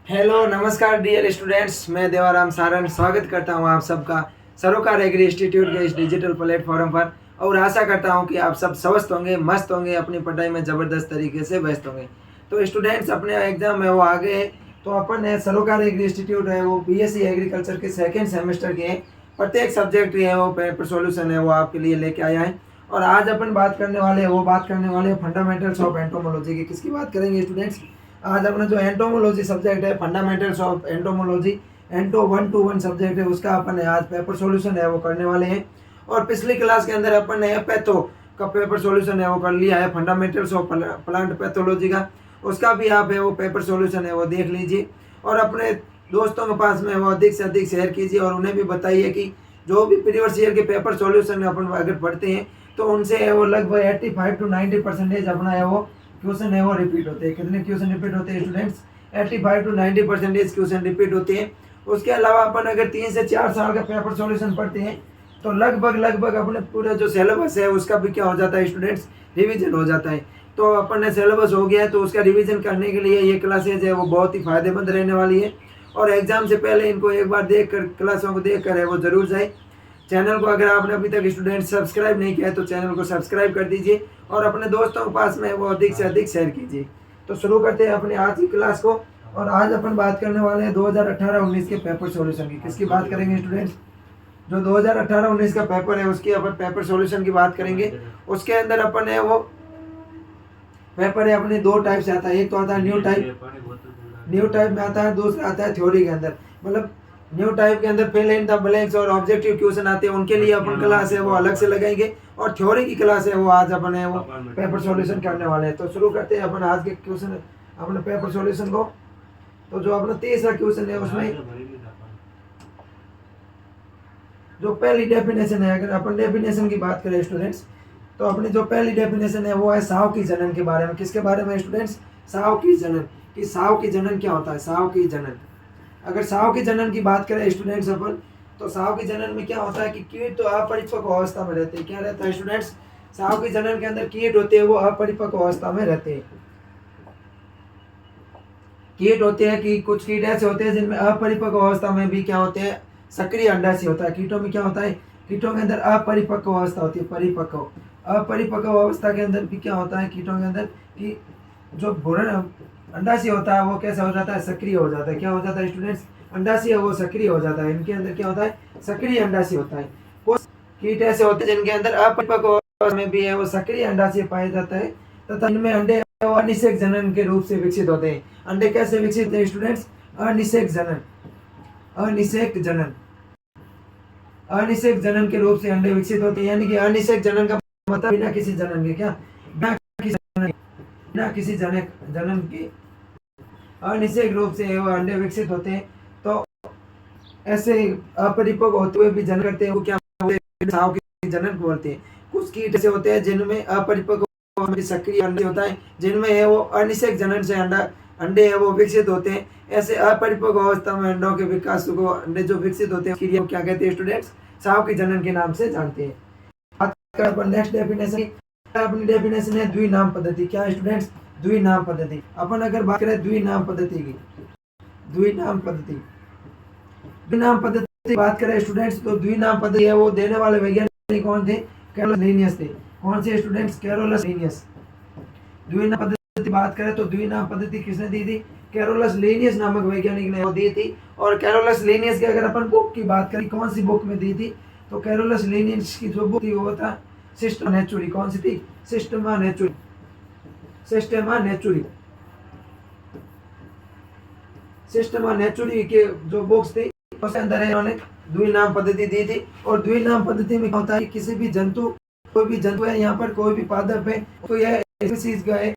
Hello नमस्कार dear students, मैं देवाराम सारंग स्वागत करता हूं आप सबका सरोकार एग्री इंस्टीट्यूट के इस डिजिटल प्लेटफॉर्म पर। और आशा करता हूं कि आप सब स्वस्थ होंगे, मस्त होंगे, अपनी पढ़ाई में ज़बरदस्त तरीके से व्यस्त होंगे। तो स्टूडेंट्स, अपने एग्जाम है वो आगे है, तो अपन है सरोकार एग्री इंस्टीट्यूट है वो बीएससी एग्रीकल्चर के सेकेंड सेमेस्टर के हैं। प्रत्येक सब्जेक्ट है वो पेपर सोल्यूशन है वो आपके लिए लेके आया है। और आज अपन बात करने वाले हैं फंडामेंटल्स ऑफ एंटोमोलॉजी की। किसकी बात करेंगे स्टूडेंट्स? आज अपना जो एंटोमोलॉजी सब्जेक्ट है, फंडामेंटल्स ऑफ एंटोमोलॉजी, एंटो 121 सब्जेक्ट है, उसका अपन आज पेपर सॉल्यूशन है वो करने वाले हैं। और पिछली क्लास के अंदर अपन ने पैथो का पेपर सॉल्यूशन है वो कर लिया है, फंडामेंटल्स ऑफ प्लांट पैथोलॉजी का। उसका भी आप है वो पेपर सॉल्यूशन है वो देख लीजिए और अपने दोस्तों के पास में वो अधिक से अधिक शेयर कीजिए और उन्हें भी बताइए कि जो भी प्रीवियस ईयर के पेपर सॉल्यूशन अपन अगर पढ़ते हैं तो उनसे है वो लगभग 85 to 90% अपना है वो क्वेश्चन है वो रिपीट होते हैं। कितने क्वेश्चन रिपीट होते हैं स्टूडेंट्स? 85 to 90% क्वेश्चन रिपीट होते हैं। उसके अलावा अपन अगर 3 से 4 साल का पेपर सॉल्यूशन पढ़ते हैं तो लगभग अपने पूरा जो सिलेबस है उसका भी क्या हो जाता है स्टूडेंट्स, रिवीजन हो जाता है। तो अपन ने सिलेबस हो गया है तो उसका रिवीजन करने के लिए ये क्लासेज है वो बहुत ही फायदेमंद रहने वाली है। और एग्जाम से पहले इनको एक बार देख कर, क्लासों को देख कर है वो जरूर जाए। चैनल को अगर आपने अभी तक स्टूडेंट सब्सक्राइब नहीं किया है तो चैनल को सब्सक्राइब कर दीजिए और अपने दोस्तों के पास में वो अधिक से अधिक शेयर कीजिए। तो शुरू करते हैं अपने आज की क्लास को। और आज अपन बात करने वाले हैं 2018-19 के पेपर सॉल्यूशन की। किसकी बात करेंगे स्टूडेंट्स? जो 2018-19 का पेपर है उसकी अपन पेपर सॉल्यूशन की बात करेंगे। उसके अंदर अपन है वो पेपर है अपने दो टाइप से आता है। एक तो आता है न्यू टाइप में आता है, दूसरा आता है थ्योरी के अंदर। मतलब न्यू टाइप के अंदर फिल इन द ब्लैंक्स और ऑब्जेक्टिव क्वेश्चन आते हैं, उनके लिए अपन क्लास है वो अलग से लगाएंगे। और थ्योरी की क्लास है वो आज अपन है वो पेपर सॉल्यूशन करने वाले हैं। तो शुरू करते हैं अपन आज के क्वेश्चन अपने पेपर सॉल्यूशन को। तो जो अपना तीसरा क्वेश्चन है उसमें जो पहली डेफिनेशन है, अगर अपन डेफिनेशन की बात करें स्टूडेंट्स तो अपनी जो पहली डेफिनेशन है वो है साव की जनन के बारे में। किसके बारे में स्टूडेंट्स? साव की जनन। कि साव की जनन क्या होता है? साव की जनन, अगर साव की जनन की बात करें स्टूडेंट्स अपन, तो साव की जनन में क्या होता है कि कीट तो अपरिपक्व अवस्था में रहते हैं। क्या रहता है स्टूडेंट्स? साव की जनन के अंदर कीट होते हैं वो अपरिपक्व अवस्था में रहते हैं। कीट होते हैं कि कुछ कीट ऐसे होते हैं जिनमें अपरिपक्व अवस्था में भी क्या होते हैं, सक्रिय अंडाशय होता है। कीटों में क्या होता है? कीटों के अंदर अपरिपक्व अवस्था होती है, परिपक्व। अपरिपक्व अवस्था के अंदर भी क्या होता है कीटों के अंदर कि जो भ्रूण अंडाशय होता है वो कैसा हो जाता है? सक्रिय हो जाता है। क्या हो जाता है स्टूडेंट्स? अंडाशय वो सक्रिय हो जाता है। इनके अंदर क्या होता है? सक्रिय अंडाशय होता है। कुछ कीट ऐसे होते हैं जिनके अंदर अपरिपक्व अवस्था में भी है वो सक्रिय अंडाशय पाया जाता है तथा इनमें अंडे अनिषेक जनन के रूप से विकसित होते हैं। अंडे कैसे विकसित होते हैं स्टूडेंट्स? अनिषेक जनन, अनिषेक जनन, अनिषेक जनन के रूप से अंडे विकसित होते हैं। यानी कि अनिषेक जनन का मतलब बिना किसी जनन के, क्या बिना किसी जनन के अनिषेक रूप से वो अंडे विकसित होते हैं। तो ऐसे अपरिपक्व होते हुए भी जनन करते हैं वो क्या बोलते हैं? साव के जनन बोलते हैं। कुछ कीट ऐसे होते हैं जिनमें अपरिपक्व सक्रिय अंडे होता है, जिनमें है वो अनिषेक जनन से अंडे है वो विकसित होते हैं। ऐसे अपरिपक्व अवस्था में अंडों के विकास को अंडे जो विकसित होते हैं क्रिया को क्या कहते हैं स्टूडेंट्स? साव की जनन के नाम से जानते हैं। नेक्स्ट डेफिनेशन, अपनी डेफिनेशन है द्विनाम पद्धति। क्या स्टूडेंट्स? द्विनाम पद्धति। अपन अगर बात करें द्विनाम पद्धति की, द्विनाम पद्धति, द्विनाम पद्धति बात करें स्टूडेंट्स तो द्विनाम पद्धति है वो देने वाले वैज्ञानिक कौन थे? कैरोलस लीनियस थे। कौन से स्टूडेंट्स? Carolus Linnaeus. द्विनाम पद्धति बात करें तो द्विनाम पद्धति किसने दी थी? कैरोलस लीनियस नामक वैज्ञानिक ने वो दी थी। और कैरोलस लीनियस की अगर अपन बुक की बात करें कौन सी बुक में दी थी, तो कैरोलस लीनियस की जो बुक थी वो था सिस्टमा नेचुरी। कौन सी थी? सिस्टमा नेचुरी, सिस्टमा नेचुरी, सिस्टमा नेचुरी के जो बुक्स थी उसके अंदर इन्होंने द्विनाम पद्धति दी थी। और द्विनाम पद्धति में क्या होता है? किसी भी जंतु, कोई भी जंतु है यहाँ पर, कोई भी पादप है तो यह स्पीशीज का है,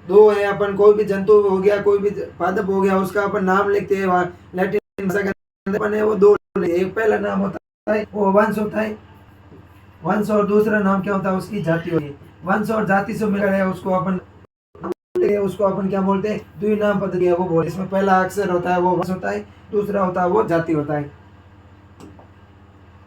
दो है, अपन कोई भी जंतु हो गया, कोई भी पादप हो गया, उसका अपन नाम लिखते हैं लैटिन भाषा के अंदर अपन है वो दो, एक पहला नाम होता है वो वंश होता है, वंश, और दूसरा नाम क्या होता है? उसकी जाति होती है। वंश और जाति से मिलकर है उसको अपन क्या बोलते हैं? द्विनाम पद्धति है वो बोलते हैं। इसमें पहला अक्षर होता है वो वंश होता है, दूसरा होता है वो जाति होता है।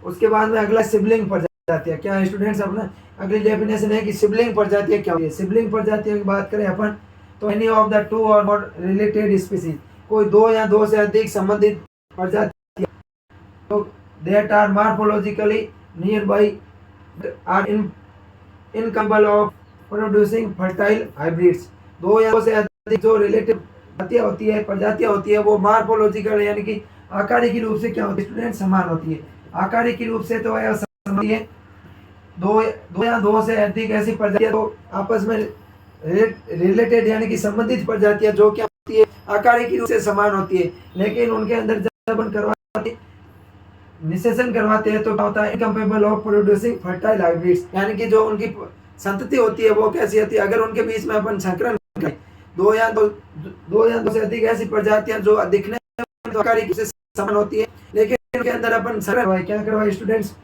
उसके बाद में अगला सिबलिंग प्रजाति है। क्या है स्टूडेंट्स? अपना अगली डेफिनेशन है कि सिबलिंग प्रजातियां क्या होती है। सिबलिंग प्रजातियों की बात करें अपन तो एनी ऑफ द टू और मोर रिलेटेड स्पीशीज, कोई दो या दो से अधिक संबंधित प्रजातियां तो that are morphologically nearby are incapable of producing fertile hybrids। दो या दो से अधिक जो रिलेटिव प्रजातियां होती है वो मार्फोलॉजिकल यानी कि आकारिकी रूप से क्या होती है स्टूडेंट समान होती है। आकारिकी रूप से तो यह समान होती है। दो या दो से अधिक ऐसी प्रजातियां तो आपस में रिलेटेड यानी कि संबंधित प्रजातियां जो क्या होती है आकारिकी रूप से समान होती है, लेकिन उनके अंदर जब अपन करवाते निषेचन करवाते हैं तो क्या होता है इनकम्पेबल ऑफ प्रोड्यूसिंग फर्टाइल हाइब्रिड्स, यानी कि जो उनकी संतति होती है वो कैसी होती है अगर उनके बीच में अपन संकरण करें दो या दो से अधिक ऐसी प्रजातियां जो दिखने में तो आकारिकी से समान होती है लेकिन उनके अंदर अपन संकरण क्या करवाए स्टूडेंट्स,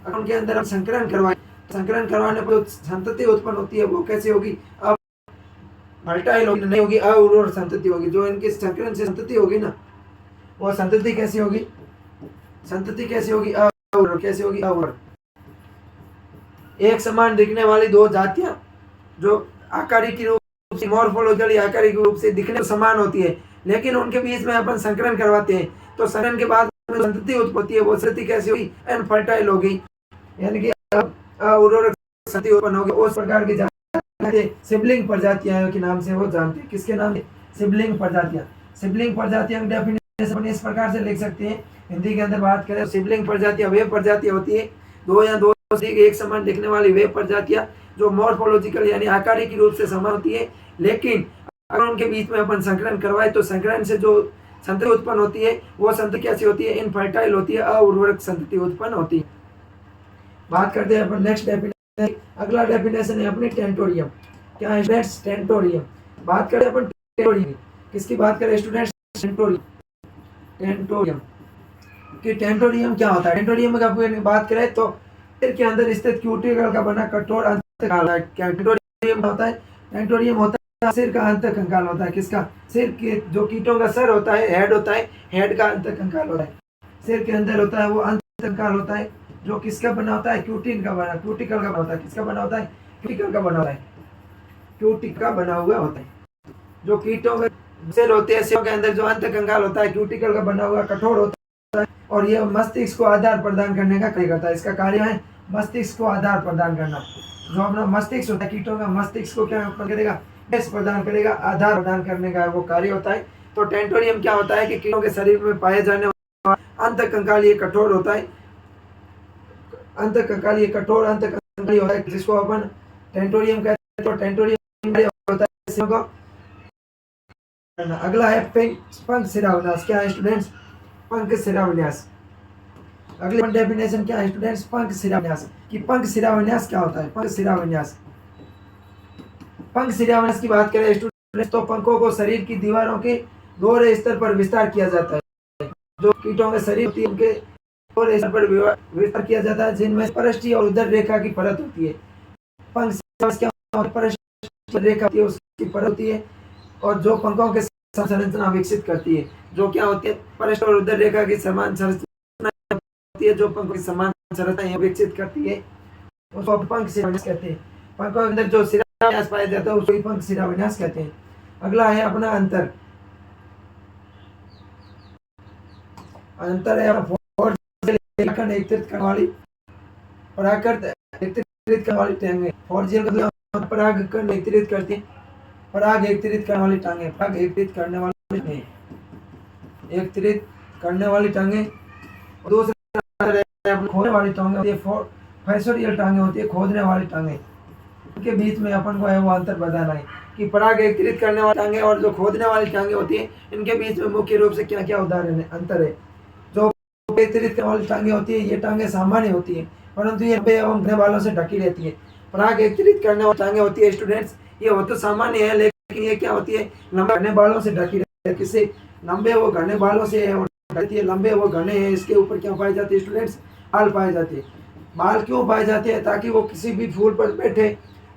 अगर उनके अंदर हम संकरण करवाए संकरण करवाने पर जो संतति उत्पन्न होती है वो कैसी होगी अब फर्टाइल होगी नहीं होगी अउर्वर संतति होगी। जो इनकी संकरण से संतति होगी ना वो संतति कैसी होगी संतति कैसी होगी अउर्वर कैसी होगी अउर्वर। एक समान दिखने वाली दो जातियां जो आकारिकी रूप से मॉर्फोलॉजिकली आकारिकी रूप से दिखने में समान होती है लेकिन उनके बीच में अपन संकरण करवाते हैं तो संकरण के बाद संतति उत्पत्ति होती है वो संतति कैसी होगी अनफर्टाइल होगी यानी कि अउर्वर संतति उत्पन्न होगी। उस प्रकार की सिबलिंग प्रजातियां के नाम से वो जानते हैं, किसके नाम से सिबलिंग प्रजातियां। सिबलिंग प्रजातियां की डेफिनेशन इस प्रकार से लिख सकते हैं हिंदी के अंदर बात करें सिबलिंग प्रजातियां वे प्रजातियां होती है दो या दो से एक समान दिखने वाली वे प्रजातियां जो मॉर्फोलॉजिकल यानी आकारिकी रूप से समान होती है लेकिन अगर उनके बीच में अपन संकरण करवाए तो संकरण से जो संतति उत्पन्न होती है वो संतति कैसी होती है इनफर्टाइल होती है अउर्वरक संतति उत्पन्न होती है। बात करते हैं अपन नेक्स्ट डेफिनेशन। अगला डेफिनेशन है अपनी टेंटोरियम। क्या है स्टूडेंट्स टेंटोरियम। बात करें अपन टेंटोरियम किसकी बात करें स्टूडेंट्स टेंटोरियम कि टेंटोरियम क्या होता है। टेंटोरियम का बात करें तो सिर के अंदर स्थित क्यूटिकल का बना कठोर अंतकंकाल है। क्या टेंटोरियम होता है टेंटोरियम होता है सिर का अंतकंकाल होता है किसका सिर के जो कीटों का सर होता है हेड होता है हेड का अंतकंकाल होता है सिर के अंदर होता है वो अंतकंकाल होता है जो किसका बना होता है क्यूटिन का बना क्यूटिकल का बना होता है किसका बना होता है क्यूटिकल का बना होता है क्यूटिक का बना हुआ होता है। जो कीटों के सेल होते हैं सेल के अंदर जो अंतकंकाल होता है क्यूटिकल का बना हुआ कठोर होता है और यह मस्तिष्क को आधार प्रदान करने का कार्य करता है। इसका कार्य है मस्तिष्क को आधार प्रदान करना। जो अपना मस्तिष्क होता है कीटों का मस्तिष्क को क्या करेगा बेस प्रदान करेगा आधार प्रदान करने का वो कार्य होता है। तो टेंटोरियम क्या होता है कि कीटों के शरीर में पाए जाने वाला अंतकंकाल ये कठोर होता है अंतकंकाल ये कठोर अंतकंकाल होता है जिसको अपन टेंटोरियम कहते हैं। तो टेंटोरियम होता है। अगला है पंख सिरा विन्यास। क्या है स्टूडेंट्स पंख सिरा विन्यास। अगली डेफिनेशन क्या है स्टूडेंट्स पंख सिरा विन्यास कि पंख सिरा विन्यास क्या होता है। पंख सिरा विन्यास पंख सिरा विन्यास की बात करें स्टूडेंट्स तो पंखों को शरीर की दीवारों के दोहरे स्तर पर विस्तार किया जाता है। जो कीटों के शरीर होती है उनके दोहरे स्तर पर विस्तार किया जाता है जिनमें पृष्ठीय और उदर रेखा की परत होती है। पंख क्या पृष्ठीय रेखा होती है उसकी परत होती है और जो पंखों के संरचना विकसित करती है जो क्या होती है पृष्ठ और उदर रेखा की समान संरचना होती है जो पंखों की समान संरचना विकसित करती है उसको पंख सिरा विन्यास कहते हैं। पंखों के अंदर जो सिरा विन्यास पाया जाता है उसको पंख सिरा विन्यास कहते हैं। अगला है अपना अंतर। अंतर है एकत्रित करने वाली परागकण एकत्रित करने वाली टांगे फॉर्जियल परागकण एकत्रित करती है पराग एकत्रित करने वाली टांगे पराग एकत्रित करने वाली एकत्रित करने वाली टांगे। दूसरा खोदने वाली टांगे होती है फैसोरियल टांगे होती है खोदने वाली टांगे। उनके बीच में अपन को है वो अंतर बताना है कि पराग एकत्रित करने वाली टांगे और जो खोदने वाली टांगे होती है इनके बीच में मुख्य रूप से क्या क्या उदाहरण है अंतर है। जो एकत्रित करने वाली टांगे होती है ये टांगे सामान्य होती है परंतु ये एवं घने बालों से ढकी रहती है। पराग एकत्रित करने वाली टांगे होती है स्टूडेंट्स ये वो तो सामान्य है लेकिन ये क्या होती है लंबे घने बालों से ढकी रहती है। किससे लंबे वो घने बालों से ढकती है लंबे वो घने हैं इसके ऊपर क्या पाए जाते हैं स्टूडेंट्स बाल पाए जाते हैं। बाल क्यों पाए जाते हैं ताकि वो किसी भी फूल पर बैठे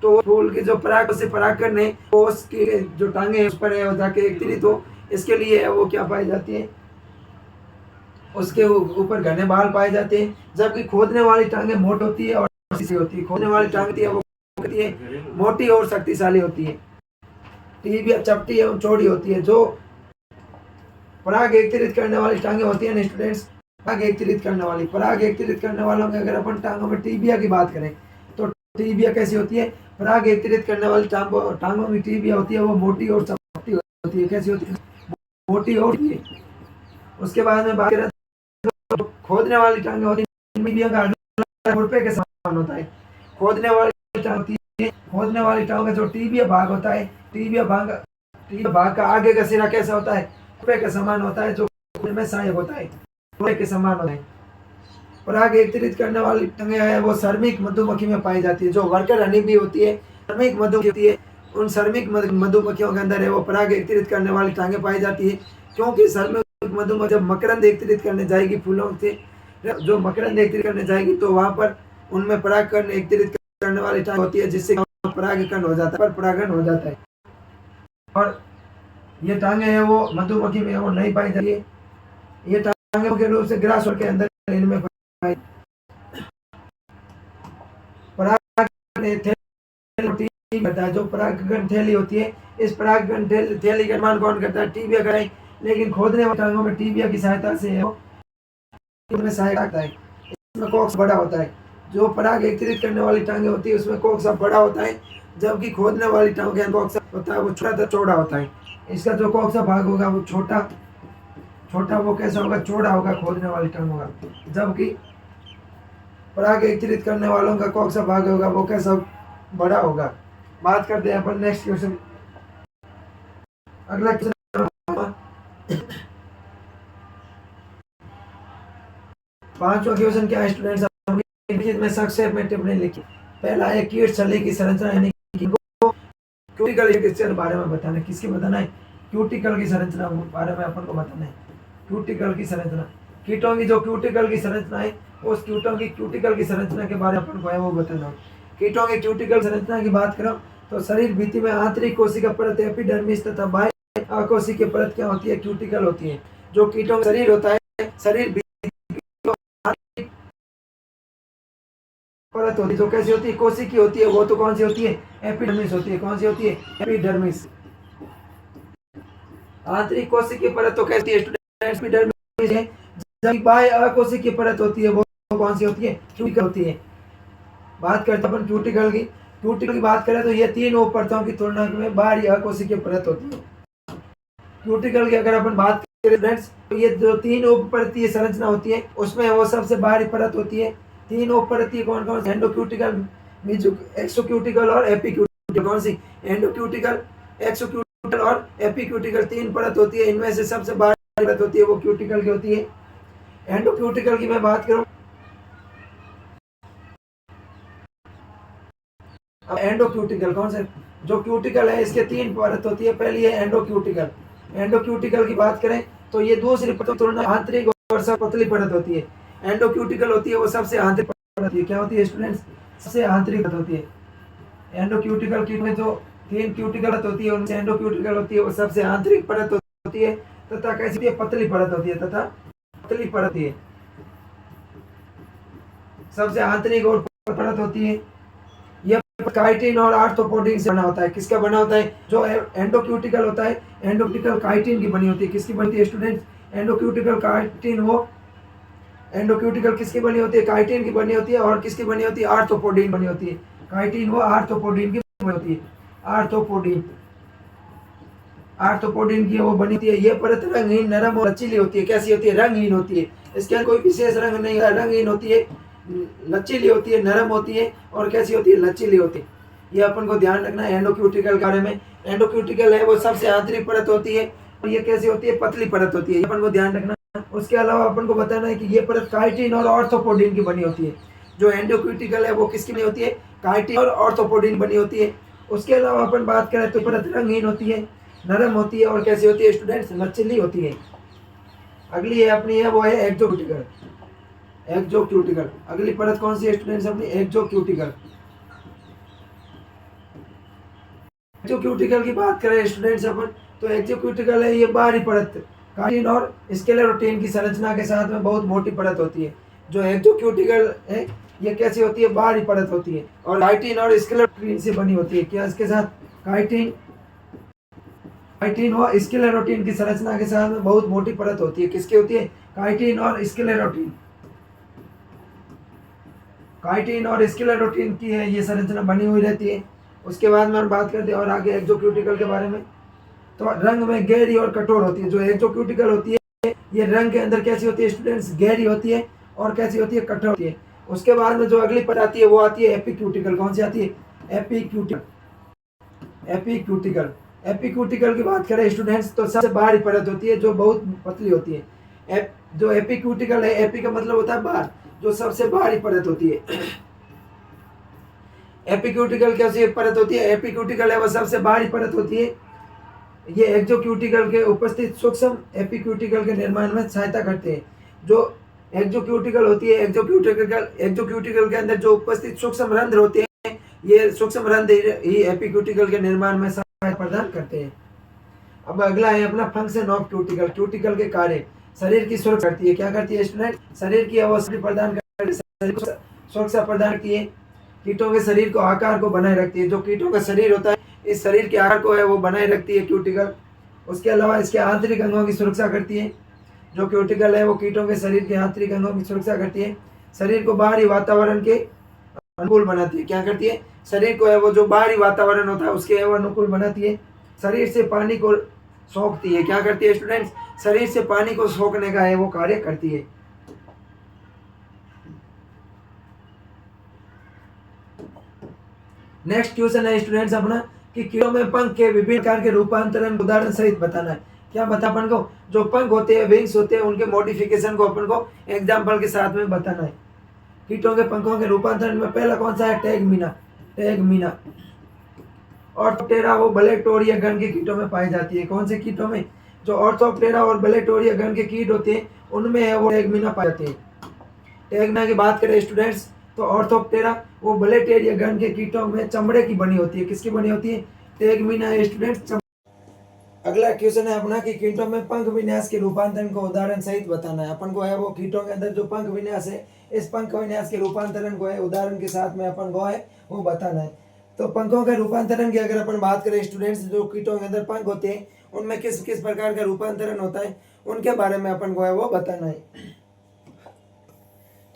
तो वो फूल के जो पराग से परागकण है वो उसकी जो टांगे है उस पर जाके एकत्रित हो इसके लिए वो क्या पाई जाती है उसके ऊपर घने बाल पाए जाते हैं। जबकि खोदने वाली टांगे मोट होती है और होती है खोदने वाली टांग होती है वो होती है मोटी और शक्तिशाली होती है टीबिया चपटी एवं चौड़ी होती है। जो पराग एकत्रित करने वाली टांगे होती है ना स्टूडेंट्स, पराग एकत्रित करने वाली, पराग एकत्रित करने वालों की अगर अपन टांगों में टीबिया की बात करें तो टीबिया कैसी होती है? पराग एकत्रित करने वाली टांगों की टीबिया होती है वो मोटी और चपटी होती है। कैसी होती है? मोटी और उसके बाद में बात करें तो खोदने वाली टांगे होती है, टीबिया का रुपए के समान होता है। खोदने वाली टांग होती है, खोदने वाली टांग का जो टीबिया भाग होता है, टीबिया भाग का आगे का सिरा कैसा होता है? रुपए के समान होता है, जो में सहायक होता है, रुपए के समान होता है। पराग एकत्रित करने वाली टांगे है वो श्रमिक मधुमक्खी में पाई जाती है। जो वर्कर हनी भी होती है, श्रमिक मधुमक्खी होती है, उन श्रमिक मधुमक्खियों के अंदर है वो पराग एकत्रित करने वाली टांगे पाई जाती है। क्योंकि श्रमिक मधुमक्खी जब मकरंद एकत्रित करने जाएगी फूलों से, जो मकरंद एकत्रित करने जाएगी तो वहां पर उनमें परागकण एकत्रित करने वाली टांग होती है, जिससे परागकण हो जाता है, पर परागण हो जाता है। और ये टांगे हैं वो मधुमक्खी में वो नहीं पाई जाती है। ये टांगे मुख्य रूप से ग्रास के अंदर इनमें जो परागकण थैली होती है, इस परागकण थैली का निर्माण कौन करता है? टीबिया का है। लेकिन खोदने वाली टांगों में टीबिया की सहायता से इसमें सहायक आता है, इसमें कॉक्स बड़ा होता है। जो पराग एकत्रित करने वाली टांगे होती है उसमें कॉक्स बड़ा होता है, जबकि खोदने वाली टांगों के कॉक्स होता है वो छोटा चौड़ा होता है। इसका जो कॉक्स भाग होगा वो छोटा वो कैसा होगा? चौड़ा होगा खोदने वाली टांगों का, जबकि पराग एकत्रित करने वालों का कॉक्स भाग होगा वो कैसा? बड़ा होगा। बात करते हैं अपन नेक्स्ट क्वेश्चन। अगला क्वेश्चन, पांचवा क्वेश्चन क्या है स्टूडेंट्स? में संक्षेप में टिप्पणी लिखी। पहला है कीट शल्य की संरचना, यानी क्यूटिकल के बारे में बताना है। किसकी बताना है? क्यूटिकल की संरचना बारे में अपन को बताना है। क्यूटिकल की संरचना, कीटों की जो क्यूटिकल की संरचना है, उस कीटों की क्यूटिकल की संरचना के बारे में अपन को है वो बताना है। कीटों की क्यूटिकल संरचना की बात करो तो शरीर भित्ति में आंतरिक कोशिका परत एपिडर्मिस तथा बाह्य अकोशिकीय परत क्या होती है? क्यूटिकल होती है। जो कीटों का शरीर होता है, शरीर परत होती है जो कैसी होती है? कोशिकीय होती है। वो तो कौन सी होती है? एपिडर्मिस होती है। कौन सी होती है? एपिडर्मिस। आंतरिक कोशिकीय परत तो कैसी है स्टूडेंट्स? एपिडर्मिस है। जबकि बाह्य अकोशिकीय परत होती है वो कौन सी होती है? क्यूटिकल होती है। बात करते हैं अपन क्यूटिकल की। क्यूटिकल की बात करें तो ये तीन उप परतों की तुलना में बाहरी अकोशिकीय परत होती है। क्यूटिकल की अगर अपन बात करें फ्रेंड्स तो ये जो तीन उप परतीय संरचना होती है उसमें वो सबसे बाहरी परत होती है। तीन उप परतीय कौन कौन सी? एंडोक्यूटिकल, एक्सोक्यूटिकल और एपिक्यूटिकल। कौन सी? एंडोक्यूटिकल, एक्सोक्यूटिकल और एपिक्यूटिकल तीन परत होती है। इनमें से सबसे बाहरी परत होती है वो क्यूटिकल की होती है। एंडोक्यूटिकल की मैं बात करूं, अब एंडोक्यूटिकल कौन सा? जो क्यूटिकल है इसके तीन परत होती है। पहली है एंडोक्यूटिकल। एंडोक्यूटिकल की बात करें तो ये दूसरी परत तुलना आंतरिक और सब पतली परत होती है। एंडोक्यूटिकल होती है वो सबसे आंतरिक परत होती है। क्या होती है स्टूडेंट्स? सबसे आंतरिक परत होती है। एंडोक्यूटिकल की में जो तीन क्यूटिकल होती है उनसे एंडोक्यूटिकल होती है वो सबसे आंतरिक परत होती है तथा कैसी होती है? पतली परत होती है, तथा पतली परत है, सबसे आंतरिक और परत होती है। काइटिन और आर्थ्रोपोडिन से बना होता है। किसका बना होता है? जो एंडोक्यूटिकल होता है, एंडोक्यूटिकल काइटिन की बनी होती है। किसकी बनती है स्टूडेंट्स? एंडोक्यूटिकल काइटिन वो एंडोक्यूटिकल किसकी बनी होती है? काइटिन की बनी होती है। और किसकी बनी होती है? आर्थ्रोपोडिन बनी होती है। काइटिन वो आर्थ्रोपोडिन की बनी होती है। आर्थ्रोपोडिन की वो बनी होती है। ये परत रंगहीन, नरम और लचीली होती है। कैसी होती है? रंगहीन होती है। इसके अंदर कोई विशेष रंग नहीं है, रंगहीन होती है, लचीली होती है, नरम होती है और कैसी होती है? लचीली होती है। ये अपन को ध्यान रखना है एंडोक्यूटिकल के बारे में। एंडोक्यूटिकल है वो सबसे आंतरिक परत होती है और ये कैसी होती है? पतली परत होती है। अपन को ध्यान रखना। उसके अलावा अपन को बताना है कि ये परत काइटिन और आर्थ्रोपोडिन की बनी होती है। जो एंडोक्यूटिकल है वो किसकी बनी होती है? काइटिन और आर्थ्रोपोडिन बनी होती है। उसके अलावा अपन बात करें तो परत रंगहीन होती है, नरम होती है और कैसी होती है स्टूडेंट्स? लचीली होती है। अगली है अपनी है वो है एक्सोक्यूटिकल। एक्सोक्यूटिकल अगली परत कौन सी है स्टूडेंट्स? अपनी एक्सोक्यूटिकल। एक्सोक्यूटिकल की बात करें स्टूडेंट्स अपन तो एक्सोक्यूटिकल है ये बाहरी परत काइटिन और स्क्लेरोटिन की संरचना के साथ में बहुत मोटी परत होती है। जो एक्सोक्यूटिकल है ये कैसी होती है? बाहरी परत होती है और काइटिन और स्क्लेरोटिन से बनी होती है। क्या इसके साथ? काइटिन काइटिन और स्क्लेरोटिन की संरचना के साथ में बहुत मोटी परत होती है। किसकी होती है? काइटिन और स्क्लेरोटिन। काइटिन और स्क्लेरोटिन की है ये संरचना बनी हुई रहती है। उसके बाद में हम बात करते हैं और आगे एक्सोक्यूटिकल के बारे में। तो रंग में गहरी और कठोर होती है। जो एक्सोक्यूटिकल होती है ये रंग के अंदर कैसी होती है स्टूडेंट्स? गहरी होती है और कैसी होती है? कठोर होती है। उसके बाद में जो अगली परत आती है वो आती है एपिक्यूटिकल। कौन सी आती है? एपिक्यूटिकल। एपिक्यूटिकल एपिक्यूटिकल की बात करें स्टूडेंट्स तो सबसे बाहरी परत होती है जो बहुत पतली होती है। जो एपिक्यूटिकल है, एपी का मतलब होता है बाहर, जो सबसे बाहरी परत होती है। एपिक्यूटिकल कैसी परत होती है? एपिक्यूटिकल है वो सबसे बाहरी परत होती है। ये एक्सोक्यूटिकल के उपस्थित सूक्ष्म एपिक्यूटिकल के निर्माण में सहायता करते हैं। जो एक्सोक्यूटिकल होती है, एक्सोक्यूटिकल के अंदर जो उपस्थित सूक्ष्म रंध्र होते हैं, ये सूक्ष्म रंध्र ही एपिक्यूटिकल के निर्माण में सहायता प्रदान करते हैं। अब अगला है अपना फंक्शन ऑफ क्यूटिकल। क्यूटिकल के कार्य शरीर की सुरक्षा करती है। क्या करती है स्टूडेंट? शरीर की अवस्था प्रदान करती है, शरीर को सुरक्षा प्रदान करती है। कीटों के शरीर को आकार को बनाए रखती है। जो कीटों का शरीर होता है इस शरीर के आकार को है वो बनाए रखती है क्यूटिकल। उसके अलावा इसके आंतरिक अंगों की सुरक्षा करती है। जो क्यूटिकल है वो कीटों के शरीर के आंतरिक अंगों की सुरक्षा करती है। शरीर को बाहरी वातावरण के अनुकूल बनाती है। क्या करती है? शरीर को है वो जो बाहरी वातावरण होता है उसके है वो अनुकूल बनाती है। शरीर से पानी को सोखती है। क्या करती है स्टूडेंट्स? शरीर से पानी को सोखने का है वो कार्य करती है। नेक्स्ट क्वेश्चन है स्टूडेंट्स अपना कि कीड़ों में पंख के विभिन्न प्रकार के रूपांतरण उदाहरण सहित बताना है। क्या बता अपन को? जो पंख होते हैं, विंग्स होते हैं, उनके मॉडिफिकेशन को अपन को एग्जांपल के साथ में बताना है। कीटों के पंखों के रूपांतरण में पहला कौन सा है? टैगमीना। टैगमीना ऑर्थोप्टेरा वो ब्लैकटोरिया गण के कीटों में पाई जाती है। कौन से कीटों में? जो ऑर्थोप्टेरा और ब्लैकटोरिया गण के कीट होते हैं उनमें है वो टैगमीना पाए जाते हैं। टैगमीना की बात करें स्टूडेंट्स तो ऑर्थोप्टेरा वो ब्लैकटेरिया गण के कीटों में चमड़े की बनी होती है। किसकी बनी होती है? टैगमीना स्टूडेंट्स। अगला क्वेश्चन है अपना कि कीटों में पंख विन्यास के रूपांतरण को उदाहरण सहित बताना है। अपन को है वो कीटों के अंदर जो पंख विन्यास है इस पंख विन्यास के रूपांतरण को है उदाहरण के साथ में अपन को है वो बताना है। तो पंखों के रूपांतरण की अगर अपन बात करें स्टूडेंट्स, जो कीटों के अंदर पंख होते हैं उनमें किस किस प्रकार का रूपांतरण होता है उनके बारे में अपन को है वो बताना है।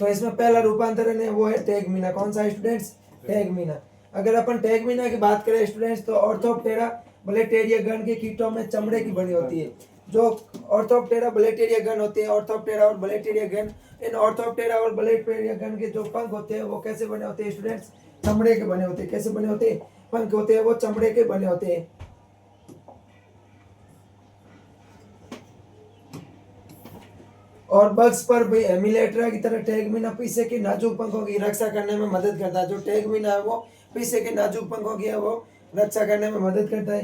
तो इसमें पहला रूपांतरण है वो है टैगमीना। कौन सा स्टूडेंट्स? टैगमीना। अगर अपन टैगमीना की बात करें स्टूडेंट्स तो ऑर्थोप्टेरा ब्लैकटेरिया गण के कीटों में चमड़े की बनी होती है। जो ऑर्थोप्टेरा ब्लैकटेरिया गण होते हैं, ऑर्थोप्टेरा और ब्लैकटेरिया गण, इन ऑर्थोप्टेरा और ब्लैकटेरिया गण के जो पंख होते हैं वो कैसे बने होते हैं स्टूडेंट्स? चमड़े के बने होते हैं। कैसे बने होते हैं? पंख होते हैं वो चमड़े के बने होते हैं। और बग्स पर भी हेमिलेट्रा की तरह टैगमीना पीसे के नाजुक पंखों की रक्षा करने में मदद करता है। जो टैगमीना है वो पीसे के नाजुक पंखों की है वो रक्षा करने में मदद करता है।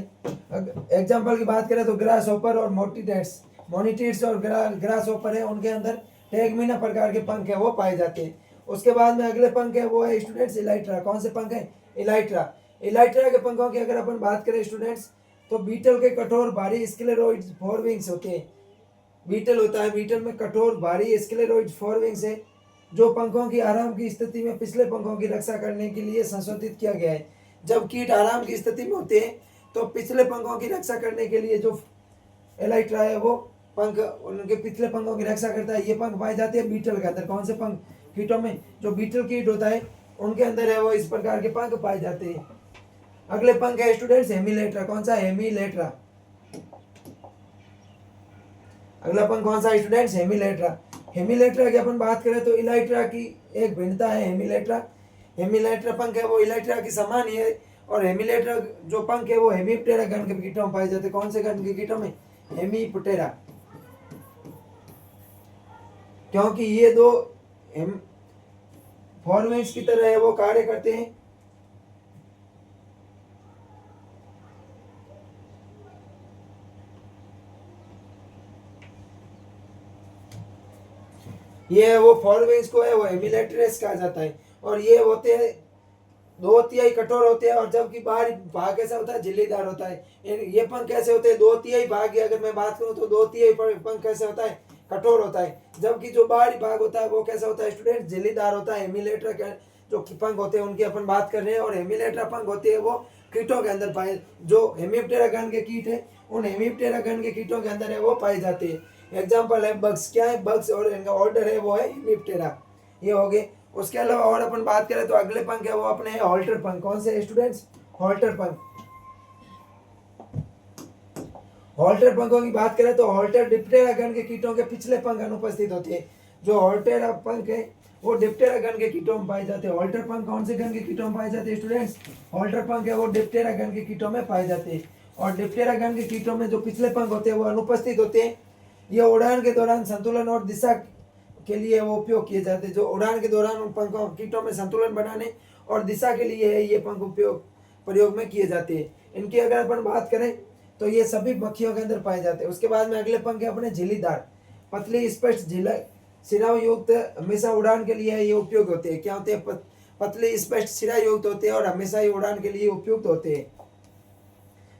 एग्जाम्पल की बात करें तो ग्रास होपर और मोनिटिड्स और ग्रास होपर है उनके अंदर टैगमीना प्रकार के पंख है वो पाए जाते हैं। उसके बाद में अगले पंख है वो है स्टूडेंट्स इलाइट्रा। कौन से पंख है? इलाइट्रा। इलाइट्रा के पंखों की अगर अपन बात करें स्टूडेंट्स तो बीटल के कठोर भारी स्क्लेरोइड फोरविंग्स होते हैं। बीटल होता है, बीटल में कठोर भारी स्क्लेरोइड फोरविंग्स है जो पंखों की आराम की स्थिति में पिछले पंखों की रक्षा करने के लिए संशोधित किया गया है। जब कीट आराम की स्थिति में होते हैं तो पिछले पंखों की रक्षा करने के लिए जो एलाइट्रा है वो पंख उनके पिछले पंखों की रक्षा करता है। ये पंख पाए जाते हैं बीटल के अंदर। कौन से पंख? कीटों में जो बीटल कीट होता है उनके अंदर है वो इस प्रकार के पंख पाए जाते हैं। अगले पंख है स्टूडेंट्स हेमिलेट्रा। कौन सा? हेमिलेट्रा। अगला पंख कौन सा स्टूडेंट्स? हेमिलेट्रा। हेमिलेट्रा की अपन बात करें तो इलाइट्रा की एक भिन्नता है हेमिलेट्रा। हेमिलेट्रा पंख है वो इलाइट्रा की समान ही है और हेमिलेट्रा जो पंख है वो हेमिप्टेरा गण के कीटों में पाए जाते हैं। कौन से गण के कीटों में? हेमिप्टेरा। क्योंकि ये दो फॉर्मेट्स की तरह है वो कार्य करते हैं। ये वो फॉरविंग्स को है वो हेमिलेट्रेस कहा जाता है और ये होते हैं 2/3 कठोर होते हैं और जबकि बाहरी भाग कैसा होता है? झिल्लीदार होता है। ये पंख कैसे होते हैं? 2/3 भाग की अगर मैं बात करूं तो 2/3 पंख कैसे होता है? कठोर होता है। जबकि जो बाहरी भाग होता है वो कैसा होता है स्टूडेंट? झिल्लीदार होता है। हेमिलेट्रा के जो पंख होते हैं उनकी अपन बात कर रहे हैं और हेमिलेट्रा पंख होते हैं वो कीटों के अंदर पाए। जो हेमिप्टेरा गण के कीट है उन हेमिप्टेरा गण के कीटों के अंदर है वो पाए जाते हैं। एग्जाम्पल है बग्स, क्या है बग्स, और इनका ऑर्डर है वो है हेमिप्टेरा, ये हो गए। उसके अलावा और अपन बात करें तो अगले पंख है वो अपने है हॉल्टर पंख। कौन से स्टूडेंट्स? हॉल्टर पंख। हॉल्टर पंखों की बात करें तो हॉल्टर डिप्टेरा गण के कीटों के पिछले पंख अनुपस्थित होते हैं। जो हॉल्टेरा पंख है वो डिप्टेरा गण के कीटों में पाए जाते हैं। हॉल्टर पंख कौन से गण के कीटों में पाए जाते हैं स्टूडेंट्स? हॉल्टर पंख है वो डिप्टेरा गण के कीटों में पाए जाते हैं। और डिप्टेरा गण के कीटों में जो पिछले पंख होते हैं वो अनुपस्थित होते हैं। ये उड़ान के दौरान संतुलन और दिशा के लिए वो उपयोग किए जाते हैं। जो उड़ान के दौरान उन पंखों कीटों में संतुलन बनाने और दिशा के लिए है ये पंख प्रयोग में किए जाते हैं। इनकी अगर अपन बात करें तो ये सभी मक्खियों के अंदर पाए जाते हैं। उसके बाद में अगले पंख है अपने झिल्लीदार, पतली स्पष्ट सिराओं युक्त, हमेशा उड़ान के लिए ये उपयोग होते हैं। क्या होते हैं? पतली स्पष्ट सिरा युक्त होते हैं और हमेशा ये उड़ान के लिए उपयुक्त होते हैं।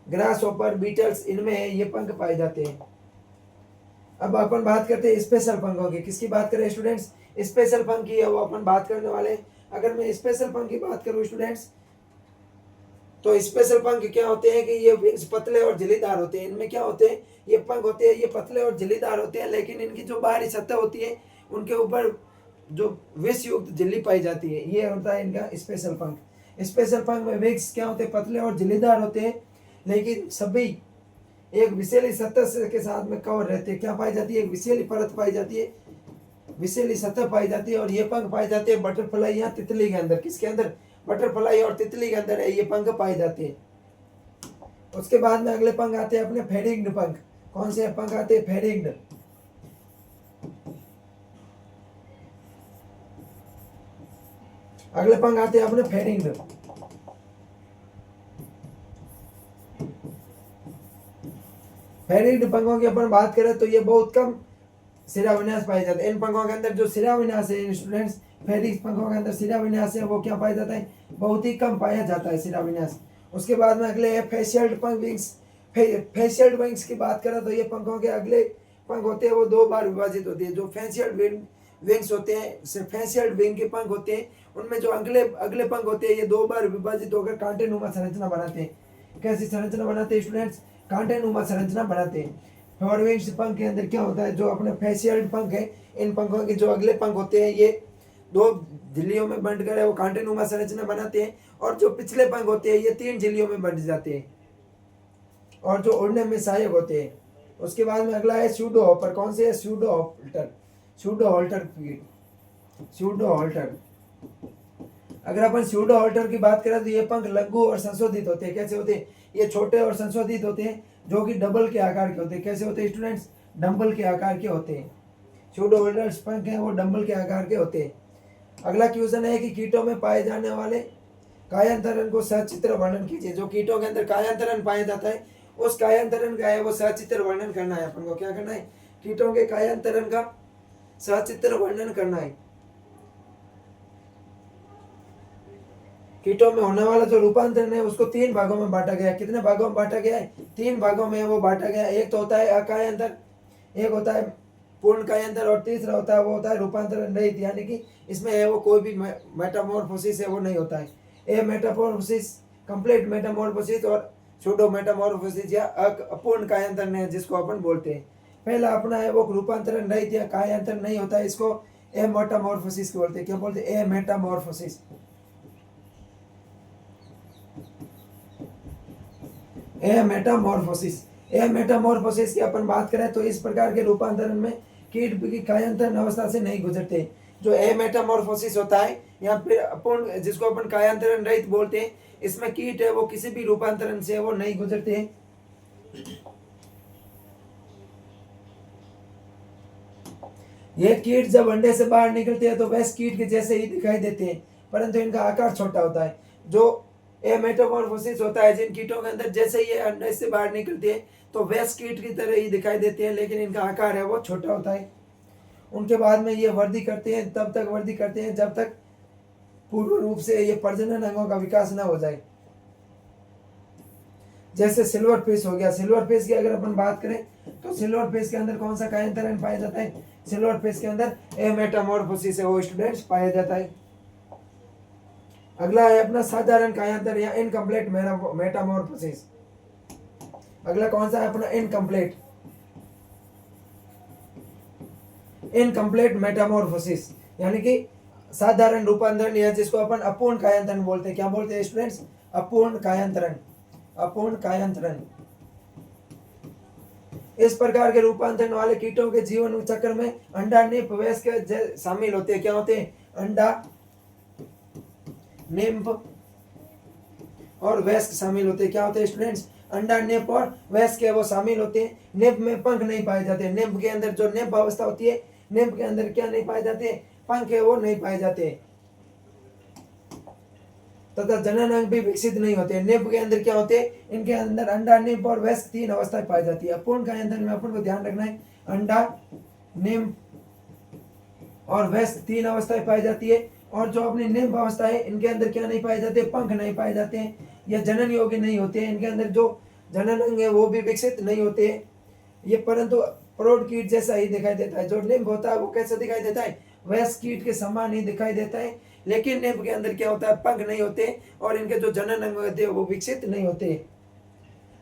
ग्रास हॉपर, बीटल्स, इनमें ये पंख पाए जाते हैं। अब अपन बात करते हैं स्पेशल पंखों की। किसकी बात करें स्टूडेंट्स? स्पेशल पंख की है वो अपन बात करने वाले। अगर मैं स्पेशल पंख की बात करूं स्टूडेंट्स तो स्पेशल पंख क्या होते हैं कि ये विंग्स पतले और झिल्लीदार होते हैं। इनमें क्या होते हैं? ये पंख होते हैं ये पतले और झिल्लीदार होते हैं, लेकिन इनकी जो बाहरी सतह होती है उनके ऊपर जो विष युक्त झिल्ली पाई जाती है, ये होता है इनका स्पेशल पंख। स्पेशल पंख में विंग्स क्या होते हैं? पतले और झिल्लीदार होते हैं, लेकिन सभी एक विषैली सतह के साथ में कवर रहते हैं। क्या पाई जाती है? एक विषैली परत पाई जाती है, विषैली सतह पाई जाती है। और ये पंख पाए जाते हैं बटरफ्लाई या तितली के अंदर। किसके अंदर? बटरफ्लाई और तितली के अंदर है ये पंख पाए जाते हैं। उसके बाद में अगले पंख आते हैं अपने फेरिंग्ड पंख। कौन से पंख आते हैं? फेरिंग्ड। अगले पंख आते हैं अपने फेरिंग्ड। फेरिंग्ड पंखों की अपन बात करें तो ये बहुत कम शिराविन्यास पाए जाते हैं। इन पंखों के अंदर जो शिराविन्यास है स्टूडेंट्स, फेरिंग्ड पंखों के अंदर शिराविन्यास है वो क्या पाया जाता है? बहुत ही कम पाया जाता है शिराविन्यास। उसके बाद में अगले है फेशियल्ड पंख विंग्स। फेशियल्ड विंग्स की बात करें तो ये पंखों के अगले पंख होते हैं वो दो बार विभाजित होते हैं। जो फेशियल्ड विंग्स होते हैं, फेशियल्ड विंग के पंख होते हैं, उनमें जो अगले अगले पंख होते हैं ये दो बार विभाजित होकर कांटे नुमा संरचना बनाते हैं। कैसी संरचना बनाते हैं स्टूडेंट्स? कांटे नुमा संरचना बनाते हैं। फॉरविंग्स पंख के अंदर क्या होता है? जो अपने फेशियल्ड पंख है, इन पंखों के जो अगले पंख होते हैं ये दो झिल्लियों में बंटकर है वो कांटे नुमा संरचना बनाते हैं। और जो पिछले पंख होते हैं ये तीन झिल्लियों में बंट जाते हैं और जो उड़ने में सहायक होते हैं। उसके बाद में अगला है स्यूडो हॉपर। कौन से है? Pseudo halter. Pseudo halter, pseudo halter. अगर अपन स्यूडो हॉल्टर की बात करें तो ये पंख लघु और संशोधित होते हैं। कैसे होते हैं? ये छोटे और संशोधित होते हैं, जो कि डबल के आकार के होते हैं। कैसे होते हैं स्टूडेंट्स? डंबल के आकार के होते हैं। स्यूडो हॉल्टर पंख हैं वो डंबल के आकार के होते हैं। अगला क्वेश्चन है कि कीटों में पाए जाने वाले कायांतरण को सचित्र वर्णन कीजिए। जो कीटों के अंदर कायांतरण पाया जाता है उस कायांतरण का है वो सचित्र वर्णन करना है। अपन को क्या करना है? कीटों के कायांतरण का सचित्र वर्णन करना है। कीटों में होने वाला जो रूपांतरण है उसको तीन भागों में बांटा गया है। कितने भागों में बांटा गया है? तीन भागों में वो बांटा गया है। एक तो होता है अकायांतर, एक होता है पूर्ण कायांतर और तीसरा होता है वो होता है रूपांतरण रहित, यानी कि इसमें है वो कोई भी मेटामॉर्फोसिस है वो नहीं होता है। ए मेटामॉर्फोसिस, कंप्लीट मेटामॉर्फोसिस और सूडो मेटामॉर्फोसिस या अपूर्ण कायांतर है जिसको अपन बोलते हैं। पहला अपना है वो रूपांतरण रहित या कायांतर नहीं होता है, इसको ए मेटामॉर्फोसिस बोलते हैं। क्या बोलते हैं? ए मेटामॉर्फोसिस। ए मेटामॉर्फोसिस। ए मेटामॉर्फोसिस की अपन बात करें तो इस प्रकार के रूपांतरण में कीट की कायांतरण अवस्था से नहीं गुजरते। जो ए मेटामॉर्फोसिस होता है या फिर अपूर्ण, जिसको अपन कायांतरण रहित बोलते हैं, इसमें कीट है वो किसी भी रूपांतरण से वो नहीं गुजरते हैं। ये कीट जब अंडे से बाहर निकलते हैं तो वैस कीट के जैसे ही दिखाई देते हैं, परंतु इनका आकार छोटा होता है। जो ए मेटामॉर्फोसिस होता है जिन कीटों के अंदर जैसे ही अंडे से बाहर निकलते हैं तो वैस कीट की तरह ही दिखाई देते हैं, लेकिन इनका आकार है वो छोटा होता है। उनके बाद में ये वृद्धि करते हैं, तब तक वृद्धि करते हैं जब तक पूर्ण रूप से ये प्रजनन अंगों का विकास न हो जाए। जैसे सिल्वर फिश हो गया। सिल्वर फिश की अगर अपन बात करें तो सिल्वर फिश के अंदर कौन सा कायांतरण पाया जाता है? सिल्वर फिश के अंदर ए मेटामॉर्फोसिस है वो स्टूडेंट्स पाया जाता है। अगला है अपना साधारण कायांतर या इनकम्प्लीट मेटामॉर्फोसिस। अगला कौन सा है अपना इनकम्प्लीट, इनकम्प्लीट मेटामॉर्फोसिस, यानी कि साधारण रूपांतरण, या जिसको अपन अपूर्ण कायांतरण बोलते हैं। क्या बोलते हैं स्टूडेंट्स? अपूर्ण कायांतरण, अपूर्ण कायांतरण। इस प्रकार के रूपांतरण वाले कीटों के जीवन चक्र में अंडा, निम्फ, वयस्क शामिल होते हैं। क्या होते हैं? अंडा, निम्फ और वयस्क शामिल होते हैं। क्या होते हैं स्टूडेंट्स? अंडा, निम्फ और वयस्क वो शामिल होते हैं। निम्फ में पंख नहीं पाए जाते। निम्फ के अंदर जो निम्फ अवस्था होती है, निम्फ के अंदर क्या नहीं पाए जाते? पंख है वो नहीं पाए जाते, तथा जनन अंग भी विकसित नहीं होते। निम्फ के अंदर क्या होते हैं? इनके अंदर अंडा, निम्फ और वयस्क 3 अवस्थाएं पाई जाती है। अपूर्ण कायांतरण में अपन को ध्यान रखना है, अंडा, निम्फ और वयस्क 3 अवस्थाएं पाई जाती है। और जो अपनी निम्फ अवस्था है, इनके अंदर क्या नहीं पाए जाते? पंख नहीं पाए जाते हैं, या जनन योग्य नहीं होते हैं। इनके अंदर जो जनन अंग है वो भी विकसित नहीं होते हैं। ये परंतु प्रौढ़ कीट जैसा ही दिखाई देता है। जो निम्फ होता है वो कैसा दिखाई देता है? वयस्क कीट के समान ही दिखाई देता है। लेकिन निम्फ के अंदर क्या होता है? पंख नहीं होते और इनके जो जनन अंग होते हैं वो विकसित नहीं होते।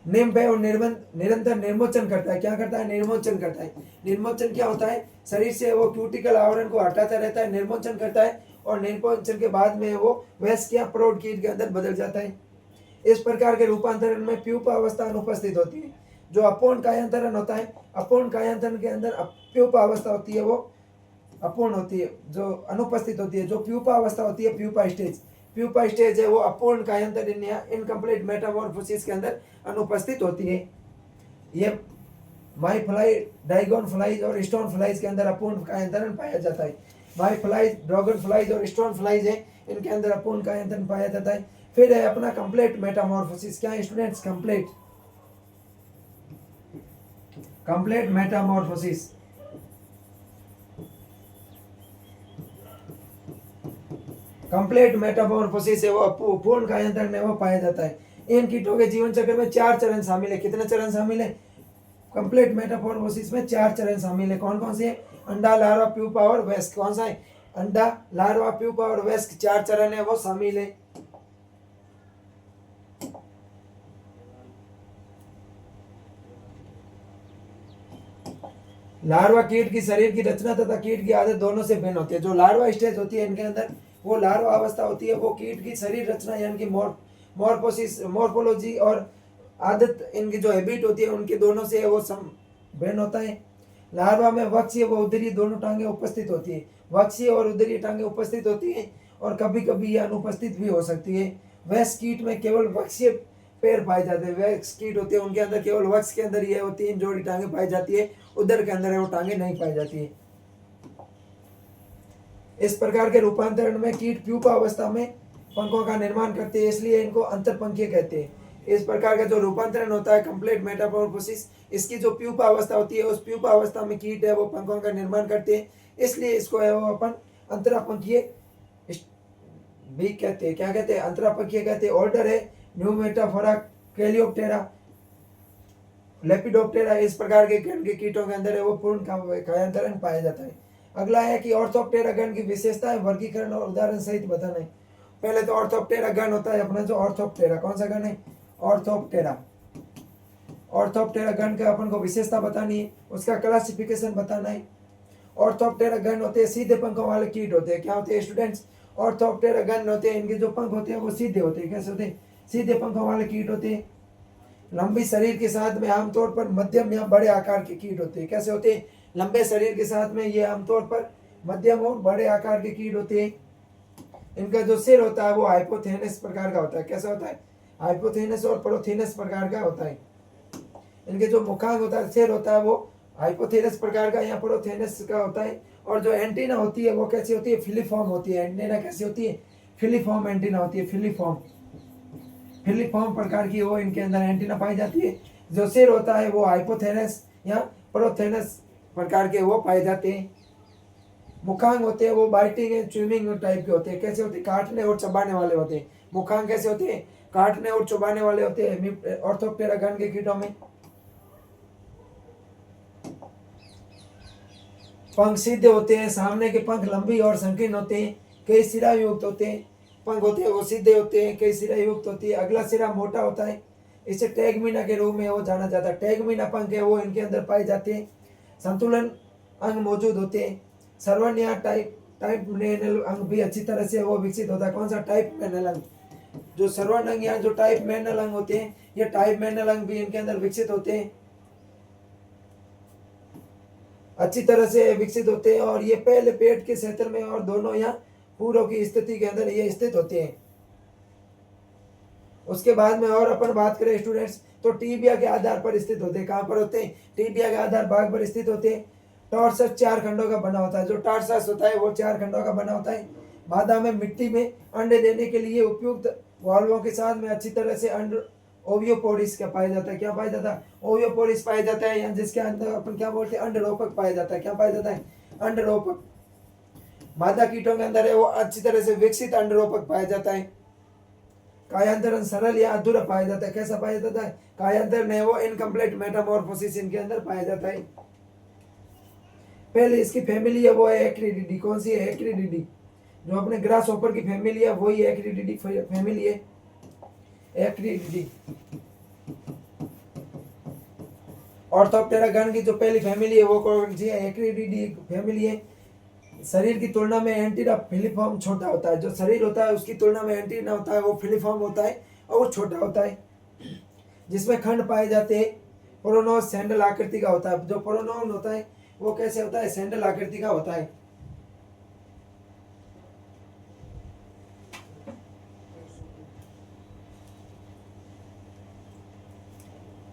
निम्फ है और निरंतर निर्मोचन करता है। क्या करता है? निर्मोचन करता है। निर्मोचन क्या होता है? शरीर से वो क्यूटिकल आवरण को हटाता रहता है, निर्मोचन करता है, और निर्मोचन के बाद में वो वयस्क या प्रौढ़ कीट के अंदर बदल जाता है। इस प्रकार के रूपांतरण में प्यूपा अवस्था अनुपस्थित होती है। जो अपूर्ण कायांतरण होता है, अपूर्ण कायांतरण के अंदर प्यूपा अवस्था होती है वो अपूर्ण होती है, जो अनुपस्थित होती है। जो प्यूपा अवस्था होती है, प्यूपा स्टेज, प्यूपा स्टेज है वो अपूर्ण कायांतरण या इनकम्प्लीट मेटामॉर्फोसिस के अंदर अनुपस्थित होती है। ये माई फ्लाई, डाइगोन फ्लाइज और स्टोन फ्लाइज के अंदर अपूर्ण कायांतरण पाया जाता है। माई फ्लाइज, ड्रैगन फ्लाइज और स्टोन फ्लाइज है, इनके अंदर अपूर्ण कायांतरण पाया जाता है। फिर है अपना कंप्लीट मेटामॉर्फोसिस। क्या है students? Complete, complete Metamorphosis. Complete Metamorphosis है वो पूर्ण कायांतरण है वो पाया जाता है। इन कीटों के जीवन चक्र में 4 चरण शामिल है। कितने चरण शामिल है? कंप्लीट मेटामॉर्फोसिस में 4 चरण शामिल है। कौन कौन से? अंडा, लार्वा, प्यूपा और वयस्क। कौन सा है? अंडा, लार्वा, प्यूपा और वयस्क 4 चरण है वो शामिल है। लार्वा कीट की शरीर की रचना तथा कीट की आदत दोनों से भिन्न होती है। जो लार्वा स्टेज होती है इनके अंदर, वो लार्वा अवस्था होती है, वो कीट की शरीर रचना यानी कि मॉर्फोसिस, मॉर्फोलॉजी और आदत, इनकी जो हैबिट होती है उनके दोनों से वो भिन्न होता है। लार्वा में वक्षीय व उदरीय दोनों टांगे उपस्थित होती है। वक्षीय और उदरीय टांगे उपस्थित होती है और कभी कभी ये अनुपस्थित भी हो सकती है। वयस्क कीट में केवल वक्षीय पैर पाए जाते हैं। वयस्क कीट होते हैं उनके अंदर केवल वक्ष के अंदर ये 3 जोड़ी टांगे पाई जाती है, उदर के अंदर वो टांगे नहीं पाई जाती है। इस प्रकार के रूपांतरण में कीट प्यूपा अवस्था में पंखों का निर्माण करते हैं, इसलिए इनको अंतरपंखीय कहते हैं। इस प्रकार का जो रूपांतरण होता है कंप्लीट मेटामॉर्फोसिस, इसकी जो प्यूपा अवस्था होती है, उस प्यूपा अवस्था में कीट है वो पंखों का निर्माण करते हैं, इसलिए इसको है वो अपन अंतरापंखीय भी कहते हैं। क्या कहते हैं? अंतरापंखीय कहते हैं। ऑर्डर है न्यूमेटाफोरा, कैलियोप्टेरा, लेपिडोप्टेरा। इस प्रकार के गण के कीटों के अंदर है वो पूर्ण कायांतरण पाया जाता है। अगला है कि ऑर्थोप्टेरा गण की विशेषताएं, वर्गीकरण और उदाहरण सहित बताना है। पहले तो ऑर्थोप्टेरा गण होता है अपना जो ऑर्थोप्टेरा, कौन सा गण है? ऑर्थोप्टेरा। ऑर्थोप्टेरा गण का अपन को विशेषता बतानी है, उसका क्लासिफिकेशन बताना है। ऑर्थोप्टेरा गण होते हैं सीधे पंखों वाले कीट होते हैं। क्या होते हैं स्टूडेंट्स? ऑर्थोप्टेरा गण होते हैं, इनके जो पंख होते हैं वो सीधे होते हैं। कैसे होते हैं? सीधे पंखों वाले कीट होते हैं। लंबी शरीर के साथ में आमतौर पर मध्यम या बड़े आकार के कीट होते हैं। कैसे होते हैं? लंबे शरीर के साथ में ये आमतौर पर मध्यम और बड़े आकार के कीट होते हैं। इनका जो सिर होता है वो हाइपोथेनस प्रकार का होता है। कैसा होता है? हाइपोथेनस और प्रोथेनस प्रकार का होता है। इनके जो मुखांग होता है, सिर होता है वो हाइपोथेनस प्रकार का या प्रोथेनस का होता है। और जो एंटीना होती है वो कैसी होती है? फिलीफॉर्म होती है। एंटीना कैसी होती है? फिलीफॉर्म एंटीना होती है। फिलीफॉर्म, फिलीफॉर्म प्रकार की वो इनके अंदर एंटीना पाई जाती है। जो सिर होता है वो हाइपोथेनस या प्रोथेनस प्रकार के वो पाए जाते हैं। मुखांग होते हैं वो बाइटिंग एंड च्यूइंग टाइप के होते हैं। कैसे होते हैं? काटने और चबाने वाले होते हैं। मुखांग कैसे होते हैं? काटने और चबाने वाले होते हैं ऑर्थोप्टेरा गण के कीटों में। पंख सीधे होते हैं, सामने के पंख लंबी और संकीर्ण होते हैं, कई सिरा युक्त होते हैं। पंख होते हैं वो सीधे होते हैं, कई सिरा युक्त होती है। अगला सिरा मोटा होता है, इसे टैगमीना के रूप में वो जाना जाता है। टैगमीना पंख है वो इनके अंदर पाए जाते हैं। संतुलन अंग मौजूद होते हैं। सर्वन या टाइप मेनल अंग भी अच्छी तरह से वो विकसित होता है। कौन सा? टाइप मेनल अंग। जो सर्वन अंग या जो टाइप मेनल अंग होते हैं, ये टाइप मेनल अंग भी इनके अंदर विकसित होते हैं, अच्छी तरह से विकसित होते हैं। और ये पहले पेट के क्षेत्र में और दोनों या पूरों की स्थिति के अंदर ये स्थित होते हैं। उसके बाद में और अपन बात करें स्टूडेंट्स, तो टीबिया के आधार पर स्थित होते हैं। कहाँ पर होते हैं? टीबिया के आधार भाग पर स्थित होते हैं। टॉर्सस 4 खंडों का बना होता है। जो टॉर्सस होता है वो 4 खंडों का बना होता है। बाधा में मिट्टी में अंडे देने के लिए उपयुक्त वाल्वों के साथ में अच्छी तरह से अंड ओवियोपोडिस का पाया जाता है। क्या पाया जाता है? ओवियोपोडिस पाया जाता है, या जिसके अंदर अपन क्या बोलते हैं? अंडरोपक पाया जाता है। क्या पाया जाता है? अंडरोपक। मादा कीटों के अंदर है वो अच्छी तरह से विकसित अंडरोपक पाया जाता है। कायांतरण सरल या अधूरा पाया जाता है। कैसा पाया जाता है? कायांतरण है वो इनकम्प्लीट मेटामॉर्फोसिस इनके अंदर पाया जाता है। पहले इसकी फैमिली है वो है एक्रिडिडी। कौन सी है? एक्रिडिडी। जो अपने ग्रास ऑपर की फैमिली है वही एक्रिडिडी फैमिली है, एक्रिडिडी। ऑर्थोप्टेरा गण की जो पहली फैमिली है वो कौन सी है? एक्रिडिडी फैमिली है। शरीर की तुलना में एंटीना फिलीफॉर्म छोटा होता है। जो शरीर होता है उसकी तुलना में एंटीना होता है वो फिलीफॉर्म होता है और वो छोटा होता है, जिसमें खंड पाए जाते हैं। प्रोनोन सैंडल आकृति का होता है। जो प्रोनोन होता है वो कैसे होता है? सैंडल आकृति का होता है।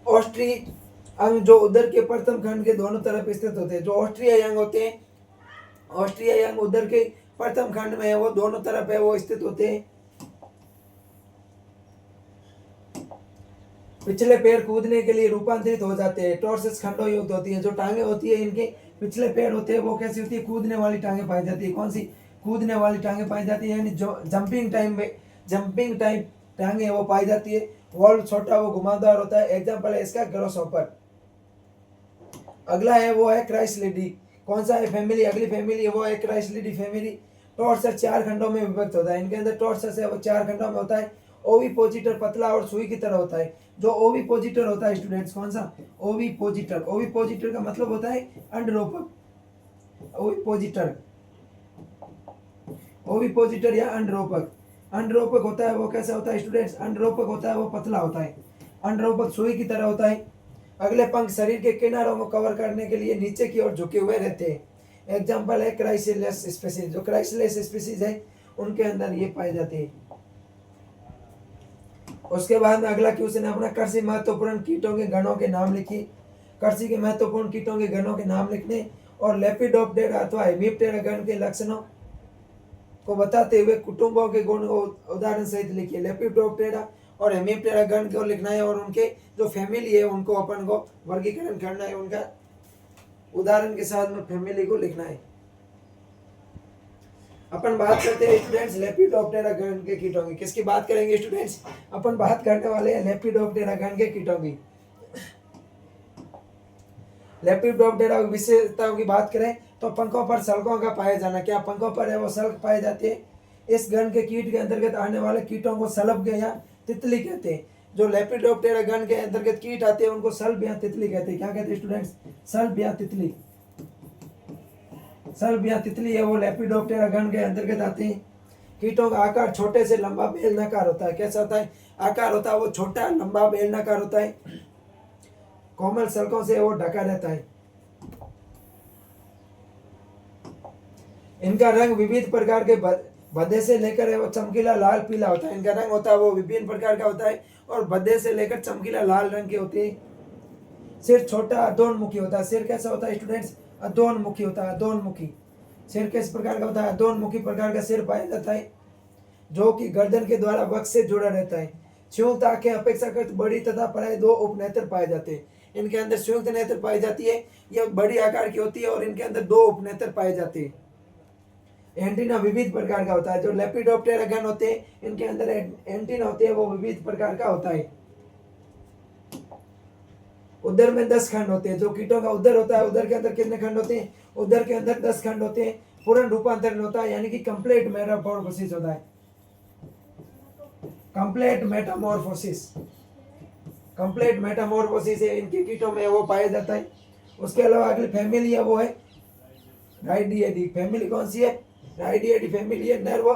ऑस्ट्री अंग जो उदर के प्रथम खंड के दोनों तरफ स्थित होते हैं। जो ऑस्ट्रिया अंग होते हैं, ऑस्ट्रिया अंग उदर के प्रथम खंड में है वो दोनों तरफ है वो स्थित होते हैं। पिछले पैर कूदने के लिए रूपांतरित हो जाते हैं। टॉर्सस खंडों युक्त होती है। जो टांगे होती है इनके पिछले पैर होते हैं वो कैसी होती है? कूदने वाली टांगे पाई जाती है। कौन सी? कूदने वाली टांगे पाई जाती है, यानी जो जंपिंग टाइप टांगे वो पाई जाती है। वॉल्व छोटा वो घुमावदार होता है। एग्जाम्पल है इसका ग्रासहॉपर। अगला है वो है क्राइसलिडी। कौन सा है फैमिली? अगली फैमिली है वो है क्राइसलिडी फैमिली। टॉर्सस 4 खंडों में विभक्त होता है। इनके अंदर टॉर्सस है वो 4 खंडों में होता है। ओविपोजिटर पतला और सुई की तरह होता है। जो ओविपोजिटर होता है स्टूडेंट्स, कौन सा? ओविपोजिटर। ओविपोजिटर का मतलब होता है अंडरोपक। ओविपोजिटर, ओविपोजिटर या अंडरोपक। अंडरोपक होता है वो कैसा होता है स्टूडेंट्स? अंडरोपक होता है वो पतला होता है। अंडरोपक सुई की तरह होता है। अगले पंख शरीर के किनारों को कवर करने के लिए नीचे की ओर झुके हुए रहते हैं। एग्जाम्पल है क्राइसिलस स्पीसीज। जो क्राइसिलस स्पीसीज है उनके अंदर ये पाए जाते हैं। उसके बाद में अगला क्वेश्चन है अपना, कृषि महत्वपूर्ण कीटों के गणों के नाम लिखिए। कृषि के महत्वपूर्ण कीटों के गणों के नाम लिखने और लेपिडोप्टेरा अथवा हेमिप्टेरा गण के लक्षणों को बताते हुए कुटुंबों के गुण को उदाहरण सहित लिखिए। लेपिडोप्टेरा और हेमिप्टेरा गण को लिखना है और उनके जो फैमिली है उनको अपन को वर्गीकरण करना है। उनका उदाहरण के साथ में फैमिली को लिखना है। अपन बात करते हैं स्टूडेंट्स लेपिडोप्टेरा गण के कीटों की। किसकी बात करेंगे स्टूडेंट्स? अपन बात करने वाले हैं लेपिडोप्टेरा गण के कीटों की। लेपिडोप्टेरा विशेषताओं की बात करें तो पंखों पर सल्कों का पाया जाना। क्या पंखों पर है वो सल्क पाए जाते हैं। इस गण के कीट के अंतर्गत आने वाले कीटों को सल्ब या तितली कहते हैं। जो लेपिडोप्टेरा गण के अंतर्गत कीट आते हैं उनको सल्ब या तितली कहते हैं। क्या कहते हैं स्टूडेंट्स? सल्ब या तितली। सल्ब या तितली है वो लेपिडोप्टेरा गण के अंतर्गत आते हैं। कीटों का आकार छोटे से लंबा बेलनाकार होता है। कैसा होता है? आकार होता है वो छोटा लंबा बेलनाकार होता है। कोमल सल्कों से वो ढका रहता है। इनका रंग विविध प्रकार के भद्दे से लेकर है वो चमकीला लाल पीला होता है। इनका रंग होता है वो विभिन्न प्रकार का होता है और भद्दे से लेकर चमकीला लाल रंग के होते हैं। सिर छोटा अधोन्मुखी होता है। सिर कैसा होता है स्टूडेंट्स? अधोन्मुखी होता है। अधोन्मुखी सिर किस प्रकार का होता है? अधोन्मुखी प्रकार का सिर पाया जाता है जो कि गर्दन के द्वारा वक्ष से जुड़ा रहता है। संयुक्त आंखें अपेक्षाकृत बड़ी तथा प्राय 2 उपनेत्र पाए जाते हैं। इनके अंदर संयुक्त नेत्र पाई जाती है। यह बड़ी आकार की होती है और इनके अंदर 2 उपनेत्र पाए जाते हैं। एंटीना विविध प्रकार का होता है। जो लेपिडोप्टेरा गण होते हैं इनके अंदर एंटीना होते हैं वो विविध प्रकार का होता है। उदर में 10 खंड होते हैं। जो कीटों का उदर होता है उदर के अंदर कितने खंड होते हैं? उदर के अंदर 10 खंड होते हैं। पूर्ण रूपांतरण होता है यानी कि कंप्लीट मेटामॉर्फोसिस होता है। Complete Metamorphosis. कंप्लीट मेटामॉर्फोसिस है इनके कीटों में वो पाया जाता है। उसके अलावा अगली फैमिली है वो है राइडियडी। फैमिली कौन सी है? राइडियडी फैमिली है नर्व।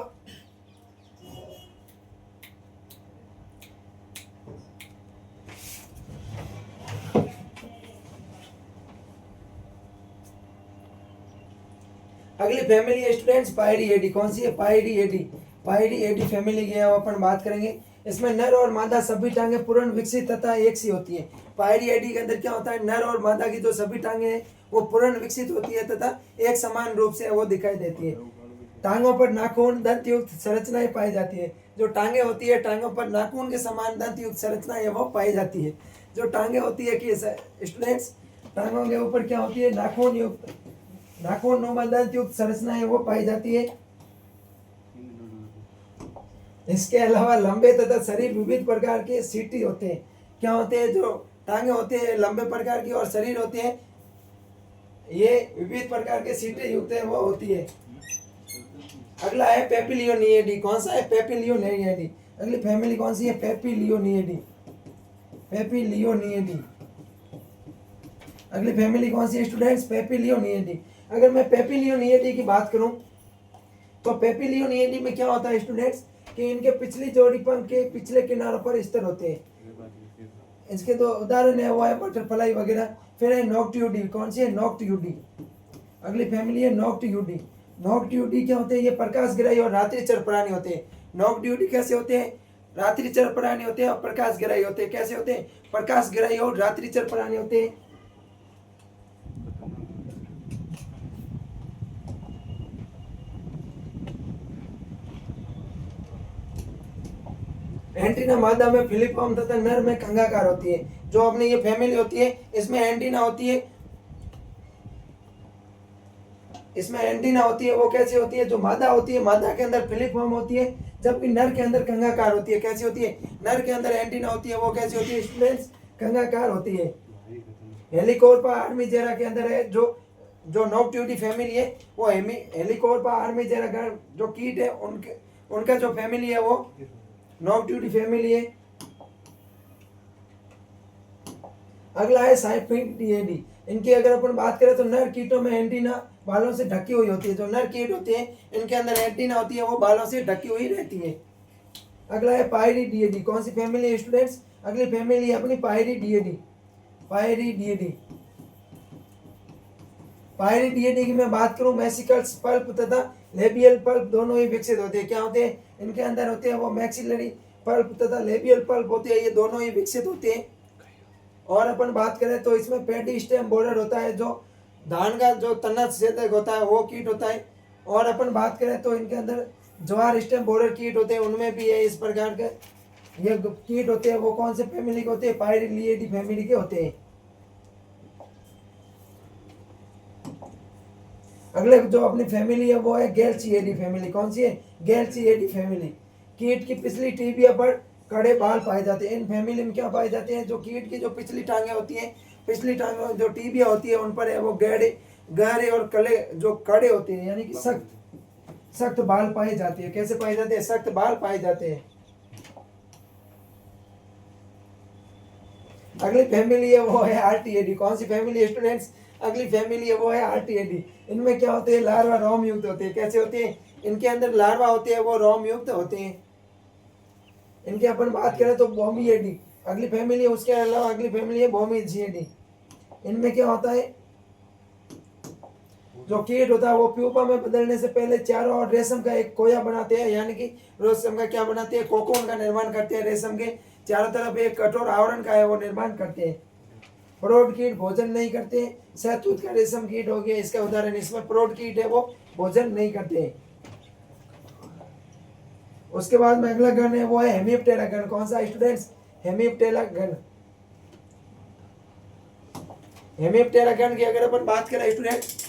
अगली फैमिली है स्टूडेंट्स पायरियडी। कौन सी है? पायरियडी। पायरियडी फैमिली की है वो अपन बात करेंगे। इसमें नर और मादा सभी टांगे पूर्ण विकसित तथा एक सी होती है। पायरियडी के अंदर क्या होता है? नर और मादा की जो सभी टांगे हैं वो पूर्ण विकसित होती है तथा एक समान रूप से वो दिखाई देती है। टांगों पर नाखून दंत युक्त संरचनाएं पाई जाती है। जो टांगे होती है टांगों पर नाखून के समान दंत युक्त संरचनाएं वो पाई जाती है। जो टांगे होती है कि स्टूडेंट्स टांगों के ऊपर क्या होती है? नाखून नुमा दंत युक्त संरचनाएं वो पाई जाती है। इसके अलावा लंबे तथा शरीर विविध प्रकार के सीटी होते हैं। क्या होते हैं? जो टांगे होते हैं लंबे प्रकार की और शरीर होते हैं ये विविध प्रकार के सीटे युक्त है वो होती है। अगला है पेपिलियोनियडी। कौन सा है? पेपिलियोनियडी। अगली फैमिली कौन सी है? पेपिलियोनियडी। पेपिलियोनियडी। अगली फैमिली कौन सी है स्टूडेंट्स? पेपिलियोनियडी। अगर मैं पेपिलियोनियडी की बात करूं तो पेपिलियोनियडी में क्या होता है स्टूडेंट्स कि इनके पिछली जोड़ी पंख के पिछले किनारों पर स्तर होते हैं। इसके दो उदाहरण है वो है बटरफ्लाई वगैरह। फिर है नोक्टियूडी। कौन सी है? नोक्टियूडी। अगली फैमिली है नोक्टियूडी। नोक्टियूडी क्या होते हैं? ये प्रकाशग्राही और रात्रिचर प्राणी होते हैं। नोक्टियूडी कैसे होते हैं? रात्रिचर प्राणी होते हैं और प्रकाशग्राही होते हैं। कैसे होते हैं? प्रकाशग्राही और रात्रिचर प्राणी होते हैं। एंटीना मादा में फिलिपॉम तथा नर में कंगाकार होती है। जो अपनी ये फैमिली होती है इसमें एंटीना होती है। इसमें एंटीना होती है वो कैसी होती है? जो मादा होती है मादा के अंदर फिलिपॉम होती है जबकि नर के अंदर कंगाकार होती है। कैसी होती है? नर के अंदर एंटीना होती है वो कैसी होती है स्टूडेंट्स? कंगाकार होती है। हेलिकोर्पा आर्मीजेरा के अंदर है जो नोक्टियूडी फैमिली है वो हेलिकोर्पा आर्मीजेरा का जो कीट है उनका जो फैमिली है वो नोक्टियूडी फैमिली है। अगला है साइप्रिडियडी। इनकी अगर अपन बात करें तो नर कीटों में एंटीना बालों से ढकी हुई होती है। जो नर कीट होते हैं इनके अंदर एंटीना होती है वो बालों से ढकी हुई रहती है। अगला है पायरिडियडी। कौन सी फैमिली है स्टूडेंट्स? अगली फैमिली है अपनी पायरिडियडी। पायरिडियडी। पायरिडियडी की मैं बात करूं मैक्सिकल्स पल्प तथा लेबियल पल्प दोनों ही विकसित होते हैं। क्या होते हैं? इनके अंदर होते हैं वो मैक्सिलरी पल्प तथा लेबियल पल्प होते हैं। ये दोनों ही विकसित होते हैं। और अपन बात करें तो इसमें पेडी स्टेम बोर्डर होता है जो धान का जो तना छेदक होता है वो कीट होता है। और अपन बात करें तो इनके अंदर ज्वार स्टेम बोर्डर कीट होते हैं उनमें भी है इस प्रकार के ये कीट होते हैं। वो कौन से फैमिली के होते हैं? पायरिलियडी फैमिली के होते हैं। अगले जो अपनी फैमिली है वो है गैल्चिएडी फैमिली। कौन सी है? गैल्चिएडी फैमिली। कीट की पिछली टीबिया पर कड़े बाल पाए जाते हैं। इन फैमिली में क्या पाए जाते हैं? जो कीट की जो पिछली टांगे होती हैं पिछली टांगों जो टीबिया होती है उन पर है वो गहरे और कले जो कड़े होते हैं यानी कि सख्त बाल पाए जाते हैं। कैसे पाए जाते हैं? सख्त बाल पाए जाते हैं। अगली फैमिली है वो है आरटीएडी। कौन सी फैमिली है स्टूडेंट्स? अगली फैमिली है वो है आरटीएडी। इनमें क्या होते हैं? लार्वा रोम युक्त होते हैं। कैसे होते हैं? इनके अंदर लार्वा होते हैं वो रोम युक्त होते हैं। इनकी अपन बात करें तो बोमियडी अगली फैमिली है। उसके अलावा अगली फैमिली है बोमियडी। इनमें क्या होता है? जो कीट होता है वो प्यूपा में बदलने से पहले चारों और रेशम का एक कोया बनाते हैं यानी कि रेशम का क्या बनाते हैं? कोकोन का निर्माण करते हैं। रेशम के चारों तरफ एक कठोर आवरण का है वो निर्माण करते हैं। प्रौढ़ कीट भोजन नहीं करते। शहतूत का रेशम कीट हो गया इसका उदाहरण। इसमें प्रौढ़ कीट है वो भोजन नहीं करते। उसके बाद में अगला गण है वो है हेमिप्टेरा गण। कौन सा स्टूडेंट्स? हेमिप्टेरा गण। हेमिप्टेरा गण की अगर अपन बात करें स्टूडेंट्स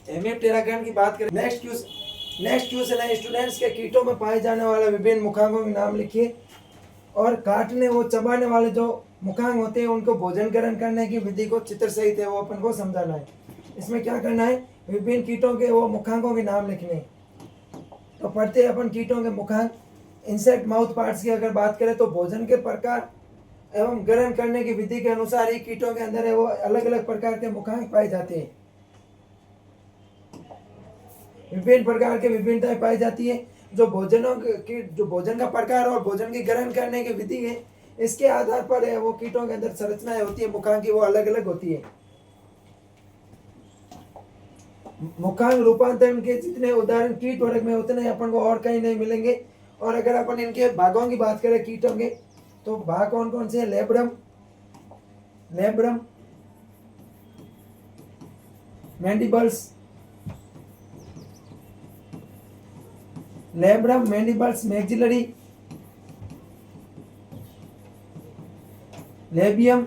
हेमिप्टेरा गण की बात करें नेक्स्ट क्वेश्चन है स्टूडेंट्स के कीटों में पाए जाने वाले विभिन्न मुखांगों के नाम लिखिए और काटने वो चबाने वाले जो मुखांग होते हैं उनको भोजन ग्रहण करने की विधि को चित्र सहित है वो अपन को समझाना है। इसमें क्या करना है? विभिन्न कीटों के वो मुखांगों के नाम लिखने। तो पढ़ते हैं अपन कीटों के मुखांग। इंसेक्ट माउथ पार्ट्स की अगर बात करें तो भोजन के प्रकार एवं ग्रहण करने की विधि के अनुसार ही कीटों के अंदर है वो अलग अलग प्रकार के मुखांक पाए जाते हैं। विभिन्न प्रकार के विभिन्नताएं पाई जाती है। जो भोजन का प्रकार और भोजन की ग्रहण करने की विधि है, इसके आधार पर है वो कीटों के अंदर संरचनाएं होती है मुखांक की, वो अलग अलग होती है। मुखांक रूपांतरण के जितने उदाहरण कीट वर्ग में उतने अपन को और कहीं नहीं मिलेंगे। और अगर अपन इनके भागों की बात करें कीटों के, तो भाग कौन कौन से हैं? Labrum, labrum, mandibles, labrum, mandibles, maxillary, labium,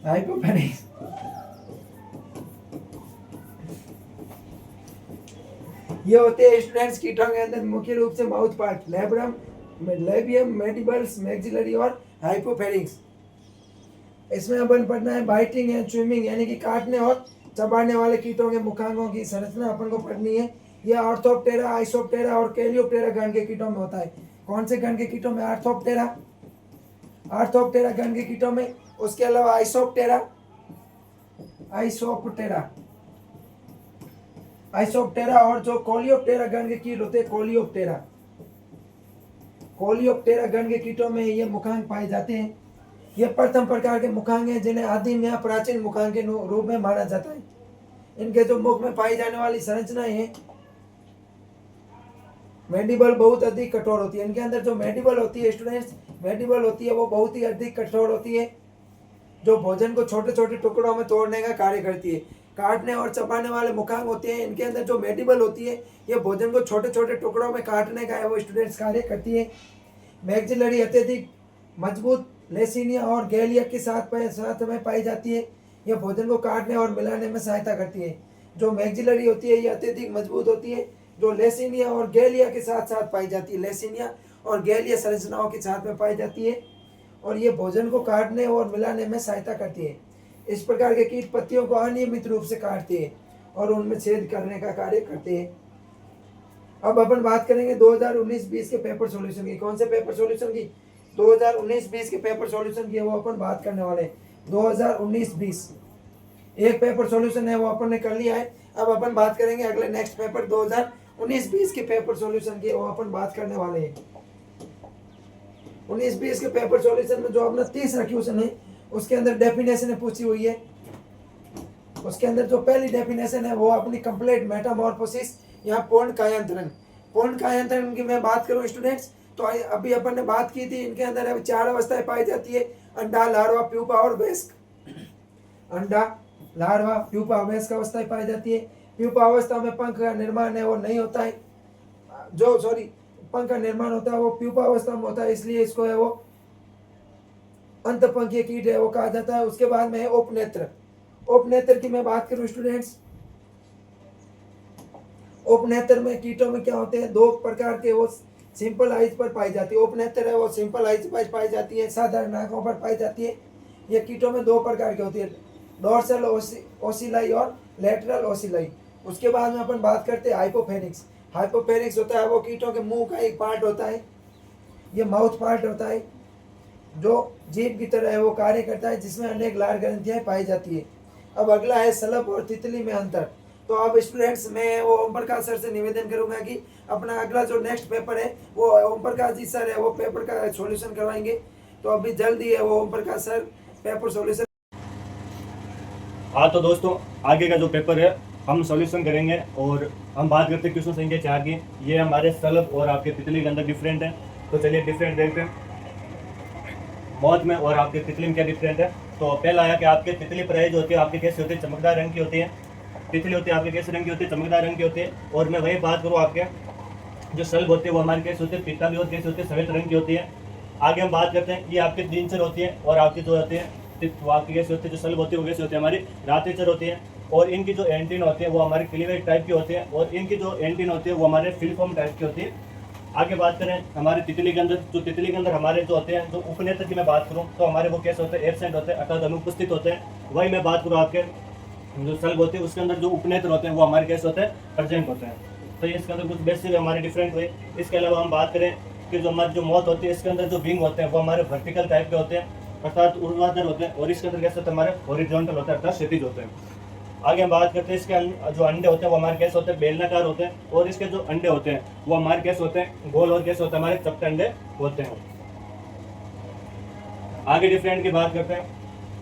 hypopharynx. ये होते हैं स्टूडेंट्स कीटों के अंदर मुख्य रूप से mouth part, labrum, labium, mandibles, maxillary और हाइपोफेरिंक्स। इसमें अपन पढ़ना है बाइटिंग एंड स्विमिंग, यानी कि काटने और चबाने वाले कीटों के मुखांगों की संरचना अपन को पढ़नी है। यह ऑर्थोप्टेरा, आइसोप्टेरा और कैलियोप्टेरा गण के कीटों में होता है। कौन से गण के कीटों में? ऑर्थोप्टेरा, ऑर्थोप्टेरा गण के कीटों में। उसके अलावा आइसोप्टेरा, आइसोप्टेरा, आइसोप्टेरा और जो कोलियोप्टेरा गण के कीट होते हैं, कोलियोप्टेरा, कोलियोप्टेरा गण के कीटों में ये मुखांग पाए जाते हैं। ये प्रथम प्रकार के मुखांग हैं जिन्हें आदिम या प्राचीन मुखांग के रूप में माना जाता है। इनके जो मुख में पाई जाने वाली संरचनाएं हैं, मैंडिबल बहुत अधिक कठोर होती है। इनके अंदर जो मैंडिबल होती है स्टूडेंट्स, मैंडिबल होती है वो बहुत ही अधिक कठोर होती है, जो भोजन को छोटे छोटे टुकड़ों में तोड़ने का कार्य करती है। काटने और चबाने वाले मुखांग होते हैं, इनके अंदर जो मैंडिबल होती है ये भोजन को छोटे छोटे टुकड़ों में काटने का है वो स्टूडेंट्स कार्य करती है। मैक्सिलरी अत्यधिक मजबूत लेसिनिया और गैलिया के साथ में पाई जाती है। यह भोजन को काटने और मिलाने में सहायता करती है। जो मैक्सिलरी होती है ये अत्यधिक मजबूत होती है, जो लेसिनिया और गैलिया के साथ साथ पाई जाती है। लेसिनिया और गैलिया संरचनाओं के साथ में पाई जाती है और ये भोजन को काटने और मिलाने में सहायता करती है। इस प्रकार के कीट पत्तियों को अनियमित रूप से काटते हैं और उनमें छेद करने का कार्य करते हैं। अब अपन बात करेंगे 2019-20 के पेपर सॉल्यूशन की। कौन से पेपर सॉल्यूशन की? 2019-20 के पेपर सॉल्यूशन की वो अपन बात करने वाले हैं। 2019-20 एक पेपर सॉल्यूशन है वो अपन ने कर लिया है। अब अपन बात करेंगे अगले नेक्स्ट पेपर 2019-20 के पेपर सॉल्यूशन की, वो अपन बात करने वाले हैं। 19-20 के पेपर सॉल्यूशन में जो अपना 30 क्वेश्चन है उसके अंदर डेफिनेशन पूछी हुई है। उसके अंदर जो पहली डेफिनेशन है वो अपनी कंप्लीट मेटामॉर्फोसिस या पूर्ण कायांतरण। पूर्ण कायांतरण की मैं बात करूं स्टूडेंट्स, तो अभी अपन ने बात की थी, इनके अंदर 4 अवस्थाएं पाई जाती है, अंडा, लार्वा, प्यूपा और वयस्क। अंडा, लार्वा, प्यूपा, वयस्क अवस्थाएं पाई जाती है। प्यूपा अवस्था में पंख का निर्माण है वो नहीं होता है, पंख का निर्माण होता है वो प्यूपा अवस्था में होता है, इसलिए इसको है वो अंतपंखीय कीट है वो कहा जाता है। उसके बाद में है उपनेत्र। उपनेत्र की मैं बात करूं स्टूडेंट्स, उपनेत्र में कीटों में क्या होते हैं? 2 प्रकार के वो सिंपल आइज पर पाई जाती है। उपनेत्र है वो सिंपल आइज पर पाई जाती है, साधारण आंखों पर पाई जाती है। ये कीटों में 2 प्रकार की होती है, डोर्सल ओसिलाई और लेटरल ओसिलाई। उसके बाद में अपन बात करते हैं हाइपोफेनिक्स। हाइपोफेनिक्स होता है वो कीटों के मुंह का एक पार्ट होता है, ये माउथ पार्ट होता है जो जीभ की तरह है वो कार्य करता है, जिसमें अनेक लार ग्रंथियां पाई जाती है। अब अगला है सलभ और तितली में अंतर। तो अब स्टूडेंट्स मैं वो ओम प्रकाश सर से निवेदन करूंगा कि अपना अगला जो नेक्स्ट पेपर है वो ओम प्रकाश जी सर है वो पेपर का सॉल्यूशन करवाएंगे। तो अभी जल्दी है वो Om Prakash sir paper solution. हाँ तो दोस्तों, आगे का जो पेपर है हम सॉल्यूशन करेंगे और हम बात करते हैं क्वेश्चन संख्या 4 की। ये हमारे सलभ और आपके तितली के अंदर डिफरेंट है, तो चलिए डिफरेंट देखते हैं। मौत में और आपके तितली में क्या डिफरेंट है? तो पहला आया कि आपके तितली प्राइज होती है आपके कैसे होती है? चमकदार रंग की होती है। तितली होती है आपके कैसे रंग की होती है? चमकदार रंग की होती है। और मैं वही बात करूँ, आपके जो सल्ब होती है वो हमारे कैसे होती है? पीताली और कैसे होती है? सफेद रंग की होती है। आगे हम बात करते हैं, ये आपके दिनचर होती है और आपकी जो होती है वो आपकी कैसे होती है? जो सल्ब होती है वो कैसे होती है? हमारी रात्रिचर होती है। और इनकी जो एंटीन होती है वो हमारे क्लीवेज टाइप की होती है और इनकी जो एंटीन होती है वो हमारे फिलफॉर्म टाइप की होती है। आगे बात करें हमारे तितली के अंदर, जो तितली के अंदर हमारे जो होते हैं, जो उपनेत्र की मैं बात करूं तो हमारे वो कैसे होते हैं? एब्सेंट होते हैं, अर्थात अनुपस्थित होते हैं। वही मैं बात करूं आपके जो सल्ब होते हैं उसके अंदर जो उपनेत्र होते हैं वो हमारे कैसे होते हैं? प्रेजेंट होते हैं। तो इसके अंदर कुछ बेसिक हमारे डिफरेंट हुए। इसके अलावा हम बात करें कि जो हमारी जो मौत होती है इसके अंदर जो विंग होते हैं वो हमारे वर्टिकल टाइप के होते हैं अर्थात ऊर्ध्वाधर होते हैं, और इसके अंदर कैसे होते हैं हमारे हॉरिजॉन्टल होते हैं अर्थात क्षैतिज होते हैं। आगे हम बात करते हैं इसके जो अंडे होते हैं वो हमारे कैसे होते हैं बेलनाकार होते हैं, और इसके जो अंडे होते हैं वो हमारे कैसे होते हैं गोल, और कैसे होते हैं हमारे चपटे अंडे होते हैं। आगे डिफरेंट की बात करते हैं।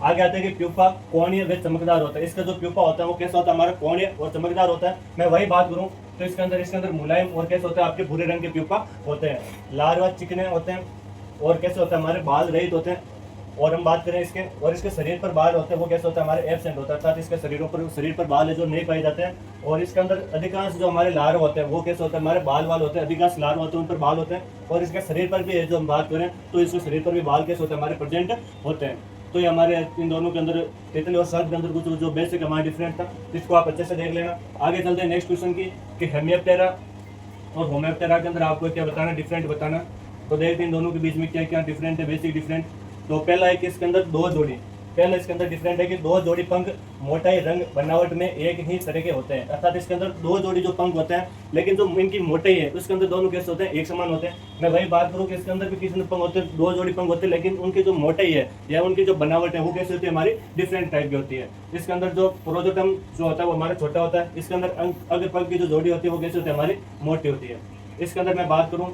आगे आते हैं कि प्यूपा कोणीय व चमकदार होता है। इसका जो प्यूपा होता है वो कैसा होता है हमारा कोणीय और चमकदार होता है। मैं वही बात करूं तो इसके अंदर मुलायम और कैसे होता है आपके भूरे रंग के प्यूपा होते हैं, लार्वा चिकने होते हैं, और कैसे होता है हमारे बाल रहित होते हैं। और हम बात करें इसके, और इसके शरीर पर बाल होते हैं वो कैसे होता है हमारे एब्सेंट होता है, अर्थात इसके शरीर पर बाल है जो नहीं पाए जाते हैं। और इसके अंदर अधिकांश जो हमारे लार्वा होते हैं वो कैसे होते हैं हमारे बाल होते हैं, अधिकांश लार्वा होते हैं उन पर बाल होते हैं। और इसके शरीर पर भी जो हम बात करें तो इसके शरीर पर भी बाल कैसे होते हैं हमारे प्रेजेंट होते हैं। तो ये हमारे इन दोनों के अंदर तितली और सर्प के अंदर कुछ जो बेसिक हमारा डिफरेंट था, इसको आप अच्छे से देख लेना। आगे चलते हैं नेक्स्ट क्वेश्चन की कि हेमियोप्टेरा और होम्योप्टेरा के अंदर आपको क्या बताना, डिफरेंट बताना। तो देखते हैं इन दोनों के बीच में क्या क्या डिफरेंट है, बेसिक डिफरेंट। तो पहला है कि इसके अंदर दो जोड़ी, पहला इसके अंदर डिफरेंट है कि दो जोड़ी पंख मोटाई रंग बनावट में एक ही तरह के होते हैं, अर्थात इसके अंदर दो जोड़ी जो पंख होते हैं लेकिन जो इनकी मोटाई है उसके अंदर दोनों कैसे होते हैं एक समान होते हैं। मैं वही बात करूं कि इसके अंदर भी किसी पंख होते हैं, दो जोड़ी पंख होते हैं, लेकिन उनकी जो मोटाई है या उनकी जो बनावट है वो कैसे होती है हमारी डिफरेंट टाइप की होती है। इसके अंदर जो प्रोजोटम जो होता है वो हमारा छोटा होता है, इसके अंदर अग्र पंख की जो जोड़ी होती है वो कैसे होती है हमारी मोटी होती है। इसके अंदर मैं बात करूँ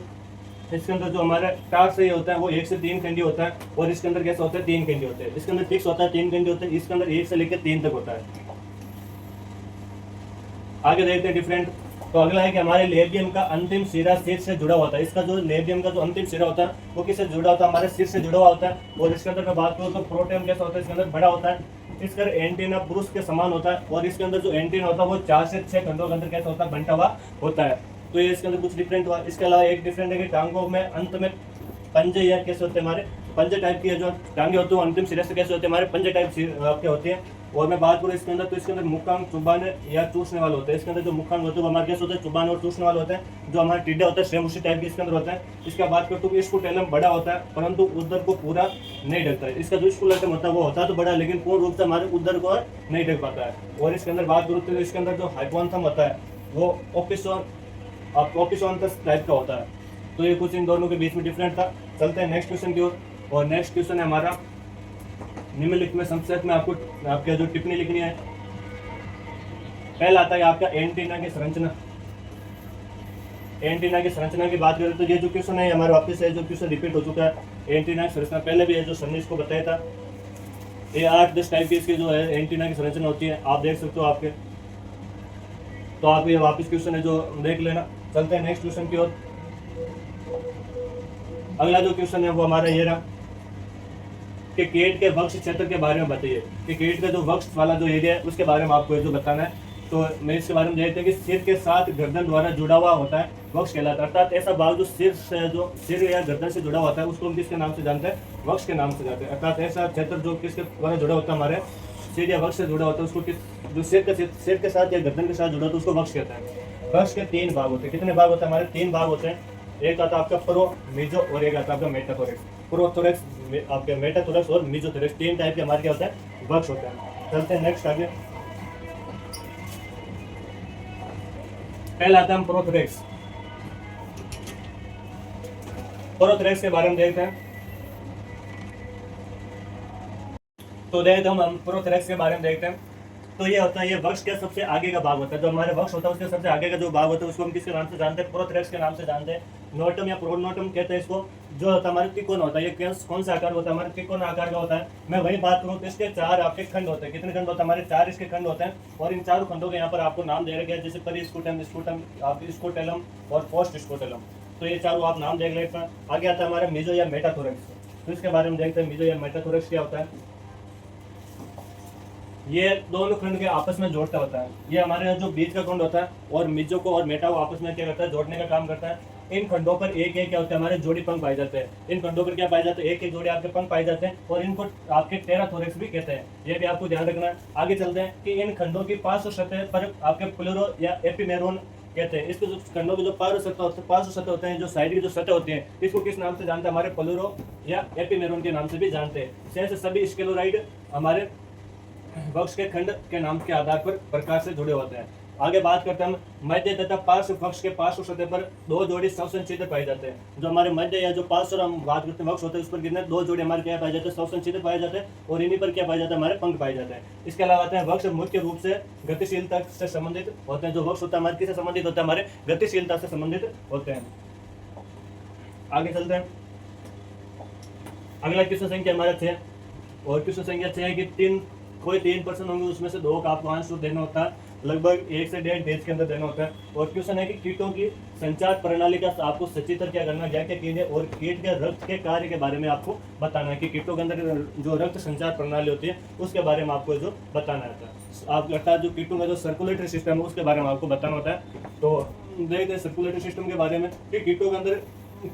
इसके अंदर जो हमारा टास्क सही होता है वो 1 से 3 खंडी होता है, और इसके अंदर कैसा होता है 3 खंडी होते हैं। इसके अंदर फिक्स होता है 3 खंडी होते हैं, इसके अंदर 1 से लेकर 3 तक होता है। आगे देखते हैं डिफरेंट। तो अगला है कि हमारे लेबियम का अंतिम सिरा सिर से जुड़ा होता है। इसका जो लेबियम का जो अंतिम सिरा होता है वो किससे जुड़ा होता है, हमारे सिर से जुड़ा हुआ होता है। और इसके अंदर मैं बात करूँ तो प्रोटेम कैसा होता है, इसके अंदर बड़ा होता है, इसका एंटीना पुरुष के समान होता है, और इसके अंदर जो एंटीना होता है वो 4 से 6 खंडों के अंदर कैसा होता है बंटा हुआ होता है। तो ये इसके अंदर कुछ डिफरेंट हुआ। इसके अलावा एक डिफरेंट है कि टांगों में अंत में पंजे या कैसे होते हैं हमारे पंजे टाइप की जो टांगे होते हैं अंतिम सिरे से कैसे होते हैं हमारे पंजे टाइप के होते हैं। और मैं बात करूँ इसके अंदर तो इसके अंदर मुक्कांग चुबाने या चूसने वाले होते हैं। इसके अंदर जो मुक्कांग होते हैं वो हमारे कैसे होते हैं चुबाने और चूसने वाले होते हैं। जो हमारे टिड्डे होते हैं सेम उसी टाइप के इसके अंदर होता है। इसका बात करते हैं इसको टेलम बड़ा होता है परंतु उदर को पूरा नहीं ढकता है। इसका जो स्कूलेटम होता है वो होता है तो बड़ा, लेकिन पूर्ण रूप से हमारे उदर को नहीं ढक पाता है। और इसके अंदर बात करूँ तो इसके अंदर जो हाइपोन्थम होता है वो ओपिसोनथस टाइप का होता है। तो ये कुछ इन दोनों के बीच में डिफरेंट था। चलते हैं नेक्स्ट क्वेश्चन की ओर। और नेक्स्ट क्वेश्चन है हमारा निम्नलिखित में संक्षेप में आपको आपके जो टिप्पणी लिखनी है। पहला आता है आपका एंटीना की संरचना। एंटीना की संरचना की बात करें तो ये जो क्वेश्चन है हमारे वापस से जो क्वेश्चन रिपीट हो चुका है। एंटीना की संरचना पहले भी है जो सर ने इसको बताया था। ये 8-10 टाइप की इसकी जो है एंटीना की संरचना होती है, आप देख सकते हो आपके। तो आप ये वापस क्वेश्चन है जो देख लेना। चलते हैं नेक्स्ट क्वेश्चन की ओर। अगला जो क्वेश्चन है वो हमारा ये रहा कि कीट के वक्ष क्षेत्र के बारे में बताइए कि कीट का जो वक्ष वाला जो एरिया है उसके बारे में आपको ये जो बताना है। तो मैं इसके बारे में देखते हैं कि सिर के साथ गर्दन द्वारा जुड़ा हुआ होता है वक्ष कहलाता है, अर्थात ऐसा भाग जो सिर या गर्दन से जुड़ा होता है उसको हम किसके नाम से जानते हैं, वक्ष के नाम से जानते हैं। अर्थात ऐसा क्षेत्र जो किसके द्वारा जुड़ा होता है हमारे सिर या वक्ष से जुड़ा होता है उसको जो सिर के साथ या गर्दन के साथ जुड़ा होता है उसको वक्ष कहते हैं। वक्ष के 3 भाग होते हैं। कितने भाग होते हैं हमारे 3 भाग होते हैं। एक आता है आपका प्रो मीजो और एक आता है आपका मेटाथोरेक्स। प्रोथोरेक्स आपके मेटाथोरेक्स और मीजोथोरेक्स 3 टाइप के हमारे क्या होता है वक्ष होता है। चलते हैं नेक्स्ट आगे। पहला आता है प्रोथोरेक्स। प्रोथोरेक्स के बारे में देखते हैं। तो देखते हम प्रोथोरेक्स के बारे में देखते हैं। तो ये होता है ये वक्ष के सबसे आगे का भाग होता है। जो हमारे वक्ष होता है उसके सबसे आगे का जो भाग होता है उसको हम किसके नाम से जानते हैं, प्रोथोरेक्स के नाम से जानते हैं। नोटम या प्रोनोटम कहते हैं इसको। जो होता है हमारे त्रिकोण होता है, ये कौन सा आकार होता है हमारे त्रिकोण आकार का होता है। मैं वही बात करूँ तो इसके 4 आपके खंड होते हैं। कितने खंड होते हैं हमारे 4 इसके खंड होते हैं। और इन 4 खंडों के यहाँ पर आपको नाम दे रखे हैं जैसे परिस्कुटम, स्कुटम, स्कोटेलम और पोस्ट स्कोटेलम। तो ये चारों आप नाम देख लेते हैं। आगे आता है हमारा मीजो या मेटाथोरेक्स। तो इसके बारे में देखते हैं मीजो या मेटाथोरेक्स क्या होता है। ये दोनों खंड के आपस में जोड़ता होता है। ये हमारे जो बीच का खंड होता है और मिजो को और मेटा को आपस में क्या करता है, जोड़ने का काम करता है। इन खंडों पर एक एक क्या होता है हमारे जोड़ी पंख पाए जाते हैं। इन खंडों पर क्या पाए जाते हैं, एक एक जोड़ी आपके पंख पाए जाते हैं और इनको आपके टेराथोरेक्स भी कहते हैं। ये भी आपको ध्यान रखना है। आगे चलते हैं कि इन खंडों की पार्श्व सतह पर आपके प्लूरो या एपिमेरोन कहते हैं। इसके जो खंडों की जो पार्श्व सतह होते हैं, जो साइड की जो सतह होती है, इसको किस नाम से जानते हैं, हमारे प्लूरो या एपिमेरोन के नाम से भी जानते हैं। शेष सभी स्क्लेरोइड हमारे वक्ष के खंड के नाम के आधार पर प्रकार से जुड़े होते हैं। आगे बात करते हैं हम मध्य तथा पार्श्व पक्ष के पार्श्व सतह पर 2 जोड़ी संवसन छिद्र पाए जाते हैं। जो हमारे मध्य या जो पार्श्व हम बात करते हैं वक्ष होते हैं, उस पर कितने 2 जोड़ी हमारे क्या पाए जाते हैं, संवसन छिद्र पाए जाते हैं, और इन्हीं पर क्या पाए जाता है, हमारे पंख पाए जाते हैं। इसके अलावा आते हैं वक्ष मुख्य रूप से गतिशीलता से संबंधित होते हैं। जो वक्ष होता है हमारे किससे संबंधित होता है, हमारे गतिशीलता से संबंधित होते हैं। आगे चलते हैं। अगला क्वेश्चन संख्या हमारा 6, और क्वेश्चन संख्या 6 है कि कोई 3% होंगे, उसमें से 2 का आपको आंसर देना होता है, लगभग 1 से 1.5 पेज के अंदर देना होता है। और क्वेश्चन है कि कीटों की संचार प्रणाली का आपको सचित्र क्या करना है, व्याख्या कीजिए, और कीट के रक्त के कार्य के बारे में आपको बताना है कि कीटों के अंदर जो रक्त संचार प्रणाली होती है उसके बारे में आपको जो बताना होता है। आप अर्थात जो कीटों का जो सर्कुलेटरी सिस्टम है उसके बारे में आपको बताना होता है। तो देखते हैं सर्कुलेटरी सिस्टम के बारे में कि कीटों के अंदर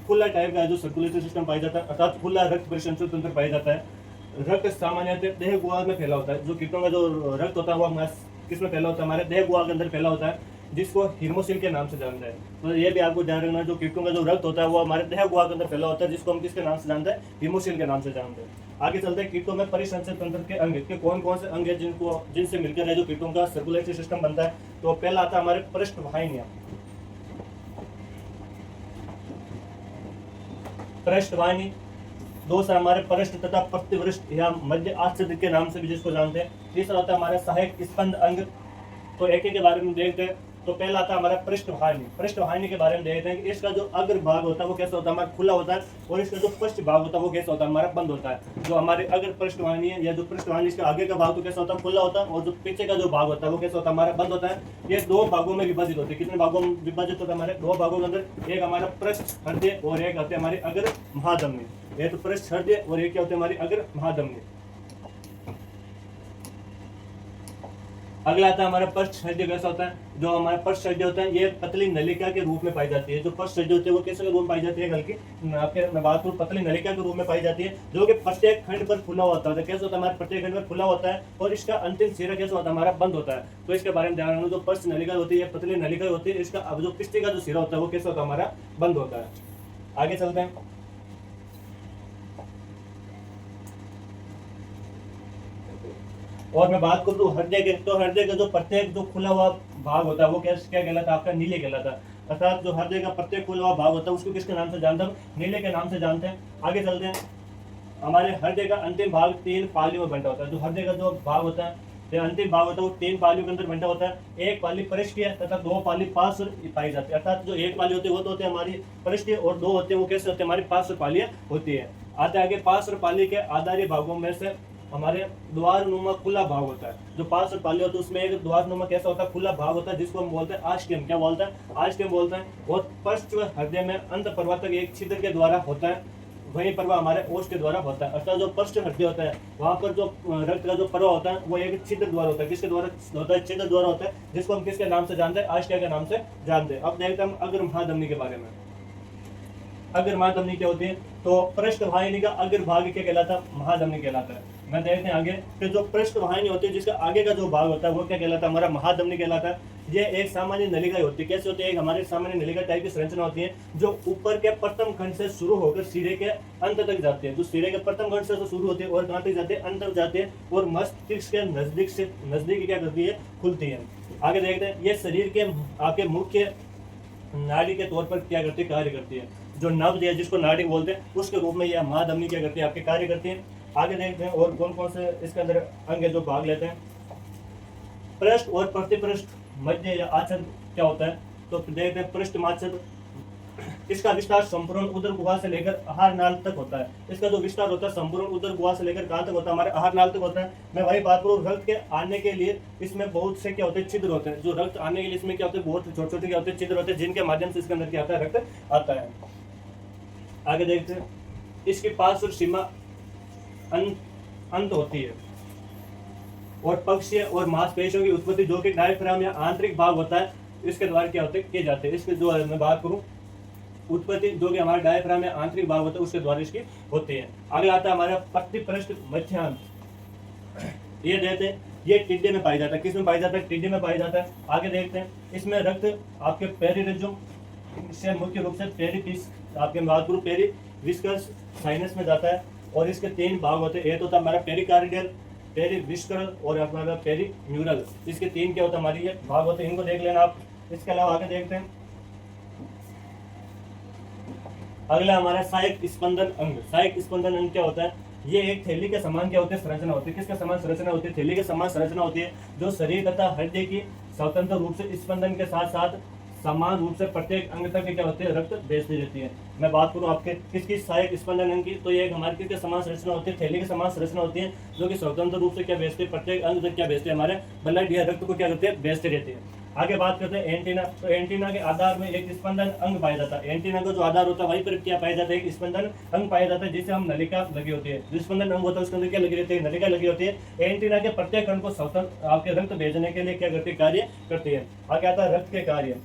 खुला टाइप का जो सर्कुलेटरी सिस्टम पाया जाता है, अर्थात खुला रक्त परिसंचरण तंत्र पाया जाता है। रक्त सामान्यतः देह गुहा में फैला होता है। जो कीटों का जो रक्त होता है वो किसमें फैला होता है, हमारे देह गुहा के अंदर फैला होता है, जिसको हीमोसिल के नाम से जानते हैं। तो ये भी आपको ध्यान रखना है, जो कीटों का जो रक्त होता है वो हमारे देह गुहा के अंदर फैला होता है, जिसको हम किसके नाम से जानते हैं, हीमोसिल के नाम से जानते हैं। आगे चलते हैं, कीटों में परिसंचरण तंत्र के अंग के कौन कौन से अंग है जिनसे मिलकर जो कीटों का सर्कुलेटरी सिस्टम बनता है। तो पहला आता है हमारे पृष्ठवाहिनियां। पृष्ठवाहिनी, दूसरा हमारे पृष्ठ तथा प्रतिवृष्ट या मध्य आच्छादित के नाम से भी जिसको जानते हैं। तीसरा होता है हमारे सहायक स्पंद अंग। तो एक एक के बारे में देखते हैं। तो पहला आता है हमारा पृष्ठवाहिनी। पृष्ठवाहिनी के बारे में देखते हैं कि इसका जो अग्र भाग होता है वो कैसा होता है, हमारा खुला होता है, और इसका जो पृष्ठ भाग होता है वो कैसा होता है, हमारा बंद होता है। जो हमारे अग्र पृष्ठवाहिनी है या जो पृष्ठवाहिनी, इसका आगे का भाग तो कैसा होता है, खुला होता है, और जो पीछे का जो भाग होता है वो कैसा होता है, हमारा बंद होता है। ये 2 भागों में विभाजित होते हैं। कितने भागों में विभाजित होता है, हमारे 2 भागों के अंदर। एक हमारा पृष्ठ हृदय और एक होते हैं हमारे अग्र महाधमनी। ये तो पृष्ठ हृदय और एक क्या होते हैं, हमारी अग्र महाधमनी। अगला आता है हमारा पृष्ठ हृदय। कैसा होता है, जो हमारा पृष्ठ हृदय होता है ये पतली नलिका के रूप में पाई जाती है। जो पृष्ठ हृदय होती है वो कैसे रूप में पाई जाती है, हल्की मैं बात करूँ पतली नलिका के रूप में पाई जाती है, जो कि प्रत्येक खंड पर खुला होता है। कैसे होता है, हमारे प्रत्येक खंड पर खुला होता है, और इसका अंतिम सिरा कैसा होता है, हमारा बंद होता है। तो इसके बारे में ध्यान रखना, जो पृष्ठ नलिका होती है पतली नलिका होती है, इसका अब जो पृष्ठ का जो सिरा होता है वो कैसा होता है, हमारा बंद होता है। आगे चलते हैं। और मैं बात करूँ तो हृदय के, तो हृदय का जो प्रत्येक जो खुला हुआ भाग होता है वो क्या कहलाता है, आपका नीले कहलाता है। अर्थात जो हृदय का प्रत्येक खुला हुआ भाग होता है उसको किसके नाम से जानते हैं, नीले के नाम से जानते हैं। आगे चलते हैं। हमारे हृदय का अंतिम भाग 3 पालियों में बंटा होता है। जो हृदय का जो भाग होता है, जो अंतिम भाग होता है वो 3 पालियों के अंदर बंटा होता है। एक पाली पृष्ठीय तथा 2 पाली पार्श्व पाई जाती है। अर्थात जो एक पाली होती है वो तो होती है हमारी पृष्ठीय, और 2 होते हैं वो कैसे होते हैं, हमारी पार्श्व पालियां होती है। आगे पार्श्व पाली के आधारी भागों में से हमारे द्वारनुमा खुला भाग होता है। जो पार्श्व पाली होता है उसमें एक द्वारनुमा कैसा होता है, खुला भाग होता है, जिसको हम बोलते हैं आस्टियम। क्या बोलते हैं, आस्टियम बोलते हैं। और पृष्ठ हृदय में अंत प्रवर्तक एक छिद्र के द्वारा होता है, वही प्रवाह हमारे ओष्ठ के द्वारा होता है। अर्थात जो पृष्ठ हृदय होता है वहां पर जो रक्त का जो प्रवाह होता है वो एक छिद्र द्वारा होता है। किसके द्वारा होता है, छिद्र द्वारा होता है, जिसको हम किसके नाम से जानते हैं, आस्टिया के नाम से जानते हैं। अब देखते हैं हम अग्र महाधमनी के बारे में। अग्र महाधमनी क्या होती है, तो पृष्ठवाहिनी का अग्र भाग क्या कहलाता है, महाधमनी कहलाता है। मैं देखते हैं आगे कि जो पृष्ठवाहिनी होती है जिसका आगे का जो भाग होता है वो क्या कहलाता है, हमारा महाधमनी कहलाता है। ये एक सामान्य नलिका होती है। कैसे होती है, एक हमारी सामान्य नलिका टाइप की संरचना होती है, जो ऊपर के प्रथम खंड से शुरू होकर सिरे के अंत तक जाती है। जो सिरे के प्रथम खंड से तो शुरू होती है और कहाँ तक जाती है, अंत तक जाती है, और मस्तिष्क के नजदीक क्या करती है, खुलती है। आगे देखते हैं, ये शरीर के आपके मुख्य नाड़ी के तौर पर क्या करती है, कार्य करती है। जो नब्ज है जिसको नाड़ी बोलते हैं उसके रूप में यह महाधमनी क्या करती है, आपके कार्य करती है। आगे देखते हैं और कौन कौन से इसके अंदर अंग है जो भाग लेते हैं। पृष्ठ और प्रतिपृष्ठ मध्य या आच्छद क्या होता है, तो देखते हैं पृष्ठ माच्छद। इसका विस्तार संपूर्ण उदर गुहा से लेकर आहार नाल तक होता है। इसका जो विस्तार होता है संपूर्ण उदर गुहा से लेकर कहाँ तक होता है, हमारे आहार नाल तक होता है। मैं वही बात करूँ, रक्त के आने के लिए इसमें बहुत से क्या होते हैं, छिद्र होते हैं। जो रक्त आने के लिए इसमें क्या होते हैं, बहुत छोटे छोटे क्या होते हैं, छिद्र होते हैं, जिनके माध्यम से इसके अंदर क्या आता है, रक्त आता है। आगे देखते हैं, इसकी पार्श्व सीमा अंत होती है, और पक्षीय और मांसपेशियों की उत्पत्ति जो कि डायफ्राम या आंतरिक भाग होता है इसके द्वारा क्या होते हैं, किए जाते हैं। इसके जो मैं बात करूं उत्पत्ति जो कि हमारा डायफ्राम या आंतरिक भाग होता है उसके द्वारा इसकी होती है। अगला आता है हमारा प्रतिपृष्ठ मध्यांत। ये देखते हैं, ये टिड्डे में पाया जाता है। किस में पाया जाता है, टिड्डे में पाया जाता है। आगे देखते हैं, इसमें रक्त आपके पेरिरिज्म से मुख्य रूप से पेरिपिस आपके बात करूं पेरिविस्कस साइनस में जाता है, और इसके 3 भाग होते हैं। एक होता है हमारा पेरिकार्डियल, पेरिविस्करल और हमारा पेरीम्यूरल। इसके 3 क्या होता है हमारी ये भाग होते हैं, इनको देख लेना आप। इसके अलावा आगे देखते हैं अगला हमारा सहायक स्पंदन अंग। सहायक स्पंदन अंग क्या होता है? ये एक थैली के समान क्या होते हैं? संरचना होती है। किसके समान संरचना होती है? थैली के समान संरचना होती है, जो शरीर तथा हृदय की स्वतंत्र रूप से स्पंदन के साथ साथ समान रूप से प्रत्येक अंग तक क्या होते हैं? रक्त भेजती रहती है। मैं बात करूं आपके किसकी सहायक स्पंदन अंग की, तो ये एक हमारे किसके समान संरचना होती है? थैली के समान संरचना होती है, जो कि स्वतंत्र रूप से क्या भेजते हैं? प्रत्येक अंग तक क्या भेजते हैं? हमारे ब्लड या रक्त को क्या करते हैं? भेजते रहते हैं। आगे बात करते हैं एंटीना। तो एंटीना के आधार में एक स्पंदन अंग पाया जाता है। एंटीना का जो आधार होता है वहीं पर क्या पाया जाता है? एक स्पंदन अंग पाया जाता है, जिसे हम नलिका लगी होती है। जो स्पंदन अंग होता है उसके अंदर क्या लगी रहती है? नलिका लगी होती है। एंटीना के प्रत्येक अंग को स्वतंत्र आपके रक्त भेजने के लिए क्या करती है? कार्य करती है। आगे आता है रक्त के कार्य।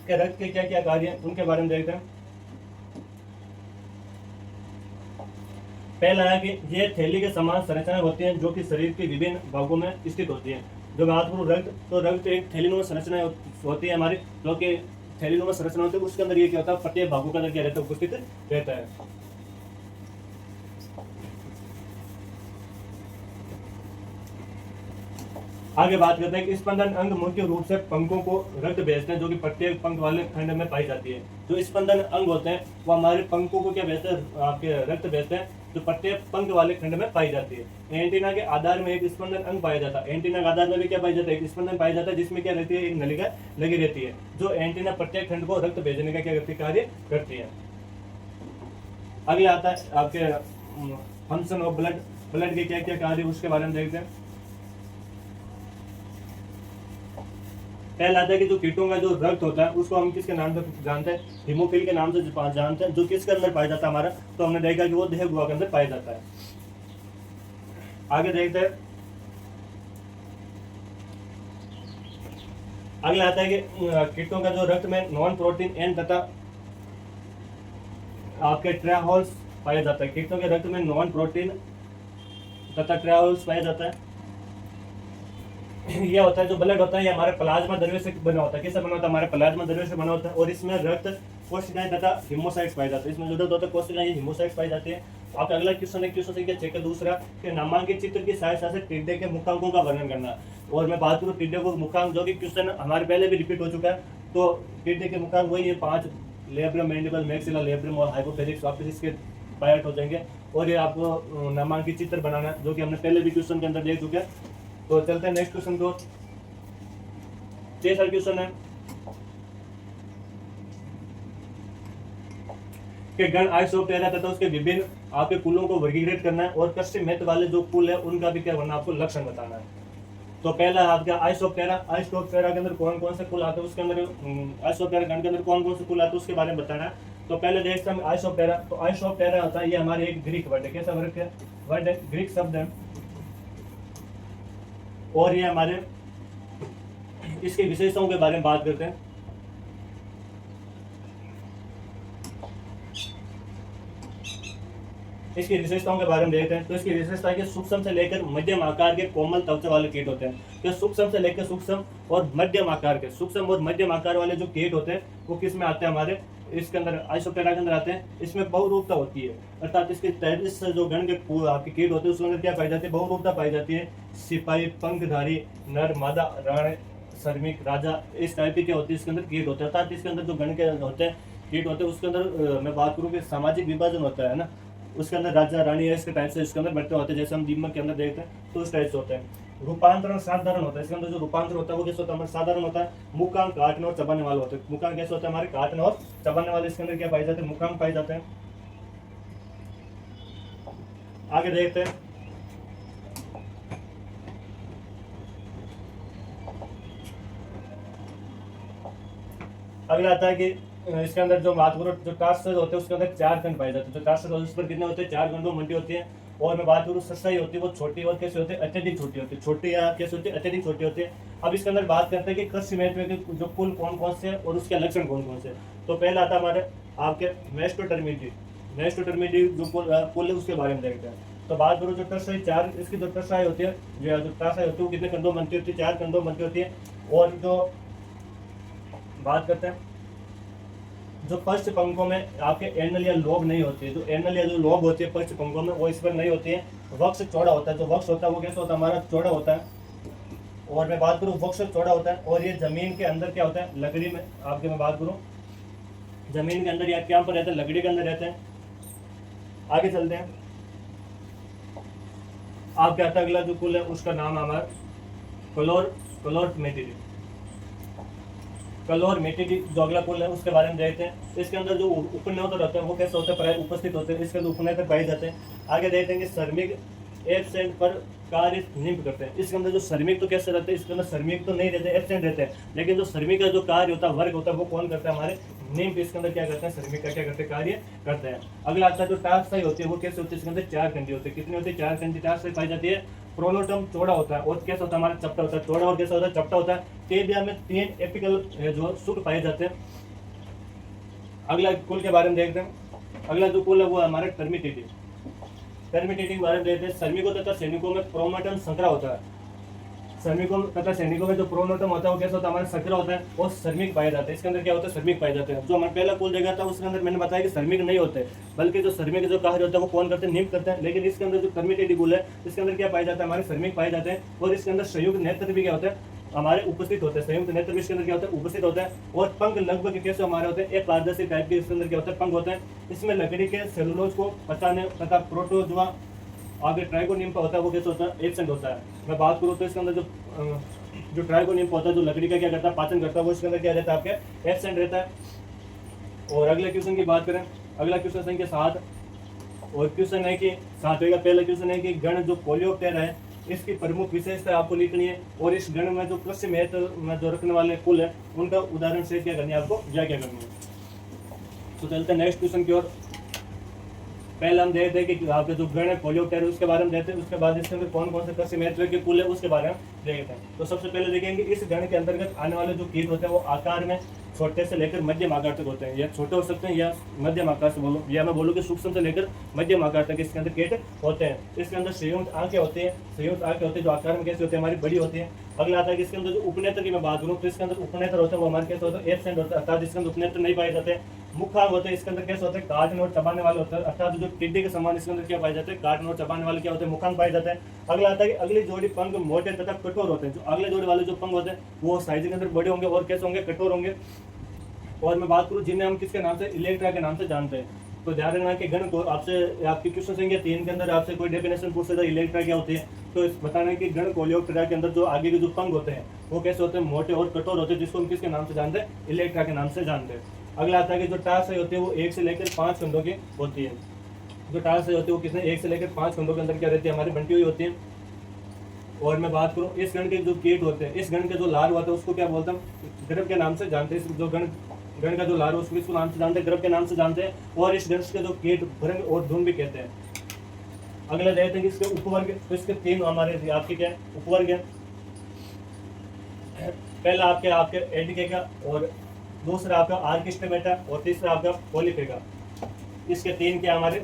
के रक्त के क्या क्या कार्य हैं उनके बारे में देखते हैं। पहला है कि ये थैली के समान संरचनाएं होती हैं, जो कि शरीर के विभिन्न भागों में स्थित होती हैं। जो बात करूँ रक्त, तो रक्त एक थैलीनुमा संरचना होती है हमारी, जो कि थैलीनुमा संरचना होती है। उसके अंदर ये क्या होता है? प्रत्येक भागों के अंदर क्या रहता है? उपस्थित रहता है। आगे बात करते हैं कि स्पंदन अंग मुख्य रूप से पंखों को रक्त भेजते हैं, जो कि प्रत्येक पंख वाले खंड में पाई जाती है। जो स्पंदन अंग होते हैं वो हमारे पंखों को क्या भेजते हैं? आपके रक्त भेजते हैं, जो प्रत्येक पंख वाले खंड में पाई जाती है। एंटीना के आधार में एक स्पंदन अंग पाया जाता है। एंटीना के आधार में भी क्या पाया जाता है? एक स्पंदन पाया जाता है, जिसमें क्या रहती है? एक नलिका लगी रहती है। जो एंटीना प्रत्येक खंड को रक्त भेजने का क्या करती है? कार्य करती है। अगला आता है आपके फंक्शन ऑफ ब्लड। ब्लड के क्या क्या कार्य उसके बारे में देखते हैं। पहला आता है कि जो कीटों का जो रक्त होता है उसको हम किसके नाम से जानते हैं? हीमोफिल के नाम से जानते हैं। जो किसके अंदर पाया जाता है हमारा? तो हमने देखा कि वो देह गुहा के अंदर पाया जाता है। आगे देखते हैं। अगला आता है कि कीटों का जो रक्त में नॉन प्रोटीन एन तथा आपके ट्रायोल्स पाया जाता है। कीटों के रक्त में नॉन प्रोटीन तथा ट्रायोल्स पाया जाता है। ये होता है जो ब्लड होता है, ये हमारे प्लाज्मा द्रव्य से बना होता है। किससे बना होता है? हमारे प्लाज्मा द्रव्य से बना होता है। और इसमें रक्त कोशिकाएं तथा हिमोसाइट्स पाए जाते हैं। इसमें जो रक्त होता है कोशिकाएं हिमोसाइट्स पाई जाती है। आपका अगला क्वेश्चन है, क्वेश्चन संख्या 6 का दूसरा, कि नामांकित चित्र की सहायता से टिड्डे के मुखांकों का वर्णन करना। और मैं बात करूँ टिड्डे को मुखांक, जो कि क्वेश्चन हमारे पहले भी रिपीट हो चुका है। तो टिड्डे के मुखांक वही है 5, लेब्रम, मैंडिबल, मैक्सिला, लेब्रम और हाइपोफेरिक्स। वापस इसके पार्ट हो जाएंगे। और ये आपको नामांकित चित्र बनाना है, जो कि हमने पहले भी क्वेश्चन के अंदर देख चुके हैं। तो चलते हैं नेक्स्ट क्वेश्चन को। 6 क्वेश्चन है कि गण आइसोप्टेरा तथा उसके विभिन्न आपके कुलों को वर्गीकृत करना है, और कृषि महत्व वाले जो कुल है उनका भी क्या बनना, आपको लक्षण बताना है। तो पहला आपका आइसोप्टेरा। आइसोप्टेरा के अंदर कौन कौन से कुल आते हैं, उसके अंदर आइसोप्टेरा गण के अंदर कौन कौन से कुल आते हैं उसके बारे में बताना है। तो पहले देखते हैं आइसोप्टेरा। तो आइसोप्टेरा होता है, ये हमारे एक ग्रीक वर्ड है। कैसा वर्ड है? वर्ड है, ग्रीक शब्द है। और ये हमारे इसकी विशेषताओं के बारे में बात करते हैं। इसकी विशेषताओं के बारे में देखते हैं। तो इसकी विशेषता है कि सूक्ष्म से लेकर मध्यम आकार के कोमल त्वचा वाले कीट होते हैं। तो सूक्ष्म से लेकर सूक्ष्म और मध्यम आकार के, सूक्ष्म और मध्यम आकार वाले जो कीट होते हैं वो किस में आते हैं? हमारे इसके अंदर आइसोप्टेरा के अंदर आते हैं। इसमें बहुरूपता होती है, अर्थात इसके 33 जो गण के आपके कीट होते हैं उसके अंदर क्या पाई जाती है? बहुरूपता पाई जाती है। सिपाही, पंखधारी, नर, मादा, राणे, श्रमिक, राजा, इस टाइप की क्या होती है इसके अंदर कीट होते हैं। अर्थात इसके अंदर जो गण के होते हैं कीट होते हैं उसके अंदर मैं बात करूँ कि सामाजिक विभाजन होता है ना, उसके अंदर राजा रानी है इसके टाइप से इसके अंदर बढ़ते होते हैं। जैसे हम दीमक के अंदर देखते हैं तो उस टाइप से होते हैं। रूपांतरण साधारण होता है। इसके अंदर जो रूपांतरण होता है वो कैसे होता है? हमारे साधारण होता है। मुखांक काटने और चबाने वाले होते हैं। मुखांक कैसे होता है? हमारे काटने और चबाने वाले। इसके अंदर क्या पाए जाते हैं? मुखांक पाए जाते हैं। आगे देखते हैं। अगला आता है कि इसके अंदर जो बात करो जो टास्क होते हैं उसके अंदर 4 खंड पाए जाते हैं। जो टास्क होते हैं उस पर कितने होते हैं? 4 खंडों मंडी होती है। और मैं बात करूँ सस्ताई होती है वो छोटी और कैसे होती है? अत्यधिक छोटी होती है। छोटी या कैसे होती है? अत्यधिक छोटी होती है। अब इसके अंदर बात करते हैं कि कृषि महत्व के जो कुल कौन कौन से हैं और उसके लक्षण कौन कौन से। तो पहला आता है हमारे आपके मेस्टोटर्मिडी। मेस्टोटर्मिडी जो कुल है उसके बारे में देखते हैं। तो बात करो जो टर्साई 4, इसकी जो टर्साई होती है, जो टर्साई होती है वो कितने खंडों में बनती होती है? 4 खंडों में बनती होती है। और जो बात करते हैं जो पश्च पंखों में आपके एनल या लोब नहीं होती है, जो एनल या जो लोब होती है पश्च पंखों में वो इस पर नहीं होती है। वक्ष चौड़ा होता है, जो वक्ष होता है वो कैसा होता है हमारा चौड़ा होता है। और मैं बात करूँ वक्ष चौड़ा होता है, और ये जमीन के अंदर क्या होता है लकड़ी में, आपके मैं बात करूँ जमीन के अंदर या क्या पर रहते हैं, लकड़ी के अंदर रहते हैं। आगे चलते हैं, आपके आता अगला जो कुल है उसका नाम है हमारा क्लोरमेटिडी। क्लोरमेटिडी जो अगला कुल है उसके बारे में देखते हैं। इसके अंदर जो उपनेत्र रहते हैं वो कैसे होते हैं, प्राय उपस्थित होते हैं, इसके अंदर उपनेत्र पाए जाते हैं। आगे देखते हैं कि श्रमिक एब्सेंट पर कार्य निम्न करते हैं। इसके अंदर जो श्रमिक तो कैसे रहते हैं, इसके अंदर श्रमिक तो नहीं रहते, एब्सेंट रहते हैं, लेकिन जो श्रमिक का जो कार्य होता है वर्ग होता है वो कौन करता है हमारे निम्न, इसके अंदर क्या करते हैं श्रमिक का क्या करते हैं कार्य करते हैं। अगला आता है जो टास्क होती है वो कैसे होती है, इसके अंदर 4 कंडी होती है। कितनी होती है, 4 कंडी टास्क पाई जाती है। प्रोनोटम चौड़ा होता है और कैसा होता है हमारा चपटा होता है, चौड़ा और कैसा होता है चपटा होता है। टेबिया में 3 एपिकल जो शुक्र पाए जाते हैं। अगला कुल के बारे में देखते हैं। अगला जो कुल है वो हमारे टर्मिटेटिव के बारे में देखते हैं। श्रमिकों तथा सैनिकों में प्रोनोटम संकरा होता है। श्रमिकों तथा सैनिकों में जो प्रोनोटम होता है वो कैसा होता है हमारा संकरा होता है और श्रमिक पाए जाते हैं। इसके अंदर क्या होता है श्रमिक पाए जाते हैं। जो हमारा पहला कुल देखा था उसके अंदर मैंने बताया कि श्रमिक नहीं होते, बल्कि जो श्रमिक जो कार्य होता है वो कौन करते हैं निम्न करते हैं। लेकिन इसके अंदर जो टर्मिटेटिव कुल है इसके अंदर क्या पाया जाता है हमारे श्रमिक पाए जाते हैं। और इसके अंदर संयुक्त नेत्र भी क्या होता है हमारे उपस्थित होते हैं। संयुक्त नेत्र भी इसके अंदर क्या होता है उपस्थित होता है। और पंख लगभग कैसे हमारे होते हैं एक पारदर्शी टाइप के इसके अंदर क्या होता है पंख होते हैं। इसमें लकड़ी के सेलुलोज को पचाने तथा प्रोटोजोआ आगे ट्राइकोनिम्फा होता है वो कैसे होता है एब्सेंट होता है। मैं बात करूँ तो इसके अंदर जो ट्राइकोनिम्फा होता है जो लकड़ी का क्या करता है पाचन करता है वो इसके अंदर क्या रहता है आपके एब्सेंट रहता है। और अगले क्वेश्चन की बात करें, अगला क्वेश्चन संख्या 7 और क्वेश्चन है कि 7 होगा। पहला क्वेश्चन है कि गण जो कोलियोप्टेरा है इसकी प्रमुख विशेषता आपको लिखनी है। और इस गण में जो कृषि महत्व में जो रखने वाले कुल है उनका उदाहरण से क्या करनी है आपको व्याख्या करनी है। तो चलते हैं नेक्स्ट क्वेश्चन की ओर। पहले हम देखते हैं कि आपके जो गण है कोलियोप्टेरा उसके बारे में देखते हैं, उसके बाद इसके अंदर कौन कौन से कृषि महत्व के कुल है उसके बारे में देखते हैं। तो सबसे पहले देखेंगे इस गण के अंतर्गत आने वाले जो कीट होते हैं वो आकार में छोटे से लेकर मध्यम आकार तक होते हैं, या छोटे हो सकते हैं या मध्यम आकार से बोलो, या मैं बोलूँ कि सूक्ष्म से लेकर मध्यम आकार तक इसके अंदर कीट होते हैं। इसके अंदर संयुक्त आंखें होती हैं, संयुक्त आंखें होती है जो आकार में कैसे होते हैं हमारी बड़ी होती है। अगला आता है कि इसके अंदर जो उपनेत्र की मैं बात करूँ तो इसके अंदर उपनेत्र होते हैं वो हमारे कैसे होते हैं एब्सेंट होता है, अर्थात इसके अंदर उपनेत्र नहीं पाए जाते। मुखांग होते हैं इसके अंदर कैसे होते हैं काटने और चबाने वाले होते हैं, अर्थात जो टिड्डी के समान इसके अंदर क्या पाए जाते हैं काटने और चबाने वाले क्या होते हैं मुखांग पाए जाते हैं। अगला आता है कि अगली जोड़ी पंख मोटे तथा कठोर होते हैं। जो अगले जोड़ी वाले जो पंख होते हैं वो साइज के अंदर बड़े होंगे और कैसे होंगे कठोर होंगे। और मैं बात करूँ जिन्हें हम किसके नाम से इलेक्ट्रा के नाम से जानते हैं। तो ध्यान रखना कि गण को आपसे आपकी क्वेश्चन संख्या 3 के अंदर आपसे कोई डेफिनेशन पूछ सकता है इलेक्ट्रा क्या होती है, तो बताना है कि गण कोलियोप्टेरा के अंदर जो आगे के जो पंख होते हैं वो कैसे होते हैं मोटे और कठोर होते हैं, जिसको हम किसके नाम से जानते हैं इलेक्ट्रा के नाम से जानते हैं। अगला आता है कि जो टार्सई होती है वो 1 से लेकर 5 खंडों की होती है। जो टार्सई होती है वो कितने 1 से लेकर 5 खंडों के अंदर क्या रहती है हमारी बंटी हुई होती है। और मैं बात करूँ इस गण के जो कीट होते हैं, इस गण के जो लार्व होते हैं उसको क्या बोलते हैं गर्भ के नाम से जानते हैं। जो गण का जो लार्व उसको इसको नाम से जानते हैं, गर्भ के नाम से जानते हैं। और इस गण के जो कीट भृंग और धुन भी कहते हैं। अगला देखते हैं कि इसके उपवर्ग, तो इसके 3 हमारे आपके क्या उपवर्ग है। पहला आपके एडिके का, और दूसरा आपका आर्किस्टेमेटा, और तीसरा आपका पोलिफेगा। इसके 3 क्या हमारे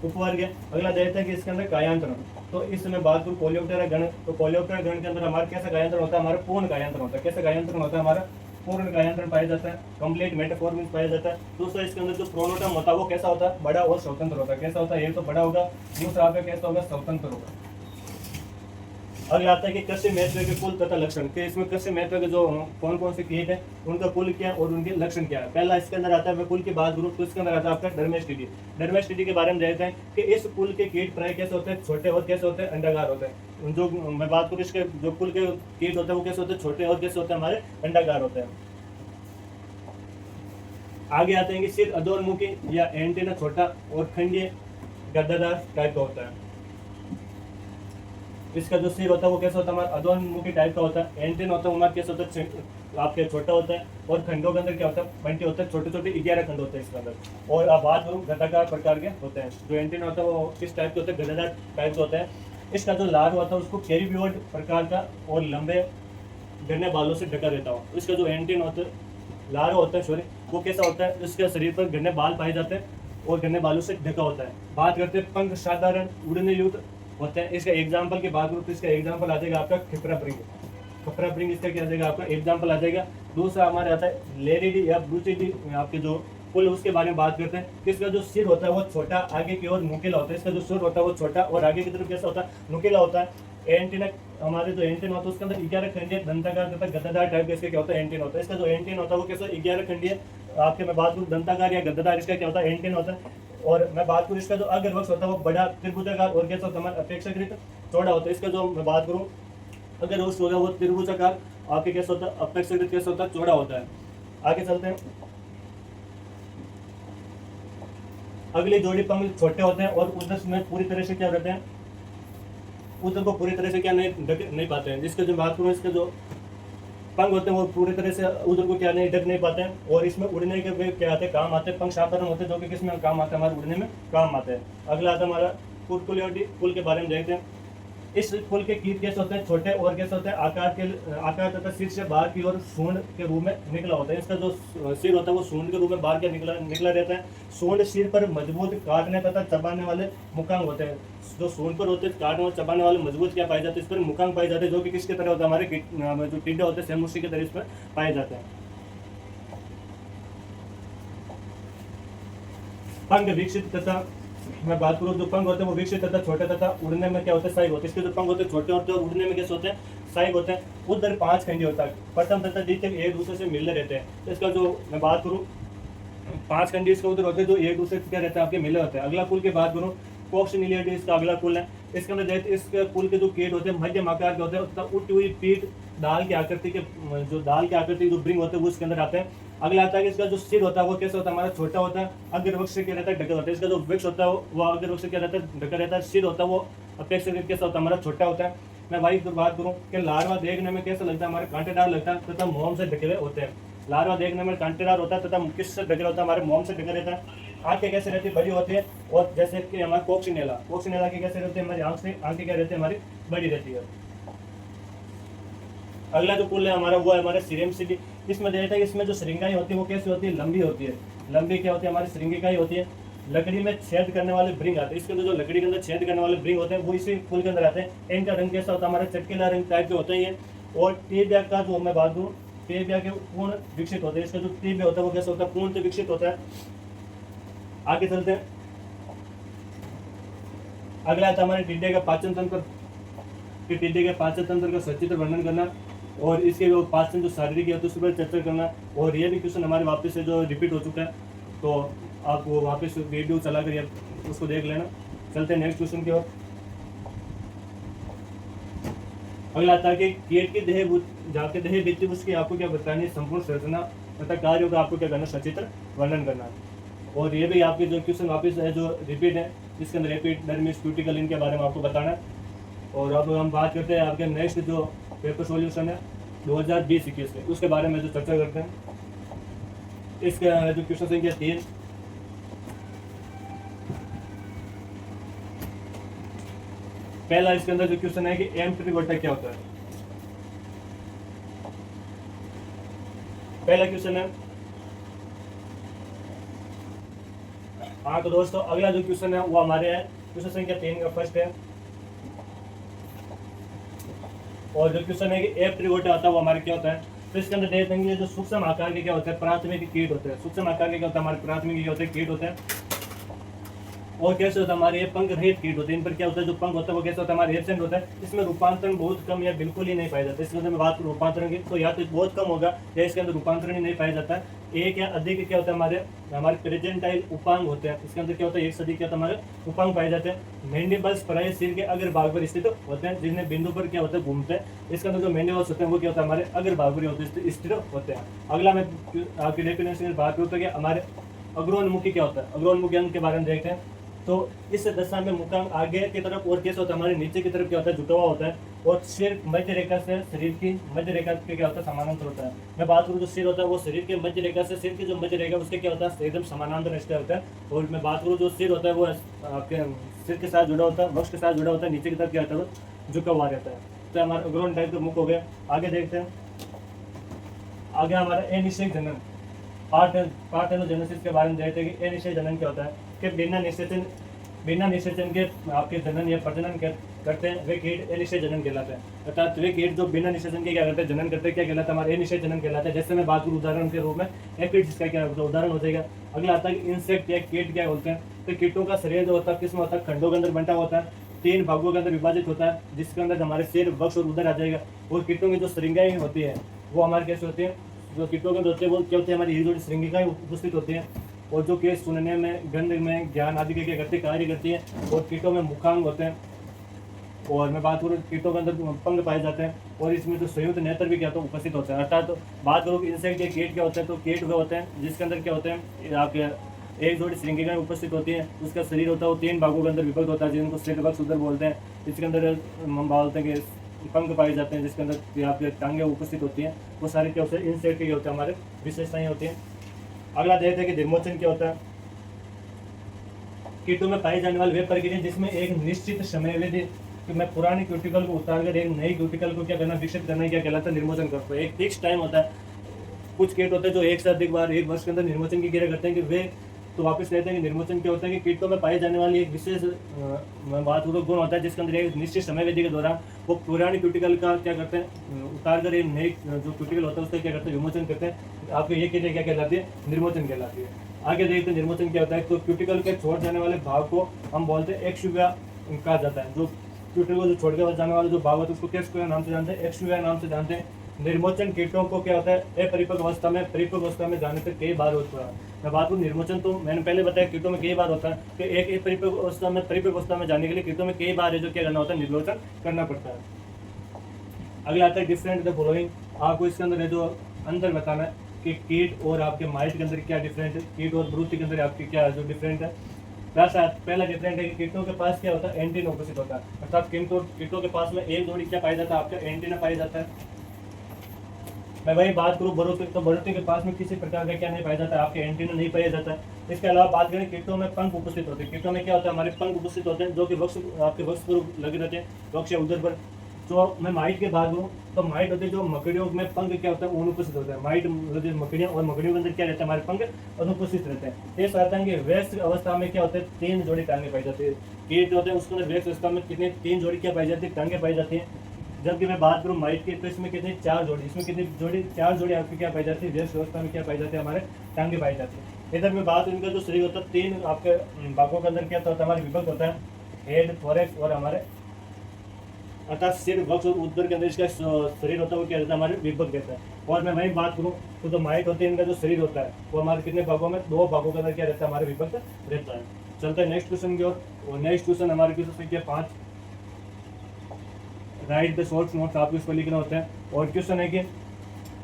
उपवर्ग है। अगला देखते हैं कि इसके अंदर कायांतरण, तो इस समय बात करूँ कोलियोप्टेरा गण, तो कोलियोप्टेरा गण के अंदर हमारा कैसा कायांतरण होता है, हमारा पूर्ण कायांतरण होता है। कैसा कायांतरण होता है हमारा पूर्ण कायांतरण पाया जाता है, कंप्लीट मेटाफॉर्मिंग पाया जाता है। दूसरा इसके अंदर जो प्रोनोटम होता है वो कैसा होता है बड़ा और स्वतंत्र होता है। कैसा होता है एक तो बड़ा होगा, दूसरा आपका कैसा होगा स्वतंत्र होगा। अगला आता है कि कृषि महत्व के कुल तथा लक्षण, कि इसमें कृषि महत्व के जो कौन कौन से कीट है उनका कुल क्या और उनके लक्षण क्या है। पहला इसके अंदर आता है मैं कुल की बात करूँ तो इसके अंदर आता है आपका डर्मेस्टिडी। डर्मेस्टिडी के बारे में देखते हैं कि इस कुल के कीट प्राय कैसे होते हैं छोटे और कैसे होते हैं अंडाकार होते हैं। जो मैं बात करूँ इसके जो कुल के कीट होते हैं वो कैसे होते हैं छोटे और कैसे होते हैं हमारे अंडाकार होते हैं। आगे आते हैं कि सिर अधोन्मुखी या एंटीना छोटा और खंडीय गद्दादार टाइप का होता है। इसका जो सिर होता है वो कैसा होता है हमारा अधोन्मुखी टाइप का होता है। एंटीना होता है हमारा कैसा होता है आपके छोटा होता है। और खंडों के अंदर क्या होता है बंटी होता है, छोटे छोटे 11 खंड होते हैं इसके अंदर। और आप बात करूँ गद्दाकार प्रकार के होते हैं। जो एंटीना होता है वो किस टाइप के होते हैं गद्दादार टाइप के होते हैं। इसका जो लार्व होता है उसको कैरिबियोड प्रकार का और लंबे गन्ने बालों से ढका रहता हो। इसका जो एंटीना होता है लार्वा होता है सॉरी वो कैसा होता है, इसके शरीर पर घने बाल पाए जाते हैं और घने बालों से ढका होता है। बात करते हैं पंख साधारण उड़ने युक्त होते हैं। इसका एग्जाम्पल की बात करूँ तो इसका एग्जाम्पल आ जाएगा आपका खिपरा प्रिंग। खिपरा प्रिंग इसका क्या आ जाएगा आपका एग्जाम्पल आ जाएगा। दूसरा हमारे आता है लेरिडी या ब्रूचिडी, आपके जो फुल उसके बारे में बात करते हैं। इसका जो सिर होता है वो छोटा, आगे की ओर नुकीला होता है। इसका जो सिर होता है वो छोटा और आगे की तरफ कैसा होता है, नुकीला होता है। एंटीना, हमारे जो एंटीना होता है उसके अंदर 11 खंडीय दंताकार तथा गद्दादार टाइप का इसका क्या होता है, एंटीना होता है। इसका जो एंटीना होता है वो कैसा 11 खंडीय, आपके मैं बात करूँ दंताकार या गद्दादार, इसका क्या होता है, एंटीना होता है। और मैं बात करूँ इसका जो अग्र वक्ष होता है वो बड़ा त्रिभुजाकार और कैसा होता है, अपेक्षाकृत चौड़ा होता है। इसका जो मैं बात करूँ अगर वक्ष होगा वो त्रिभुजाकार, आपके कैसा होता है, अपेक्षाकृत कैसा होता है, चौड़ा होता है। आगे चलते हैं। अगली जोड़ी पंख छोटे होते हैं और उधर में पूरी तरह से क्या रहते हैं, उधर को पूरी तरह से क्या नहीं ढक नहीं पाते हैं। जिसका जो बात करूँ इसके जो पंख होते हैं वो पूरी तरह से उधर को क्या नहीं ढक नहीं पाते हैं। और इसमें उड़ने के वे क्या आते हैं, काम आते हैं। पंख साधारण होते हैं जो कि किसमें काम आते हैं, हमारे उड़ने में काम आते हैं। अगला आता है हमारा कुर्कुलियोटी, फूल के बारे में देखते हैं। इस फूल के कीट कैसे होते हैं, छोटे और कैसे होते हैं, आकार तथा सिर से बाहर की ओर सूंड के रूप में निकला होता है। इसका जो सिर होता है वो सूंड के रूप में बाहर क्या निकला रहता है। सूंड सिर पर मजबूत काटने तथा चबाने वाले मुखांग होते हैं। जो सूंड पर होते हैं काटने और चबाने वाले मजबूत क्या पाए जाते हैं, इस पर मुखांग पाए जाते हैं, जो कि किसके तरह होता है, हमारे जो टिड्डे होते हैं सेम उसी के तरह इस पर पाए जाते हैं। पंख विकसित तथा, मैं बात करूँ जो पंख होते हैं वो विकसित तथा छोटे तथा उड़ने में क्या होते हैं, साइग होते हैं। इसके जो पंख होते हैं छोटे होते हैं और उड़ने में कैसे होते हैं, साइग होते हैं। उधर 5 खंडी होता है, प्रथम तथा द्वितीय एक दूसरे से मिलने रहते हैं। तो इसका जो मैं बात करूँ 5 खंडी इसके उधर होते हैं जो एक दूसरे से क्या रहते हैं, आपके मिले होते हैं। अगला कुल की बात करूँ कॉक्सिनिलियडी, इसका अगला कुल है। इसके अंदर देखते इसके कुल के जो कीट होते हैं मध्यम आकार के होते हैं तथा उठी हुई पीठ, दाल की आकृति के, जो दाल की आकृति जो ब्रिंग होते हैं वो इसके अंदर आते हैं। अगला आता है कि इसका जो सिर होता है वो कैसा होता है, हमारा छोटा होता है, अग्र वक्ष से क्या रहता है, ढका होता है। इसका जो वृक्ष होता है वो अग्र वक्ष से क्या रहता है, ढका रहता है। सिर होता है वो अपेक्षाकृत कैसा होता है, हमारा छोटा होता है। मैं भाई बात करूँ कि लार्वा देखने में कैसा लगता है, हमारे कांटेदार लगता है तथा मोम से ढके हुए होते हैं। लार्वा देखने में कांटेदार होता है तथा किससे ढका होता है, हमारे मोम से ढका रहता है। आंखें कैसे रहती है, बड़ी होती है। और जैसे कि हमारा कोक्सिनेला की कैसे रहती है, हमारी आंखें क्या रहती है, हमारी बड़ी रहती है। अगला जो पुल है हमारा वो है हमारे सिरेमसिडी। इसमें देखा है इसमें जो श्रृंगाएं होती है वो कैसी होती है, लंबी होती है। लंबी क्या होती है, हमारी श्रृंगिकाएं होती है। लकड़ी में छेद करने वाले ब्रिंग आते हैं। इसके अंदर जो लकड़ी के अंदर छेद करने वाले ब्रिंग होते हैं वो इसी फूल के अंदर आते हैं। इनका रंग कैसा होता है, हमारा चटकीला रंग टाइप के होते हैं। और टीबिया का जो मैं बात करूँ, टीबिया के पूर्ण विकसित होते हैं। इसका जो टीबिया होता है वो कैसा होता है, पूर्ण विकसित होता है। आगे चलते हैं। अगला आता है हमारे टिड्डे का पाचन तंत्र। टिड्डे के पाचन तंत्र का सचित्र वर्णन करना और इसके जो पाचन जो शारीरिक है तो उस पर चर्चा करना। और ये भी क्वेश्चन हमारे वापस से जो रिपीट हो चुका है, तो आप वो वापस वीडियो चला कर उसको देख लेना। चलते हैं नेक्स्ट क्वेश्चन की ओर। अगला आता है कि कीट की देह जाके देह बीती उसकी आपको क्या बतानी है, संपूर्ण संरचना तथा कार्यों का आपको क्या करना, सचित्र वर्णन करना। और ये भी आपके जो क्वेश्चन वापस है जो रिपीट है, इसके अंदर एपिडर्मिस क्यूटिकल इनके बारे में आपको बताना है। और अब हम बात करते हैं आपके नेक्स्ट जो पेपर सॉल्यूशन है 2020-21 के, उसके बारे में जो चर्चा करते हैं। इसका जो क्वेश्चन संख्या 3, पहला इसके अंदर जो क्वेश्चन है कि एम्फिबोल्टा क्या होता है। पहला क्वेश्चन है। हाँ तो दोस्तों अगला जो क्वेश्चन है वो हमारे है क्वेश्चन संख्या 3 का फर्स्ट है। और जो क्वेश्चन है कि एफ ट्रिगोटा होता है वो हमारे क्या होता है। तो इसके अंदर देखते हैं जो सूक्ष्म आकार के क्या होता है, प्राथमिक कीट होते हैं। सूक्ष्म आकार के क्या होता है, हमारे प्राथमिक क्या होते हैं, कीट होते हैं। और कैसे होता है, हमारे ये पंख रहित कीट होते हैं। इन पर क्या होता है, जो पंख होता है वो कैसे होता है, हमारे एब्सेंट होता है। इसमें रूपांतरण बहुत कम या बिल्कुल ही नहीं पाया जाता है। इसके अंदर मैं बात करूँ रूपांतरण की तो या तो बहुत कम होगा या इसके अंदर रूपांतरण ही नहीं पाया जाता है। एक या अधिक क्या होता है, हमारे प्रेजेंटाइल उपांग होते हैं। इसके अंदर क्या होता है, एक से अधिक क्या होता है, हमारे उपांग पाए जाते हैं। मैंडिबल्स प्राय सिर के अग्र भाग पर स्थित होते हैं, जिन्हें बिंदु पर क्या होता है, घूमते हैं। इसके अंदर जो मैंडिबल्स होते हैं वो क्या होता है, हमारे अग्र भाग पर होते हैं, स्थिर होते हैं। अगला मैं आपकी डेफिनेशन की बात करूँ तो क्या हमारे अग्रोन्मुखी क्या होता है। अग्रोन्मुखी अंग के बारे में देखते हैं। तो इस दशा में मुखांग आगे की तरफ और कैसे होता है, हमारे नीचे की तरफ क्या होता है, झुका हुआ होता है। और सिर मध्य रेखा से शरीर की मध्य रेखा के क्या होता है, समानांतर होता है। मैं बात करूँ जो सिर होता है वो शरीर के मध्य रेखा से, सिर की जो मध्य रेखा उसके क्या होता है, एकदम समानांतर रिश्ता होता है। और मैं बात करूँ जो सिर होता है वो आपके सिर के साथ जुड़ा होता है, वक्ष के साथ जुड़ा होता है। नीचे की तरफ क्या होता है, वो झुका हुआ रहता है। तो हमारा अग्रोन टाइप का मुख हो गया। आगे देखते हैं। आगे हमारा अनिषेक जनन पार्थेनोजेनेसिस के बारे में देखते हैं कि अनिषेक जनन क्या होता है। कि बिना निषेचन के आपके जनन या प्रजनन करते हैं वे कीट अनिषेय जनन कहलाते हैं। अर्थात वे कीट जो बिना निषेचन के क्या करते हैं, जनन करते हैं, क्या कहलाता है, हमारे अनिषेय जनन कहलाता है। जैसे मैं बात करूँ उदाहरण के रूप में एफिड्स, इसका क्या उदाहरण हो जाएगा। अगला आता है कि इंसेक्ट या कीट क्या बोलते हैं। तो कीटों का शरीर जो होता है किस में होता है, खंडों के अंदर बंटा होता है, 3 भागों के अंदर विभाजित होता है, जिसके अंदर हमारे सिर, वक्ष और उदर आ जाएगा। और कीटों की जो श्रृंगाएं होती है वो हमारे कैसे होती है, जो कीटों के अंदर होते हैं वो क्या होते हैं, हमारी हिल जोड़ी श्रृंगिकाएं उपस्थित होती हैं। और जो केस सुनने में, गंध में, ज्ञान आदि के क्या करते हैं, कार्य करती है। और कीटों में मुखांग होते हैं। और मैं बात करूँ कीटों के अंदर पंख पाए जाते हैं। और इसमें जो संयुक्त नेत्र भी क्या होता है, उपस्थित होते हैं। अर्थात तो बात करूँ इंसेक्ट के कीट क्या होते हैं, तो कीट वे होते हैं जिसके अंदर क्या होते हैं, आपके एक जोड़ी श्रृंगिकाएं उपस्थित होती हैं। उसका शरीर होता है वो 3 भागों के अंदर विभक्त होता है, जिनको सिर, वक्ष, उदर बोलते हैं। इसके अंदर हम बोलते हैं कि पंख पाए जाते हैं, जिसके अंदर आपके टांगें उपस्थित होती हैं। वो सारे क्या होते हैं, इंसेक्ट के होते हैं, हमारे विशेषताएं होती हैं। अगला देखते हैं कि निर्मोचन क्या होता है। कीटों में पाई जाने वाली वे प्रक्रिया जिसमें एक निश्चित समयावधि कि मैं पुरानी क्यूटिकल को उतार कर एक नई क्यूटिकल को क्या करना, विकसित करना, क्या कहलाता है, निर्मोचन करते हैं। एक फिक्स टाइम होता है। कुछ कीट होते हैं जो एक से अधिक बार एक वर्ष के अंदर निर्मोचन की क्रिया करते हैं, कि वे तो वापस लेते हैं। कि निर्मोचन क्या होता है कि कीटों में पाई जाने वाली एक विशेष बात गुण होता है, जिसके अंदर एक निश्चित समयावधि के दौरान वो पुरानी क्यूटिकल का क्या करते हैं, उतार कर एक नई जो क्यूटिकल होता है उसका क्या करते हैं, विमोचन करते हैं। आपको ये क्रिया क्या कहलाती है, निर्मोचन कहलाती है। आगे देखते हैं निर्मोचन क्या होता है। तो क्यूटिकल के छोड़ जाने वाले भाग को हम बोलते हैं एक्सुविया कहा जाता है। जो क्यूटिकल को जो छोड़ के जाने वाला जो भाग होता है उसको किस नाम से जानते हैं, एक्सुविया नाम से जानते हैं। निर्मोचन कीटों को क्या होता है, अपरिपक्व अवस्था में परिपक्व अवस्था में जाने तक कई बार होता है। मैं बात करूँ निर्मोचन, तो मैंने पहले बताया कीटों में कई बार होता है कि एक परिपक्व अवस्था में परिपक्व अवस्था में जाने के लिए कीटों में कई बार है जो क्या करना होता है, निर्मोचन करना पड़ता है। अगला आता है डिफरेंट द फॉलोइंग। आपको इसके अंदर है जो अंदर बताना है कि कीट और आपके माइट के अंदर क्या डिफरेंट है, कीट और ब्रूति के अंदर आपकी क्या जो डिफरेंट है। पहला डिफरेंट है कि कीटों के पास क्या होता है, एंटीना उपस्थित होता है। अर्थात कीटों के पास में एक जोड़ी क्या पाया जाता है, आपका एंटीना पाया जाता है। मैं वही बात करूँ बढ़ोतरी, तो बढ़ोतरी के पास में किसी प्रकार का क्या नहीं पाया जाता है, आपके एंटीना नहीं पाया जाता है। इसके अलावा बात करें कीटों में पंख उपस्थित होते हैं। कीटों में क्या होता है, हमारे पंख उपस्थित होते हैं, जो कि वक्ष, आपके वक्ष पर लगे रहते हैं, वक्ष या उदर पर। तो मैं माइट की बात करूँ तो माइट होते हैं जो मकड़ियों में पंख क्या होता है, अनुपस्थित होता है। माइट मतलब मकड़ियाँ, और मकड़ियों के अंदर क्या रहता है, हमारे पंख अनुपस्थित रहते हैं। ये साथ है कि व्यस्त अवस्था में क्या होते हैं, 3 जोड़ी टांगे पाई जाती है। कीट होते हैं उसके अंदर व्यस्त अवस्था में कितने 3 जोड़ी क्या पाई जाती है, टांगे पाई जाती है। जबकि मैं बात करूँ माइट की, तो इसमें कितनी 4 जोड़ी, इसमें कितनी जोड़ी, 4 जोड़ी आपकी क्या पाई जाती है, व्यस्त अवस्था में क्या पाई जाती है, हमारे टांगे पाई जाती है। इधर में बात इनका जो शरीर होता है 3 आपके भागों के अंदर क्या होता है, हमारे विभक्त होता है, हेड, थोरैक्स और हमारे अर्थात सिर, वक्ष और उदर के अंदर इसका शरीर होता है वो क्या रहता है, हमारे विभक्त रहता है। और मैं वही बात करूँ तो जो माइट होते हैं इनका जो शरीर होता है वो हमारे कितने भागों में, 2 भागों के अंदर क्या रहता है, हमारे विभक्त रहता है। चलते हैं नेक्स्ट क्वेश्चन की ओर। और नेक्स्ट क्वेश्चन हमारे क्वेश्चन संख्या 5, राइट द शॉर्ट नोट्स, आपको इसको लिखना होता है। और क्वेश्चन है कि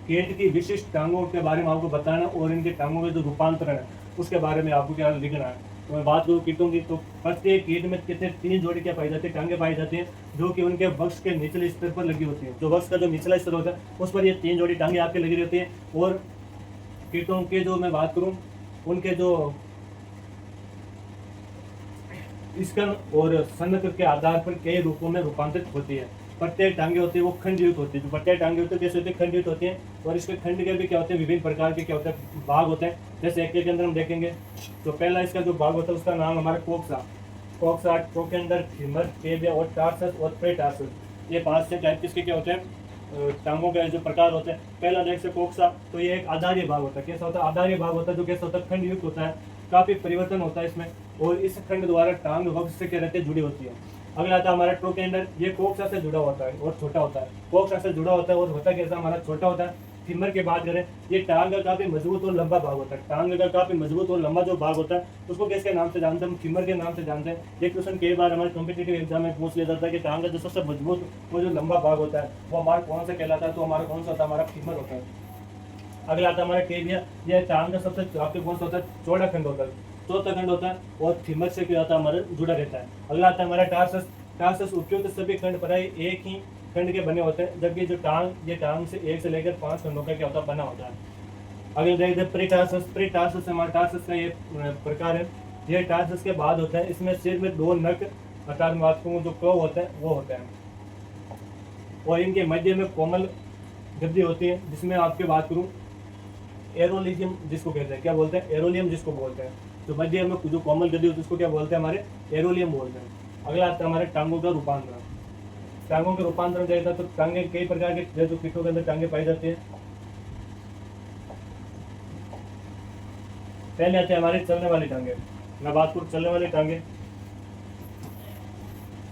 कीट की विशिष्ट टांगों के बारे में आपको बताना और इनके टांगों के जो रूपांतरण है उसके बारे में आपको क्या लिखना है। तो मैं बात करूँ कीटों की, तो प्रत्येक कीट में कितने 3 जोड़ी क्या पाई जाती है, टांगे पाई जाती हैं, जो कि उनके वक्ष के निचले स्तर पर लगी होती है। जो वक्ष का जो निचला स्तर होता है उस पर ये 3 जोड़ी टांगे आपके लगी रहती हैं। और कीटों के जो मैं बात करूँ उनके जो स्कन और संघ के आधार पर कई रूपों में रूपांतरित होती है। प्रत्येक टांगे होती है वो खंडयुक्त होती है। जो प्रत्येक टांगे होती है कैसे होती है, खंडयुक्त होती है। और इसके खंड के भी क्या होते हैं, विभिन्न प्रकार के क्या होते हैं, भाग होते हैं। जैसे एक के अंदर हम देखेंगे तो पहला इसका जो भाग होता है उसका नाम हमारा कोक्सा, ट्रोकेंडर, फीमर, टेबिया और टार्सस और प्रेटार्सस। ये 5 से टाइप किसके क्या होते हैं, टांगों के जो प्रकार होते हैं। पहला देख से कोक्सा, तो ये एक आधार्य भाग होता है। कैसा होता है, आधार्य भाग होता है, जो कैसा होता है, खंडयुक्त होता है, काफी परिवर्तन होता है इसमें। और इस खंड द्वारा टांग वक्ष से क्या रहते हैं, जुड़ी होती है। अगला आता है हमारा ट्रोकेंडर, ये कोक्सा से जुड़ा होता है और छोटा होता है। कोक्सा से जुड़ा होता है और होता कैसा, हमारा छोटा होता है। फीमर की बात करें, ये टांग का काफी मजबूत और लंबा भाग होता है। टांग का काफी मजबूत और लंबा जो भाग होता है उसको किसके नाम से जानते हैं, हम फीमर के नाम से जानते हैं। ये क्वेश्चन कई बार हमारे कॉम्पिटिटिव एग्जाम में पूछ लिया जाता है कि टांग का जो सबसे मजबूत वो जो लंबा भाग होता है वो हमारा कौन सा कहलाता है, तो हमारा कौन सा होता है, हमारा फीमर होता है। अगला आता है हमारा टेबिया, यह टांग का सबसे आपके कौन सा होता है, चौड़ा खंड होता है, चौथा खंड होता है और फीमर से क्या होता है, हमारा जुड़ा रहता है। अगला आता है हमारा टार्सस उपयुक्त सभी खंड प्राय एक ही खंड के बने होते हैं, जबकि जो टांग, ये टांग से 1 से लेकर 5 खंडों का क्या होता है, बना होता है। अगले देखते हैं प्रेटार्सस, हमारा टार्सस का ये प्रकार है। ये टार्सस के बाद होता है, इसमें सिर में 2 नक अर्थात जो क्लव होता है वो होता है। और इनके मध्य में कोमल गद्दी होती है, जिसमें आपके बात करूँ एरोलियम जिसको कहते हैं, क्या बोलते हैं, एरोलियम जिसको बोलते हैं। जो मध्य में जो कोमल गद्दी होती है उसको क्या बोलते हैं, हमारे एरोलियम बोलते हैं। अगला आता है हमारे टांगों का रूपांतरण। टांगों के रूपांतरण देखा तो टांगे कई प्रकार के जो कीटों के अंदर टांगे पाई जाती है। पहले आते हैं हमारे चलने वाली टांगे। मैं बात करूँ चलने वाली टांगे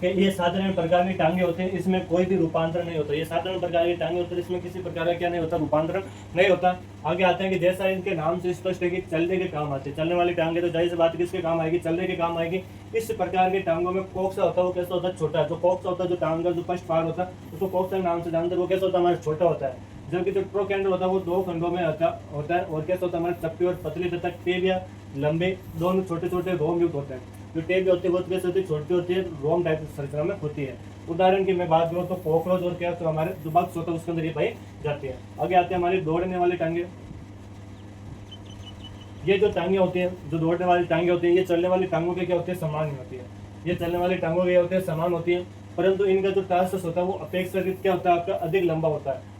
कि ये साधारण प्रकार की टांगे होते हैं, इसमें कोई भी रूपांतरण नहीं होता। ये साधारण प्रकार की टांगे होते हैं, इसमें किसी प्रकार का क्या नहीं होता, रूपांतरण नहीं होता। आगे आते हैं कि जैसा इनके नाम से स्पष्ट है कि चलने के काम आते हैं। चलने वाली टांगे तो जाहिर सी बात है किसके काम आएगी, चलने के काम आएगी। इस प्रकार की टांगों में कोक्सा होता है, वो कैसा होता है, छोटा। जो कोक्सा होता है, जो टांग का जो फर्स्ट पार्ट होता है उसको कोक्सा के नाम से जानते हैं, वो कैसा होता है, हमारा छोटा होता है। जबकि जो ट्रोकेंडल होता है वो दो खंडों में होता है और कैसा होता है, हमारे चपटी और पतली तथा टेबिया लंबे दोनों छोटे छोटे रोम युक्त होते हैं। जो टेब होती है वो कैसे होती है, छोटी होती है, रोम टाइप संरचना में होती है। उदाहरण की मैं बात करूँ तो कॉकरोच और क्या तो हमारे जो बक्स होता है उसके अंदर ये पाई जाती है। आगे आते हैं हमारी दौड़ने वाली टांगे। ये जो टांगे होती हैं, जो दौड़ने वाली टांगे होती हैं, ये चलने वाली टांगों के क्या होते हैं, समान ही होती है। ये चलने वाली टांगों के क्या होते हैं, समान होती है, परंतु इनका जो टार्सस होता है वो अपेक्षाकृत क्या होता है, आपका अधिक लंबा होता है।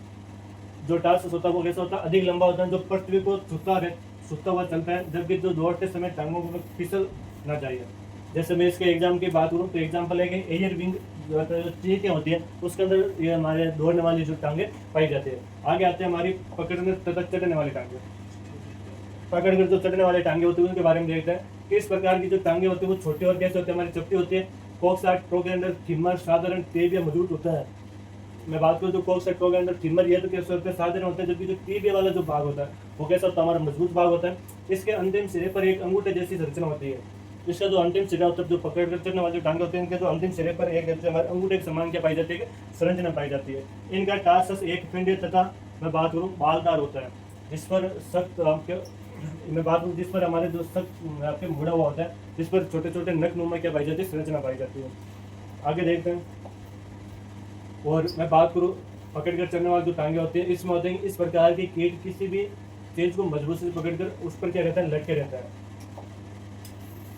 जो टार्सस होता है वो कैसा होता है, अधिक लंबा होता है, जो पृथ्वी को छूता हुआ चलता है, जबकि जो दौड़ते समय टांगों को फिसल ना चाहिए। जैसे मैं इसके एग्जाम की बात करूँ तो एग्जाम्पल है कि एयर विंग जो चीजें होती है उसके अंदर ये हमारे दौड़ने वाली जो टांगे पाई जाती है। आगे आते हैं हमारी पकड़ने तथा चढ़ने वाली टांगे। पकड़कर जो चढ़ने वाले टांगे होते हैं उनके बारे में देखते हैं। किस प्रकार की जो टांगे होती है वो छोटे और कैसे होते हैं, हमारी चपटी होती है। कोक्सा ट्रोकेंडर थिमर साधारण टेब या मजबूत होता है। मैं बात करूँ तो कोक्सा ट्रोकेंडर थिमर ये तो कैसे होते हैं, साधारण होता है, जबकि जो टेब वाला जो भाग होता है वो कैसा होता है, हमारा मजबूत भाग होता है। इसके अंतिम सिरे पर एक अंगूठे जैसी संरचना होती है। इसका जो अंतिम सिरा होता है, जो पकड़ कर चढ़ने वाले टांगे होते हैं, इनके जो अंतिम सिरे पर एक हमारे अंगूठे के समान क्या पाई जाती है, संरचना पाई जाती है। इनका टार्सस एक पिंड तथा मैं बात करूँ बालदार होता है, जिस पर सख्त आपके मैं बात करूँ जिस पर हमारे जो सख्त आपके मुड़ा हुआ होता है, जिस पर छोटे छोटे नक नुमा क्या पाई जाती है, संरचना पाई जाती है। आगे देखते हैं। और मैं बात करूँ पकड़ कर चढ़ने वाले जो टांगे होते हैं, इसमें होते हैं इस प्रकार की कीट किसी भी चीज को मजबूत से पकड़कर उस पर क्या रहता है, लटके रहता है।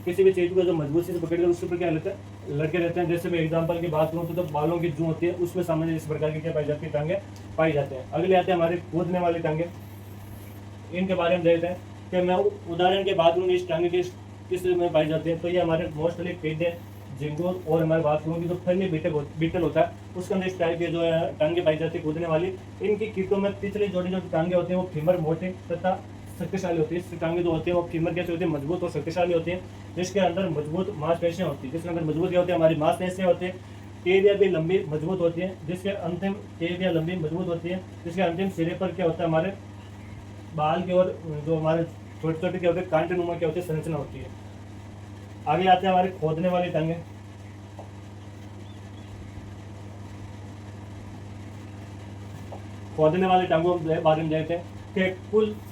किसी भी चीज को जो मजबूती से पकड़कर उसके ऊपर क्या रहता है, लटके रहते हैं। जैसे मैं एग्जांपल की बात करूँ तो बालों की जू होती है, उसमें सामान्य इस प्रकार की क्या पाई जाती है, टांगे पाई जाते हैं। अगले आते हैं हमारे कूदने वाली टांगे। इनके बारे में देखते हैं कि मैं उदाहरण की बात करूँ इस टांगे किस में पाई जाती है, तो ये हमारे मोस्टली टेढ़े झिंगुर और हमारे बात करूँ की जो फनी बीटल होता है उसके अंदर इस टाइप के जो है टांगे पाई जाती है कूदने वाली। इनकी कीटों में पिछली जोड़ी जो टांगे होते हैं वो फीमर मोटे तथा शक्तिशाली होती है। इसकी टांगे जो होती है वो फीमर कैसे होती है, मजबूत और शक्तिशाली होती है, जिसके अंदर मजबूत मांसपेशियां होती है। जिसके अंदर मजबूत क्या होती है, हमारी मांसपेशियां होती है। टेबिया भी लंबी मजबूत होती है, जिसके अंतिम टेबिया लंबी मजबूत होती है, जिसके अंतिम सिरे पर क्या होता है, हमारे बाल की और जो हमारे छोटे छोटे क्या होते हैं, कांटे नुमा क्या होती है, संरचना होती है। आगे आते हैं हमारे खोदने वाली टांगे। खोदने वाली टांगों के बारे में देखते हैं कि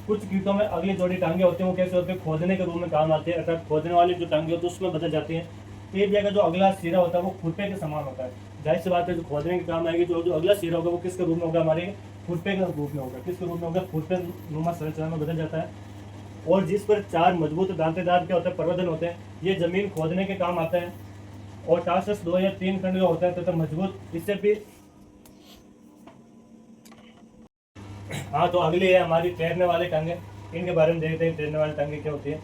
कुछ कीटों में अगली जोड़ी टांगे होते हैं वो कैसे होते हैं, खोदने के रूप में काम आते हैं, अर्थात खोदने वाली जो टांगे होती है उसमें बदल जाती है। टेबिया का जो अगला सिरा होता है वो खुरपे के समान होता है। जाहिर सी बात है जो खोदने के काम आएगी, जो अगला सिरा होगा वो किसके रूप में होगा, हमारे खुरपे के रूप में होगा। किसके रूप में होगा, खुरपे नुमा संरचना में बदल जाता है। और जिस पर 4 मजबूत दांतेदार क्या होता है, प्रवर्धन होते हैं, ये जमीन खोदने के काम आता है। और टार्सस 2 या 3 खंड का होता है तथा मजबूत, इससे भी हाँ। तो अगली है हमारी तैरने वाले टांगे। इनके बारे में देखते हैं तैरने वाली टांगे क्या होती है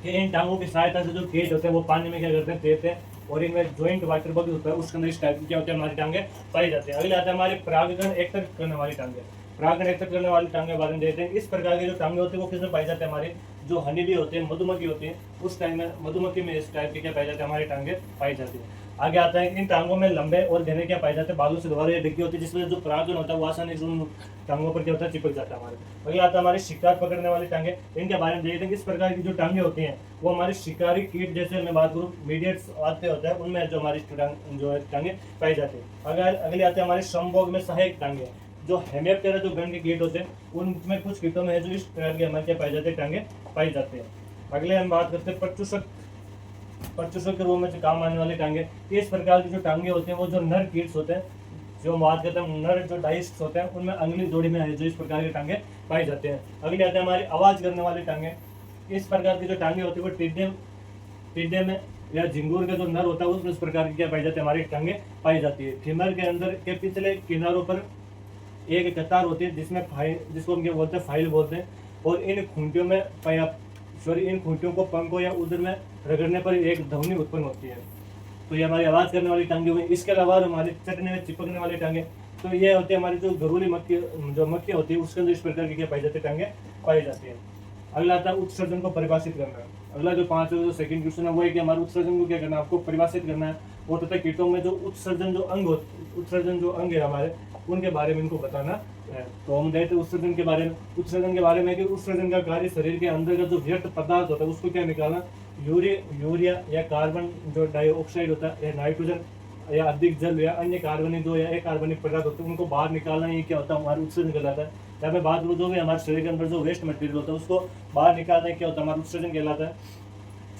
कि इन टांगों की सहायता से जो कीट होते हैं वो पानी में क्या करते हैं, तैरते हैं, और इनमें जॉइंट वाटर बग होता है उसके अंदर इस टाइप की क्या होते हैं, हमारी टांगे पाई जाती है। अगले आते हैं हमारी परागण एकत्र करने वाली टांगे। परागण एकत्र करने वाली टांगे के बारे में देखते हैं। इस प्रकार के जो टांगे होते हैं वो किसमें पाई जाते हैं, हमारे जो हनी भी होते हैं, मधुमक्खी होती है, उस टाइम में मधुमक्खी में इस टाइप के क्या पाई जाते हैं, हमारी टांगे पाई जाती है। आगे आता है इन टांगों में लंबे और घने क्या पाए जाते हैं, बालों से दोबारा डिग्गी होती है, जिसमें जो परागण होता है वो आसानी से उन टांगों पर क्या होता है, चिपक जाता है हमारे। अगले आता है हमारे शिकार पकड़ने वाली टांगे। इनके बारे में देखते हैं किस प्रकार की जो टांगे होती हैं वो हमारे शिकारी कीट, जैसे मैं बात करूँ मीडिएट्स आते होते हैं, उनमें जो हमारी जो टांगे पाई जाती है। अगले आते हैं हमारे संभोग में सहायक टांगे। जो हेमियोप्टेरा जो गण के कीट होते हैं उनमें कुछ कीटों में है जो इस तरह के हमारे क्या पाए जाते हैं, टांगे पाई जाते हैं। अगले हम बात करते हैं परचूषक के रूप में काम आने वाले टांगे। इस प्रकार की जो टांगे होते हैं वो जो नर कीट्स होते हैं, जो बात करते हैं नर जो डाइस होते हैं, उनमें अगली जोड़ी में है जो इस प्रकार के टांगे पाए जाते हैं। अगले आते हैं हमारी आवाज करने वाले टांगे। इस प्रकार की जो टांगे होती है वो टिड्डे में या झिंगूर का जो नर होता है उसमें इस प्रकार की क्या पाई जाती है, हमारी टांगे पाई जाती है। फीमर के अंदर के पिछले किनारों पर एक कतार होती है जिसमें जिसको हम क्या बोलते हैं, फाइल बोलते हैं, और इन खूंटियों में इन खूंटियों को पंखों या उदर में रगड़ने पर एक ध्वनि उत्पन्न होती है। तो ये हमारी आवाज़ करने वाली टांगे हुई। इसके अलावा हमारी चटने में चिपकने वाली टांगे, तो ये होती है हमारी जो घरूली मक्खी, जो मक्खी होती है उसके अंदर इस प्रकार की क्या पाई जाती है, टांगे पाई जाती है। अगला आता है उत्सर्जन को परिभाषित करना। अगला जो 5वां जो सेकंड क्वेश्चन है वो है कि हमारे उत्सर्जन को क्या करना है, आपको परिभाषित करना है। और तथा कीटों में जो उत्सर्जन जो अंग है हमारे, उनके बारे में इनको बताना है। तो हम देखते हैं उत्सर्जन के बारे में। उत्सर्जन के बारे में कि उत्सर्जन का कार्य शरीर के अंदर का जो व्यर्थ पदार्थ होता है उसको क्या निकालना, यूरिया या कार्बन जो डाइऑक्साइड होता है, या नाइट्रोजन या अधिक जल या अन्य कार्बनिक जो या अकार्बनिक पदार्थ होते हैं उनको बाहर निकालना, ये क्या होता है, हमारा उत्सर्जन कहलाता है। या मैं बात करूँ जो भी हमारे शरीर के अंदर जो वेस्ट मटेरियल होता है उसको बाहर निकालना क्या होता है, हमारा उत्सर्जन कहलाता है।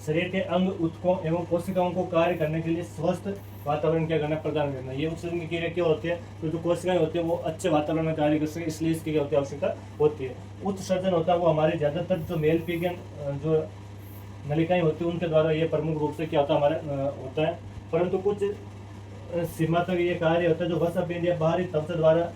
शरीर के अंग उत्कों एवं कोशिकाओं को कार्य करने के लिए स्वस्थ वातावरण क्या करना, प्रदान करना। ये उत्सर्जन की क्रिया क्या होती है, तो जो कोशिकाएं होती है वो अच्छे वातावरण में कार्य कर सके, इसलिए इसकी क्या होती है, आवश्यकता होती है। उत्सर्जन होता है वो हमारे ज्यादातर जो मेल पिगन जो नलिकाएं होती है उनके द्वारा ये प्रमुख रूप से क्या होता है, हमारा होता है। परंतु कुछ सीमा तक ये कार्य होता है जो वसा पिंड या बाहरी त्वचा द्वारा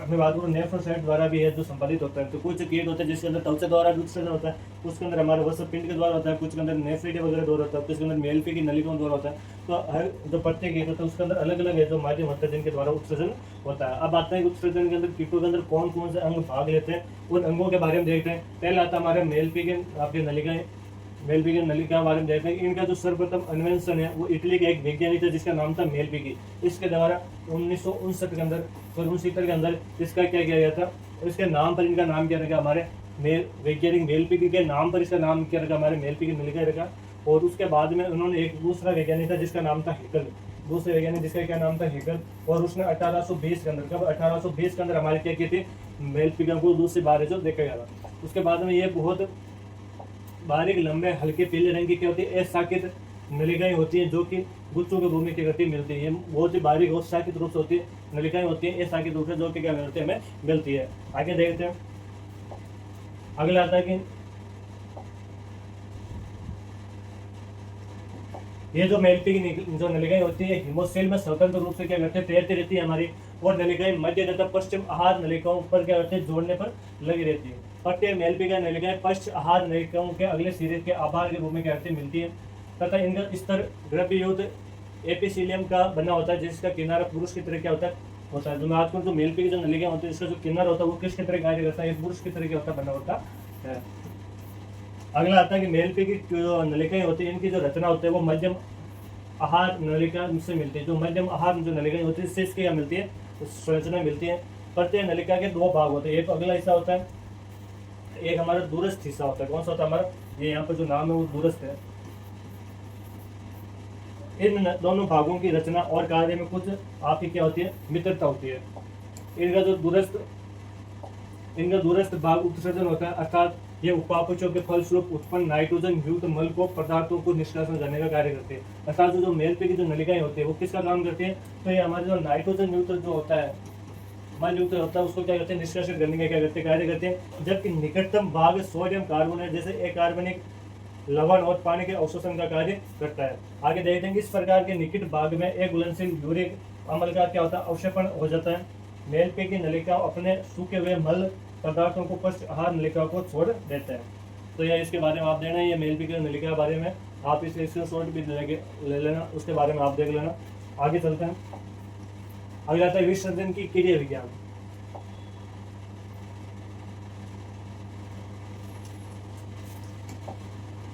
अपने बात करूँ नेफ्रोसाइट द्वारा भी है जो संपादित होता है। तो कुछ कीट होते हैं जिसके अंदर त्वचा द्वारा उत्सर्जन होता है, उसके अंदर हमारे वसा पिंड के द्वारा होता है, कुछ के अंदर नेफ्रिट वगैरह द्वारा होता है, कुछ के अंदर मेलपी की नलिकाओं द्वारा होता है। तो हर जो प्रत्येक कीट होता है उसके अंदर अलग अलग है जो माध्यम होता है जिनके द्वारा उत्सर्जन होता है। अब आता है उत्सर्जन के अंदर कीटों के अंदर कौन कौन से अंग भाग लेते हैं, उन अंगों के बारे में देखते हैं। पहला आता है हमारे मेलपी के आपके नलिकाएं, मेलपिगी नलिका के बारे में देखते हैं। इनका जो सर्वप्रथम अन्वेषण है वो इटली के एक वैज्ञानिक था जिसका नाम था मेलपिगी। इसके द्वारा 1969 के अंदर 1969 के अंदर इसका क्या किया गया था, इसके नाम पर इनका नाम क्या रखा, हमारे वैज्ञानिक मेलपिगी के नाम पर इसका नाम क्या रखा, हमारे मेलपिगी नलिका रखा। और उसके बाद में उन्होंने एक दूसरा वैज्ञानिक था जिसका नाम था हेगल, दूसरे वैज्ञानिक जिसका क्या नाम था हेगल। और उसने 1820 के अंदर, कब 1820 के अंदर हमारे क्या की थी, मेलपिगी को दूसरी बार जो देखा गया था। उसके बाद में ये बहुत बारीक लंबे हल्के पीले रंग की क्या होती है, अशाकित नलिकाएं होती हैं जो कि गुच्छों के रूप में क्या करती है, मिलती है। बहुत ही बारीक और शाकित रूप से होती है नलिकाएं होती हैं, अशाकित रूप से जो कि क्या मिलती है, हमें मिलती है। आगे देखते हैं। अगला आता है कि ये जो मेलपिगी जो नलिकाएं होती है हिमोसेल में स्वतंत्र रूप से क्या करते हैं, तैरती रहती है हमारी। और नलिकाएं मध्य तथा पश्चिम आहार नलिकाओं पर क्या करते हैं, जोड़ने पर लगी रहती है। प्रत्येक मेलपिगी नलिकाएं पश्च आहार नलिकाओं के अगले सिरे के आभार के रूप में क्या करती है, मिलती है। तथा इनका स्तर द्रव्ययुक्त एपिसीलियम का बना होता है जिसका किनारा पुरुष की तरह क्या होता है। जो मैं आज जो मेलपिगी जो नलिकाएं होती है इसका जो किनारा होता है वो किसकी तरह कार्य करता है, ये पुरुष की तरह क्या होता है, बना होता है। अगला आता है कि मेलपिगी जो नलिकाएं होती है इनकी जो रचना होती है वो मध्यम आहार नलिका से मिलती है। जो मध्यम आहार जो नलिकाएं होती है इससे इसकी क्या मिलती है, संरचना मिलती है। प्रत्येक नलिका के दो भाग होते हैं, एक अगला हिस्सा होता है, एक हमारा दूरस्थ हिस्सा होता है। कौन सा होता है हमारा, ये यहाँ पर जो नाम है वो दूरस्थ है। इन दोनों भागों की रचना और कार्य में कुछ आपकी क्या होती है, मित्रता होती है। इनका दूरस्थ भाग उत्सर्जन होता है, अर्थात ये उपापचयों के फलस्वरूप उत्पन्न नाइट्रोजन युक्त मल को पदार्थों को निष्कासन करने का कार्य करते हैं। अर्थात जो मेलपिगी जो नलिकाएं होती है वो किसका काम करती है, तो ये हमारे जो नाइट्रोजन युक्त जो होता है, मल युक्त होता है उसको क्या करते हैं, निष्कासित करने का क्या करते हैं, कार्य करते हैं। जबकि निकटतम भाग सोडियम कार्बोनेट जैसे अकार्बनिक लवण और पानी के अवशोषण का कार्य करता है। आगे देखते हैं कि इस प्रकार के निकट भाग में एक घुलनशील यूरिक अम्ल का क्या होता है, अवक्षेपण हो जाता है। मेलपिगी नलिका अपने सूखे हुए मल पदार्थों को पश्च आहार नलिका को छोड़ देते हैं। तो यह इसके बारे में आप देना, ये मेलपिगी नलिका के बारे में आप इसे स्क्रीनशॉट भी ले लेना, उसके बारे में आप देख लेना। आगे चलते हैं। अगला आता है विसर्जन की क्रिया विज्ञान।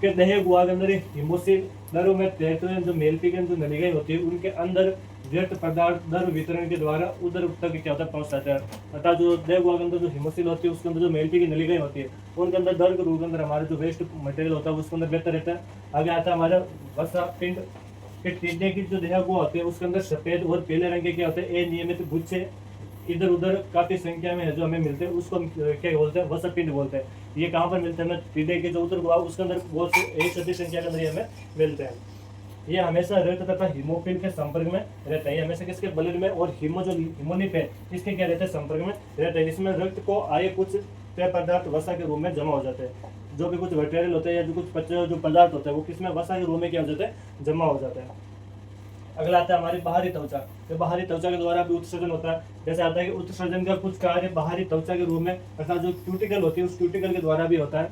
कहते हैं गुहा के अंदर हिमोसिल दरों में तैरते हुए जो मेलपिगी जो नलिकाएं होती है उनके अंदर व्यर्थ पदार्थ दर वितरण के द्वारा उधर तक क्या होता है, पहुंच जाता है। अर्थात जो देह गुहा के अंदर जो हिमोसिल होती है उसके अंदर जो मेलपिगी नलिकाएं होती है उनके अंदर दर के रूप के अंदर हमारे जो वेस्ट मटेरियल होता है उसके अंदर बेहतर रहता है। आगे आता है हमारा वसा पिंड के टिड्डे की जो देह गुहा होती है उसके अंदर सफेद और पीले रंग के क्या होते हैं, अनियमित गुच्छे इधर उधर काफी संख्या में है जो हमें मिलते हैं, उसको क्या बोलते हैं, वसा पिंड बोलते हैं। ये कहाँ पर मिलते हैं, हमें टिड्डे के जो उधर गुहा उसके अंदर बहुत एक अधिक संख्या के अंदर हमें मिलते हैं। ये हमेशा रक्त तथा हीमोफिल के संपर्क में रहता है। ये हमेशा किसके ब्लड में और हीमोनिप है इसके क्या रहता है, संपर्क में रहता है। इसमें रक्त को आए कुछ पेय पदार्थ वसा के रूप में जमा हो जाते हैं। जो भी कुछ मटेरियल होता है या जो कुछ जो पदार्थ होता है वो किसमें, वसा के रूप में क्या हो जाता है, जमा हो जाता है। अगला आता है हमारी बाहरी त्वचा। तो बाहरी त्वचा के द्वारा भी उत्सर्जन होता है। जैसे आता है कि उत्सर्जन का कुछ कार्य बाहरी त्वचा के रूप में अर्थात जो क्यूटिकल होती है उस क्यूटिकल के द्वारा भी होता है।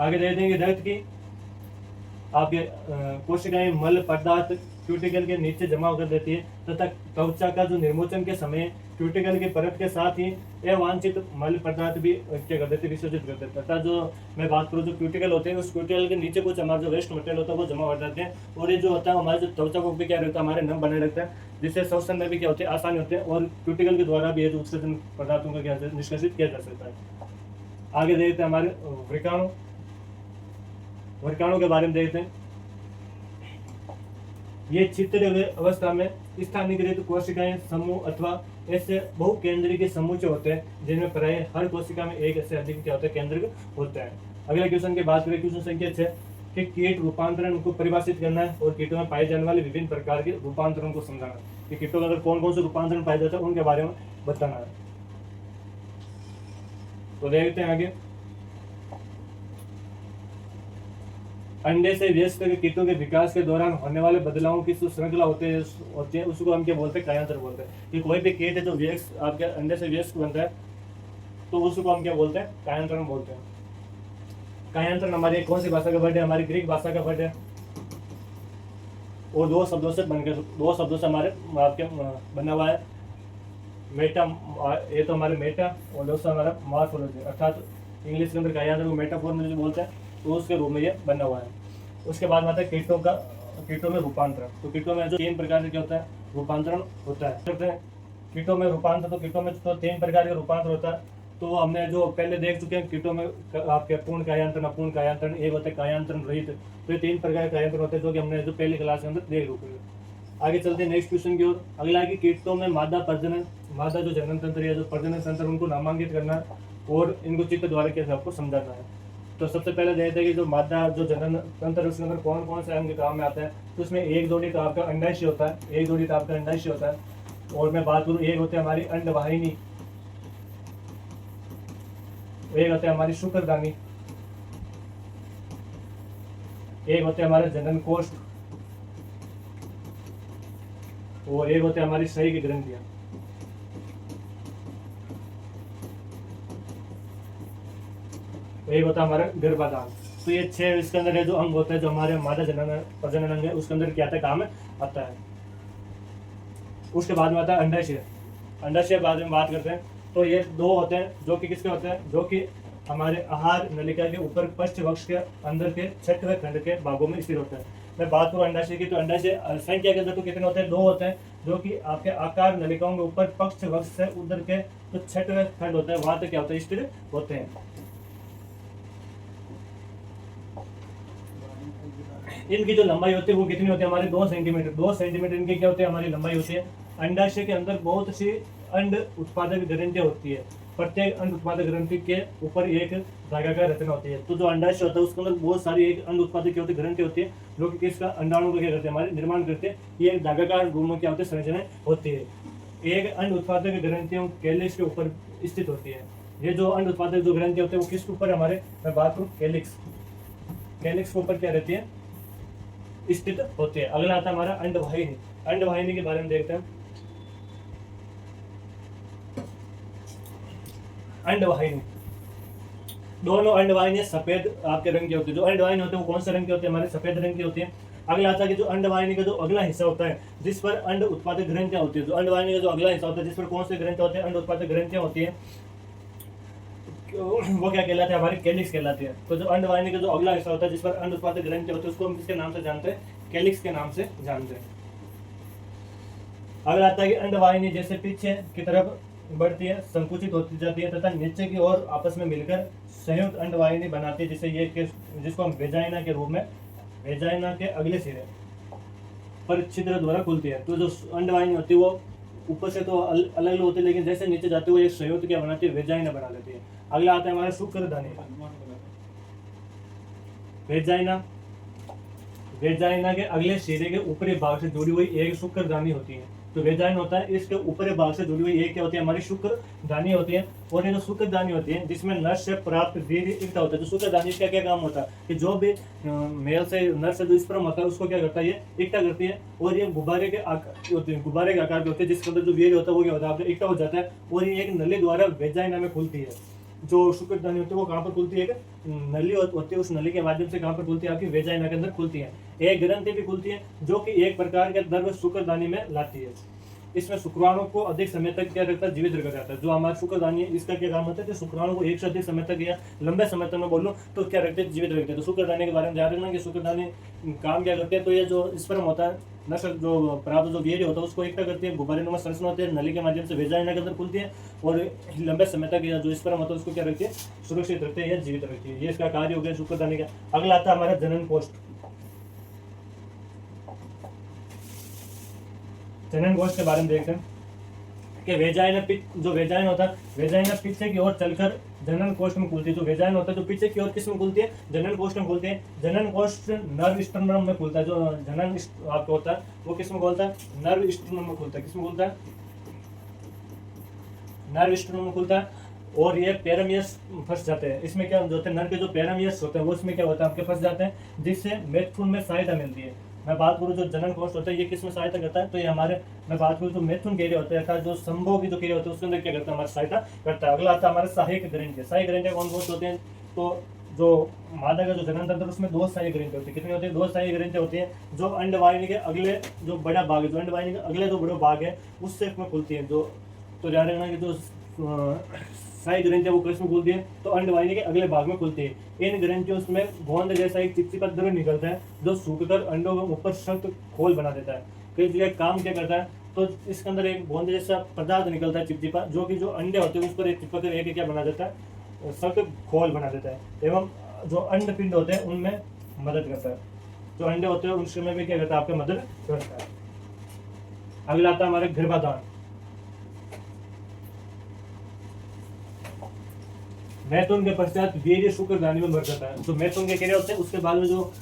आगे देख देंगे रक्त की आपके कोशिकाएं मल पदार्थ क्यूटिकल के नीचे जमा कर देती है तथा त्वचा का जो निर्मोचन के समय क्यूटिकल की परत के साथ ही अवांछित मल पदार्थ भी क्या कर देते, विसर्जित कर देते हैं। तथा जो मैं बात करूँ जो क्यूटिकल होते हैं, उस क्यूटिकल के नीचे कुछ हमारा जो वेस्ट मटेरियल होता है वो जमा हो जाते हैं, और ये जो होता है हमारे जो त्वचा को भी क्या रहता है, हमारे नम बने रहता है, जिससे श्वसन में भी क्या होते हैं, आसानी होते हैं, और क्यूटिकल के द्वारा भी ये जो उत्सर्जन पदार्थों का क्या निष्कासित किया जा सकता है। आगे देखते हैं हमारे वृकाणु। वृकाणु के बारे में देखते हैं। ये छिद्र अवस्था में स्थानीयकृत कोशिकाएं समूह अथवा ऐसे बहुकेंद्रीय समुच्चय होते हैं जिनमें प्राय हर कोशिका में एक ऐसे अधिक क्या होता है, केंद्र होता है। अगले क्वेश्चन की बात करें, क्वेश्चन संख्या 6 कि कीट रूपांतरण को परिभाषित करना है और कीटों में पाए जाने वाले विभिन्न प्रकार के रूपांतरण को समझाना है कि कीटों के अंदर कौन कौन से रूपांतरण पाए जाते हैं उनके बारे में बताना है। तो देखते हैं आगे। अंडे से वयस्क कीटों के विकास के दौरान होने वाले बदलावों की जो श्रृंखला होते हैं उसको हम क्या बोलते हैं, कायांतर बोलते हैं। कि कोई भी कीट है जो वयस्क आपके अंडे से वयस्क बनता है तो उसको हम क्या बोलते हैं, कायांतरण बोलते हैं। कायांतरण हमारी कौन सी भाषा का वर्ड है, हमारी ग्रीक भाषा का वर्ड है, और दो शब्दों से हमारे आपके बना हुआ है। मेटा, ये तो हमारे मेटा, और दूसरा हमारा मॉर्फोलॉजी, अर्थात इंग्लिश के अंदर कायांतरण को मेटाफोर बोलते हैं, तो उसके रूप में ये बना हुआ है। उसके बाद आता है कीटों में रूपांतरण। तो कीटों में जो 3 प्रकार से क्या होता है, रूपांतरण होता है। कीटों में रूपांतरण, तो कीटों में तो 3 प्रकार के रूपांतरण होता है। तो हमने जो पहले देख चुके हैं कीटों में आपके पूर्ण कायांतरण, अपूर्ण कायांतरण, एक होता है कायांतरण रहित। तो ये 3 प्रकार के कायांतरण होते हैं जो कि हमने जो पहले क्लास के अंदर देख चुके हैं। आगे चलते हैं नेक्स्ट क्वेश्चन की ओर। अगला है कि कीटों में मादा जो जनन तंत्र या जो प्रजनन तंत्र उनको नामांकित करना और इनको चित्र द्वारा कैसे आपको समझाना है। तो सबसे पहले देखते हैं कि जो मादा जो जनन तंत्र उसके अंदर कौन कौन से अंग काम में आता है। तो उसमें एक जोड़ी तो आपका अंडाशय होता है, और मैं बात करूँ, एक होते हैं हमारी अंडवाहिनी, एक होते हैं हमारी शुक्रदानी, एक होते हैं हमारे जनन कोष्ठ, और एक होते हैं हमारी शरीर की ग्रंथियां। एक होता है हमारा गर्भाधान। तो ये 6 इसके अंदर है जो अंग होता है, जो हमारे मादा जनन प्रजनन अंग है, उसके अंदर क्या आता है, काम में आता है। उसके बाद में आता है अंडाशय। अंडाशय बाद में बात करते हैं। तो ये 2 होते हैं जो कि किसके होते हैं, जो कि हमारे आहार नलिका के ऊपर पश्च वक्ष के अंदर के 6वें खंड के भागों में स्थित होता है। मैं बात करूँ अंडाशय की, तो अंडाशय संख्या के अंदर तो कितने होते हैं, 2 होते हैं, जो कि आपके आकार नलिकाओं के ऊपर पक्ष वक्ष से उधर के जो 6वें खंड होता है वहां तक क्या होता है, स्थिर होते हैं। इनकी जो लंबाई होती है वो कितनी होती है, हमारे 2 सेंटीमीटर। 2 सेंटीमीटर इनकी क्या होती है, हमारी लंबाई होती है। अंडाशय के अंदर बहुत सी अंड उत्पादक ग्रंथियां होती है। प्रत्येक अंड उत्पादक ग्रंथि के ऊपर एक धागाकार रचना होती है। तो जो अंडाशय होता है उसके अंदर बहुत सारी एक अंड उत्पादक क्या होती है, ग्रंथि होती है, जो कि किसका, अंडाणु का क्या करते हैं, हमारे निर्माण करते हैं। ये एक धागाकार रूप में क्या होती है, संरचनाएं होती है। एक अंड उत्पादक ग्रंथियों कैलिक्स के ऊपर स्थित होती है। ये जो अंड उत्पादक जो ग्रंथि होते हैं वो किसके ऊपर, हमारे मैं बात करूँ कैलिक्स के ऊपर क्या रहती है, स्थित होते हैं। अगला आता है हमारा अंडवाहिनी। अंडवाहिनी के बारे में देखते हैं। अंडवाहिनी, दोनों अंडवाहिनी सफेद आपके रंग की होती है। जो अंडवाहिनी होते हैं वो कौन से रंग की होती है, हमारे सफेद रंग की होती है। अगला आता है कि जो अंडवाहिनी का जो अगला हिस्सा होता है जिस पर अंड उत्पादक ग्रंथियां होती है, जो अंडवाहिनी का जो अगला हिस्सा होता है जिस पर कौन से ग्रंथियां होते हैं, अंड उत्पादक ग्रंथियां होती है, वो क्या कहलाते हैं, हमारी कैलिक्स कहलाती है। तो जो अंडवाहिनी का जो अगला हिस्सा होता है जिस पर अंड उत्पादक ग्रंथि होती है उसको हम किसके नाम से जानते हैं, कैलिक्स के नाम से जानते हैं। अगला आता है कि अंडवाहिनी जैसे पीछे की तरफ बढ़ती है, संकुचित होती जाती है तथा नीचे की ओर आपस में मिलकर संयुक्त अंडवाहिनी बनाती है, जिसको हम वेजाइना के रूप में, वेजाइना के अगले सिरे पर छिद्र द्वारा खुलती है। तो जो अंडवाहिनी होती है वो ऊपर से तो अलग अलग होती है, लेकिन जैसे नीचे जाते हुए एक संयुक्त क्या बनाती है, वेजाइना बना लेती है। अगला आता है हमारा शुक्रदानी। वेजाइना के अगले सिरे के ऊपरी भाग से जुड़ी हुई एक शुक्रदानी होती है। तो वेजाइन होता है, इसके ऊपरी भाग से जुड़ी हुई एक क्या होती है, हमारी शुक्रदानी होती है। और ये जो शुक्रदानी होती है जिसमें नर से प्राप्त वीर्य इकट्ठा होता है। जो शुक्रदानी का क्या काम होता है कि जो भी मेल से नर से जो स्पर्म होता है उसको क्या करता है, ये इकट्ठा करती है। और ये गुब्बारे के आकार होते हैं, गुब्बारे के आकार के होते हैं, जिसके अंदर जो वीर्य होता है वो क्या होता है, इकट्ठा हो जाता है और ये एक नली द्वारा वेजाइना में खुलती है। जो शुक्रदानी होती है वो कहाँ पर खुलती है, नली होती है, उस नली के माध्यम से कहाँ पर खुलती है, आपकी वेजाइना के अंदर खुलती है। एक ग्रंथि भी खुलती है जो कि एक प्रकार के द्रव शुक्रदानी में लाती है। इसमें शुक्राणु को अधिक समय तक क्या रखता है, जीवित रखा जाता है। जो हमारा शुक्रदानी है इसका क्या काम होता है कि शुक्राणु को एक से अधिक समय तक या लंबे समय तक मैं बोलूँ तो क्या रखते हैं, जीवित रखते हैं। तो शुक्रदानी के बारे में ध्यान रखना कि शुक्रदानी काम क्या करते हैं, तो ये जो स्पर्म होता है, नस्ल जो प्राप्त जो वीर्य होता है उसको इकट्ठा करती है, गुब्बारेनुमा संरचना होती है, नली के माध्यम से वेजाइना के अंदर खुलती है और लंबे समय तक या जो स्पर्म होता है उसको क्या रखती है, सुरक्षित रखते हैं या जीवित रखती है। ये इसका कार्य हो गया शुक्रदानी का। अगला आता है हमारा जनन कोष्ठ। जनन कोष्ठ के बारे में देखते हैं कि वेजाइना जो वेजाइन होता है, वेजाइना पीछे की ओर चलकर जनन कोष्ठ में खुलती है। जो वेजाइन होता है जो पीछे की ओर किस में खुलती है, जनन कोष्ठ में खुलती है। जनन कोष्ठ नर्व स्टर्नम में खुलता है। जो जनन आपका होता है वो किस में खुलता है, नर्व स्टर्नम में खुलता है। किस में खुलता है, नर्व स्टर्नम में खुलता है। और ये पेरामियस फंस जाते हैं। इसमें क्या होता है, नर के जो पेरामियस होते हैं वो इसमें क्या होता है, आपके फंस जाते हैं, जिससे मैथुन में सहायता मिलती है। मैं बात करूँ जो जनन कोष्ठ होता है ये किस में सहायता करता है, तो ये हमारे, मैं बात करूँ जो मैथुन क्रिया होता है अर्थात जो संभोग की जो क्रिया होती है उसके अंदर क्या करता है, हमारी सहायता करता है। अगला आता है हमारे सहायक ग्रंथि। सहायक ग्रंथि कौन कौन से होते हैं, तो जो मादा का जो जनन तंत्र उसमें दो सहायक ग्रंथि होती है। कितनी होती है, दो सहायक ग्रंथि होती है। जो अंडवाहिनी के अगले जो बड़ा भाग है, जो अंडवाहिनी के अगले जो बड़ा भाग है उससे इसमें खुलती है। जो तो ध्यान रखना कि जो सहायक ग्रंथियां वो किस में खुलती है, तो अंडवाहिनी के अगले भाग में खुलती है। इन ग्रंथियों में गोंद जैसा एक चिपचिपा द्रव निकलता है जो सूखकर अंडों के ऊपर सख्त खोल बना देता है। तो ये काम क्या करता है, तो इसके अंदर एक गोंद जैसा पदार्थ निकलता है चिपचिपा, जो कि जो अंडे होते हैं उस पर एक चिपक कर एक क्या बना देता है, सख्त खोल बना देता है एवं जो अंडपिंड होते हैं उनमें मदद करता है। जो अंडे होते हैं उसमें भी क्या करता है, आपका मदद करता है। अगला आता है हमारे गर्भाधान। मैथुन के पश्चात वीर्य शुक्रदानी में भर जाता है। जो मैथुन के क्रिया होते हैं उसके बाद में जो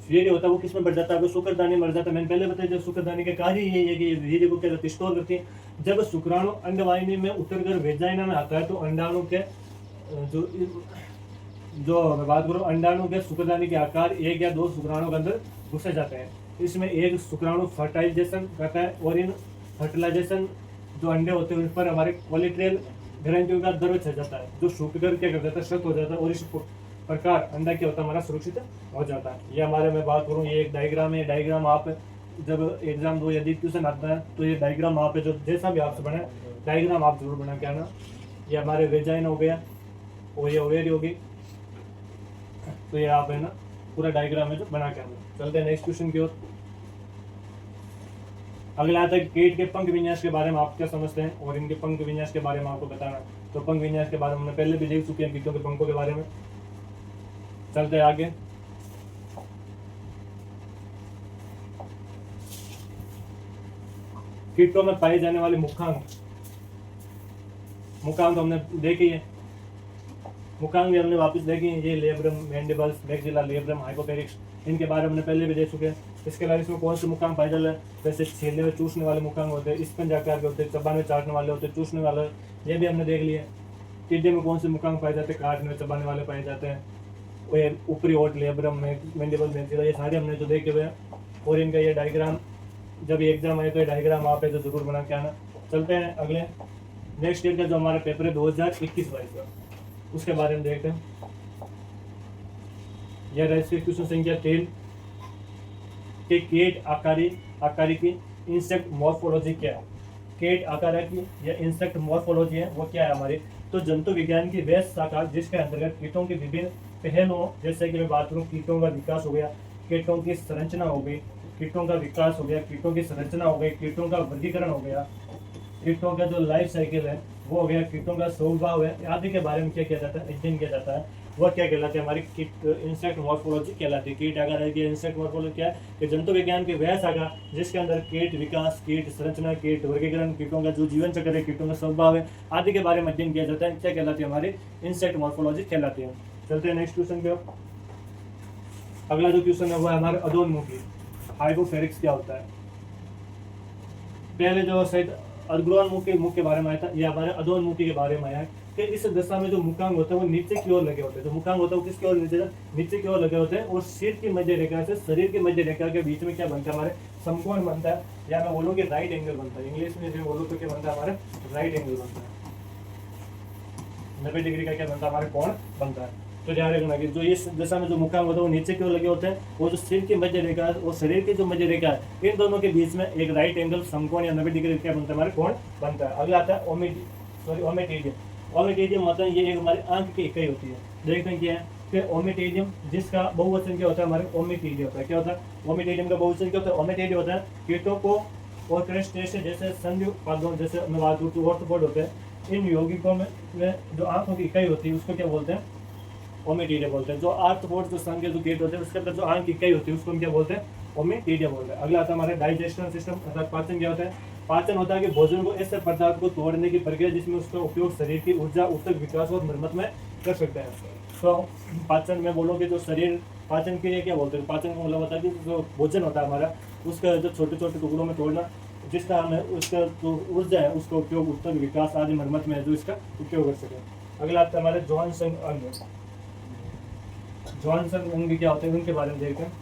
वीर्य होता है वो किस में भर जाता है, शुक्रदानी में भर जाता है। मैंने पहले बताया जब शुक्रदानी का कार्य यही है कि वीर्य को क्या करती है, स्टोर करती है। जब शुक्राणु अंडवाहिनी में उतरकर वेजाइना में आता है तो अंडाणु के जो मैं बात करूँ अंडाणु के शुक्रदानी के आकार एक या दो शुक्राणु के अंदर घुसे जाते हैं। इसमें एक शुक्राणु फर्टिलाइजेशन करता है और इन फर्टिलाइजेशन जो अंडे होते हैं उन पर हमारे कोलेट्रल ग्रंथियों का द्रव छा जाता है जो सूखकर क्या कर देता है, सख्त हो जाता है और इस प्रकार अंडा क्या होता है, हमारा सुरक्षित हो जाता है। ये हमारे मैं बात करूँ ये एक डायग्राम है। डायग्राम आप जब एग्जाम दो यदि ट्यूशन आता है तो ये डायग्राम आप जो जैसा भी आपसे बने डायग्राम आप जरूर बना के आना। ये हमारे वेजाइन हो गया और ये ओवेरी होगी, तो ये आप है ना पूरा डायग्राम है जो बना के आना। चलते हैं नेक्स्ट क्वेश्चन की ओर। अगला आता है कीट के पंख विन्यास के बारे में आप क्या समझते हैं और इनके पंख विन्यास के बारे में आपको बताना। तो पंख विन्यास के बारे में हमने पहले भी देख चुके हैं कीटों के पंखों के बारे में। चलते हैं आगे। कीटों में पाए जाने वाले मुखांग तो हमने देखी है। मुखांग भी हमने वापस देखी है। ये लेब्रम, मैंडिबल्स, मैक्सिला, लेब्रम, हाइपोपेरिक्स, इनके बारे में हमने पहले भी देख चुके हैं। इसके अलावा इसमें कौन से मुखांग पाए जाते हैं, जैसे छीलने में चूसने वाले मुखांग होते हैं, स्पंज आकार के होते हैं, चबाने में चाटने वाले होते हैं, चूसने वाले, ये भी हमने देख लिया। टिड्डे में कौन से मुखांग पाए जाते हैं, काटने में चबाने वाले पाए जाते हैं। और ऊपरी ओट, लेब्रम, मैंडिबल, मैक्सिला, ये सारे हमने जो देखे हुए हैं। और इनका ये डायग्राम जब एग्जाम आए तो ये डायग्राम आप है तो जरूर बना के आना। चलते हैं अगले नेक्स्ट ईयर का जो हमारा पेपर है 2021-22 का, उसके बारे में देखते हैं। यह रजिस्ट्रेशन क्वेश्चन संख्या 3 के कीट आकारी की इंसेक्ट मॉर्फोलॉजी क्या है। कीट आकार की या इंसेक्ट मॉर्फोलॉजी है वो क्या है हमारी, तो जंतु विज्ञान की वह शाखा जिसके अंतर्गत कीटों के विभिन्न पहलुओं, जैसे कि मैं बात करूँ कीटों का विकास हो गया, कीटों की संरचना हो गई, कीटों का विकास हो गया, कीटों की संरचना हो गई, कीटों का वर्गीकरण हो गया, कीटों का जो लाइफ साइकिल है वो हो गया, कीटों का स्वभाव है आदि के बारे में क्या किया जाता है, अध्ययन किया जाता है। वह क्या कहलाती है हमारी कीट इंसेक्ट मॉर्फोलॉजी कहलाती है। कीट आकार की इंसेक्ट मॉर्फोलॉजी क्या है कि जंतु विज्ञान की वह शाखा जिसके अंदर कीट विकास, कीट संरचना, कीट वर्गीकरण, कीटों का जो जीवन चक्र है, कीटों का स्वभाव है आदि के बारे में अध्ययन किया जाता है। क्या कहलाती है हमारी इंसेक्ट मॉर्फोलॉजी कहलाती है। चलते हैं नेक्स्ट क्वेश्चन पे। अगला जो क्वेश्चन है वो है हमारे अधोन्मुखी हाइपोफेरिक्स क्या होता है। पहले जो शायद अग्रोन्मुखी मुख के बारे में आया था, ये हमारे अधोन्मुखी के बारे में आया है कि इस दशा में जो मुखांग होते हैं वो नीचे की ओर लगे होते हैं। जो मुखांग होता है वो किसकी ओर नीचे की ओर लगे होते हैं और सिर की मध्य रेखा से शरीर की मध्य रेखा के बीच में क्या बनता है हमारे समकोण बनता है, या मैं बोलूँ कि राइट एंगल बनता है। इंग्लिश में जो बोलूँ तो क्या बनता है हमारे राइट एंगल बनता है। 90 डिग्री का क्या बनता है, हमारे कोण बनता है। तो ध्यान रखना कि जो इस दिशा में जो मुखांग होता है वो नीचे क्यों लगे होते हैं, वो जो सिर की मध्य रेखा है और शरीर की जो मध्य रेखा है, इन दोनों के बीच में एक राइट एंगल समकोण या 90 डिग्री क्या बनता है, हमारे कोण बनता है। अगला आता है ओमेटिडियम। ओमेटिडियम होता है, ये एक हमारे आंख की इकाई होती है। देखते हैं क्या है कि ओमेटिडियम, जिसका बहुवचन क्या होता है, हमारे ओमेटिडी होता है। क्या होता है ओमेटिडियम का बहुवचन, क्या होता है ओमेटिडी होता है कीटों को और क्रस्टेशियन जैसे संधि पादों जैसे ऑर्थोपोड होते हैं, इन यौगिकों में जो आंखों की इकाई होती है उसको क्या बोलते हैं, ओमेटिडिया बोलते हैं। जो आर्थ्रोपोड जो संघ के जो कीट होते हैं उसके अंदर जो आंख की इकाई होती है उसको हम क्या बोलते हैं, ओमेटिडिया बोलते हैं। अगला आता है हमारे डाइजेशन सिस्टम अर्थात पाचन। क्या होता है, पाचन होता है कि भोजन को ऐसे पदार्थ को तोड़ने की प्रक्रिया जिसमें उसका उपयोग शरीर की ऊर्जा ऊतक विकास और मरम्मत में कर सकते हैं। तो पाचन में बोलोगे जो शरीर पाचन के लिए क्या बोलते हैं, पाचन का मतलब होता है कि जो भोजन होता है हमारा उसका जो छोटे छोटे टुकड़ों में तोड़ना, जिसका हमें उसका जो ऊर्जा है उसका उपयोग ऊतक विकास आदि मरम्मत में जो इसका उपयोग कर सके। अगला आता है हमारे जॉनसन अंग। जॉनसन अंग क्या होते हैं उनके बारे में देखते हैं।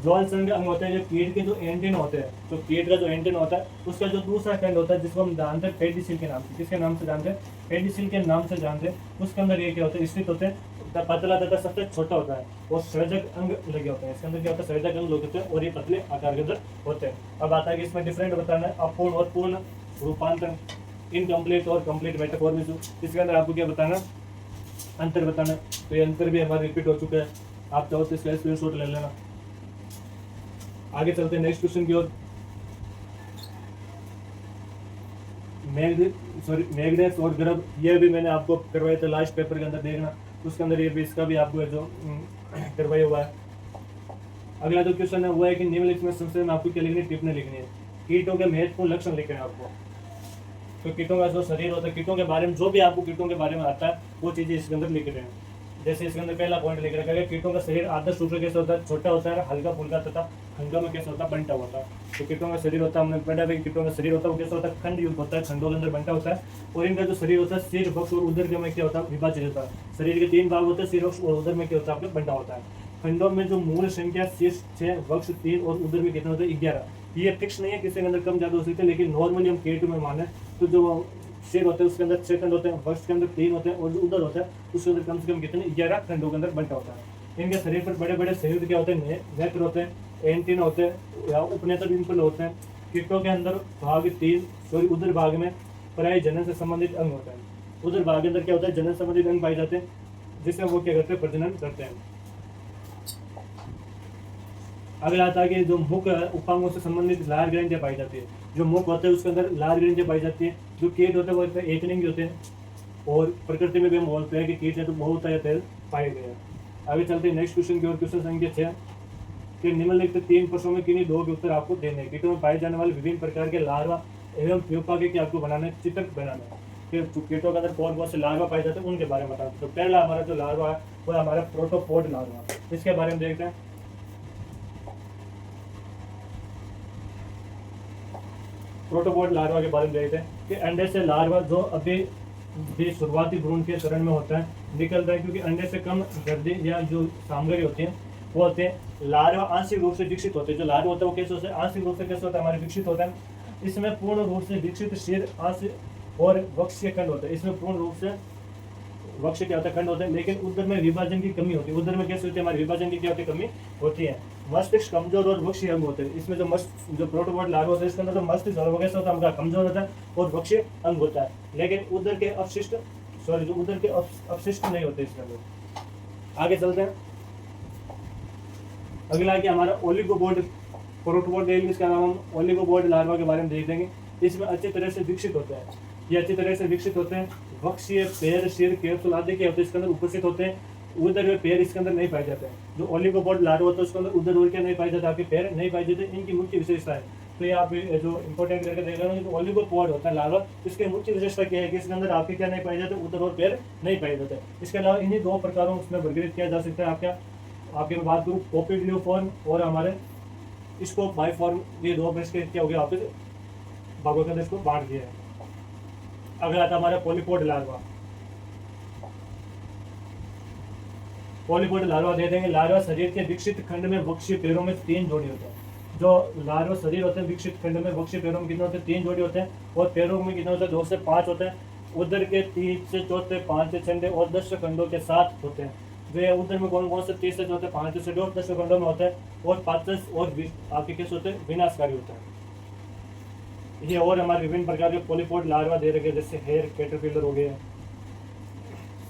जॉनसन अंग होते हैं जो कीट के जो एंटिन होते हैं, तो कीट का जो एंटिन होता है उसका जो दूसरा खंड होता है जिसको हम जानते हैं पेडिसिल के नाम से। किसके नाम से जानते हैं, पेडिसिल के नाम से जानते हैं। उसके अंदर ये क्या होता है, स्थित होते हैं, पतला तथा सबसे छोटा होता है और सृजक अंग लगे होते हैं। इसके अंदर क्या होता है, सृजक अंग लगे होते हैं और ये पतले आकार के अंदर होते हैं। अब आता है कि इसमें डिफरेंट बताना है, अपूर्ण और पूर्ण रूपांतरण, इनकम्प्लीट और कंप्लीट मेटाफॉर्मिज्म। इसके अंदर आपको क्या बताना, अंतर बताना। तो ये अंतर भी हमारा रिपीट हो चुका है, आप चाहो तो इसका स्क्रीनशॉट ले लेना। आगे चलते हैं नेक्स्ट क्वेश्चन की ओर। मैग्नेस और गर्भ, ये भी मैंने आपको करवाया था लास्ट पेपर के अंदर, देखना उसके अंदर ये भी इसका भी आपको जो करवाया हुआ है। अगला जो क्वेश्चन है वो है कि निम्नलिखित में संशय में आपको क्या लिखनी है, टिप्पणी लिखनी है। कीटों के महत्वपूर्ण लक्षण लिखने हैं आपको। तो कीटों का जो शरीर होता है, कीटों के बारे में जो भी आपको कीटों के बारे में आता है वो चीजें इसके अंदर लिख रहे हैं। जैसे इसके अंदर पहला पॉइंट लिख रखा है, कीटों का शरीर आदर्श रूप से कैसे होता है, छोटा होता है, हल्का फुल्का तथा खंडों में कैसे होता है, बंटा होता है। तो कीटों का शरीर होता है, हमने पढ़ा है कीटों का शरीर होता है वो कैसा होता है, खंड युक्त होता है, खंडों के अंदर बंटा होता है। और इनका जो शरीर होता है सिर, वक्ष और उदर के में क्या होता है, विभाजित होता है। शरीर के 3 भाग होते हैं, सिर, वक्ष और उदर में क्या होता है, आपका बंटा होता है। खंडों में जो मूल संख्या शीर्ष 6, वक्ष 3 और उदर में कितना होता है, 11। ये फिक्स नहीं है, किसी के अंदर कम ज्यादा हो सकते हैं, लेकिन नॉर्मली हम K2 में माने तो जो सिर होते हैं उसके अंदर 6 खंड होते हैं, वक्ष के अंदर 3 होते हैं और जो उदर होता है उसके अंदर कम से कम कितने, 11 खंडों के अंदर बंटा होता है। इनके शरीर पर बड़े बड़े संयुक्त क्या होते हैं, नेत्र होते हैं, एंटीना होते हैं या उपनेत्र डिम्पल होते हैं। कीटों के अंदर भाग 3 उदर भाग में प्राय जनन से संबंधित अंग होता है। उदर भाग के अंदर क्या होता है, जनन संबंधित अंग पाए जाते हैं, जिससे वो क्या करते हैं, प्रजनन करते हैं। अगला आता है कि जो मुख उपांगों से संबंधित लार ग्रंथियां पाई जाती है। जो मुख होता है उसके अंदर लार ग्रंथियां पाई जाती है। जो कीट होते हैं वो एकलिंगी होते हैं और प्रकृति में भी हम बोलते हैं कि कीट है तो बहुत तेल पाए गए हैं। आगे चलते हैं नेक्स्ट क्वेश्चन की ओर। क्वेश्चन संख्या 6 कि निम्नलिखित 3 प्रश्नों में किन्हीं 2 के उत्तर आपको देने हैं। कीटों में पाए जाने वाले विभिन्न प्रकार के लार्वा एवं प्यूपा के आपको बनाना है, चित्र बनाना है कि कीटों के अंदर कौन कौन से लार्वा पाए जाते हैं उनके बारे में बताते हैं। तो पहला हमारा जो लार्वा है वो हमारा प्रोटोपोड लार्वा, इसके बारे में देखते हैं। प्रोटोपोड लार्वा के बारे में देखते हैं कि अंडे से लार्वा जो अभी भी शुरुआती भ्रूण के चरण में होता है निकलता है, क्योंकि अंडे से कम गर्दे या जो सामग्री होती है वो होते हैं। लार्वा आंशिक रूप से विकसित होते हैं। जो लार्वा होता है वो कैसे होता है, आंशिक रूप से कैसे होता है, हमारे विकसित होता है। इसमें पूर्ण रूप से विकसित सिर, आंशिक और वक्ष खंड होते हैं। इसमें पूर्ण रूप से वक्ष क्या होता है, खंड होते हैं, लेकिन उदर में विभाजन की कमी होती है। उदर में कैसे होती है, हमारी विभाजन की क्या होती है, कमी होती है। मस्तिष्क कमजोर और वक्षीय अंग होते हैं। इसमें जो प्रोटोपोड लार्वा होता है इसके अंदर जो मस्तिष्क और कैसा होता है, हमारा कमजोर होता है और वक्षीय अंग होता है, लेकिन उदर के अपशिष्ट नहीं होते इसके अंदर। आगे चलते हैं। अगला कि हमारा ओलिगोपोड प्रोटोपोड, इसका नाम हम ओलिगोपोड लार्वा के बारे में देख देंगे। इसमें अच्छी तरह से विकसित होते हैं, ये अच्छी तरह से विकसित होते हैं। वक्षीय पैर, सिर, कैप्सूल आदि के होते हैं इसके अंदर उपस्थित होते हैं। उदर में पैर इसके अंदर नहीं पाए जाते हैं। जो ओलिगोपोड लार्वा होता है उसके अंदर उदर और क्या नहीं पाए जाते, आपके पैर नहीं पाए जाते। इनकी मुख्य विशेषता है, तो ये आप जो इंपॉर्टेंट करके देख रहे हो, तो ओलिगोपोड होता है लार्वा, इसके मुख्य विशेषता क्या है कि इसके अंदर आपके क्या नहीं पाए जाते, उदर और पैर नहीं पाए जाते। इसके अलावा इन्हीं 2 प्रकारों उसमें वर्गीकृत किया जा सकता है। आपके मैं बात करूँ पोपिडियो फॉर्म और हमारे स्कोप बाई फॉर्म, ये 2 ब्रश के क्या हो गया, आपके भागों के अंदर इसको बांट दिया है। अगला आता हमारा पॉलीपोड लार्वा। पॉलीपोड लार्वा दे देंगे। लार्वा शरीर के विकसित खंड में वक्षीय पैरों में 3 जोड़ी होते हैं। जो लार्वा शरीर होते हैं विकसित खंड में वक्षीय पैरों में कितने होते हैं, 3 जोड़ी होते हैं, और पैरों में कितने होते हैं, 2 से 5 होते हैं। उधर के 3 से चौथे 5 से छठे और 10 खंडों के साथ होते हैं। वे उधर में कौन कौन से 3 से चौथे 5 से छठे और 10 खंडों में होता है, और पाचस और आपके कैसे होते हैं, विनाशकारी होता है। ये और हमारे विभिन्न प्रकार के पॉलीपोड लार्वा दे रखे, जैसे हेयर कैटरपिलर हो गए,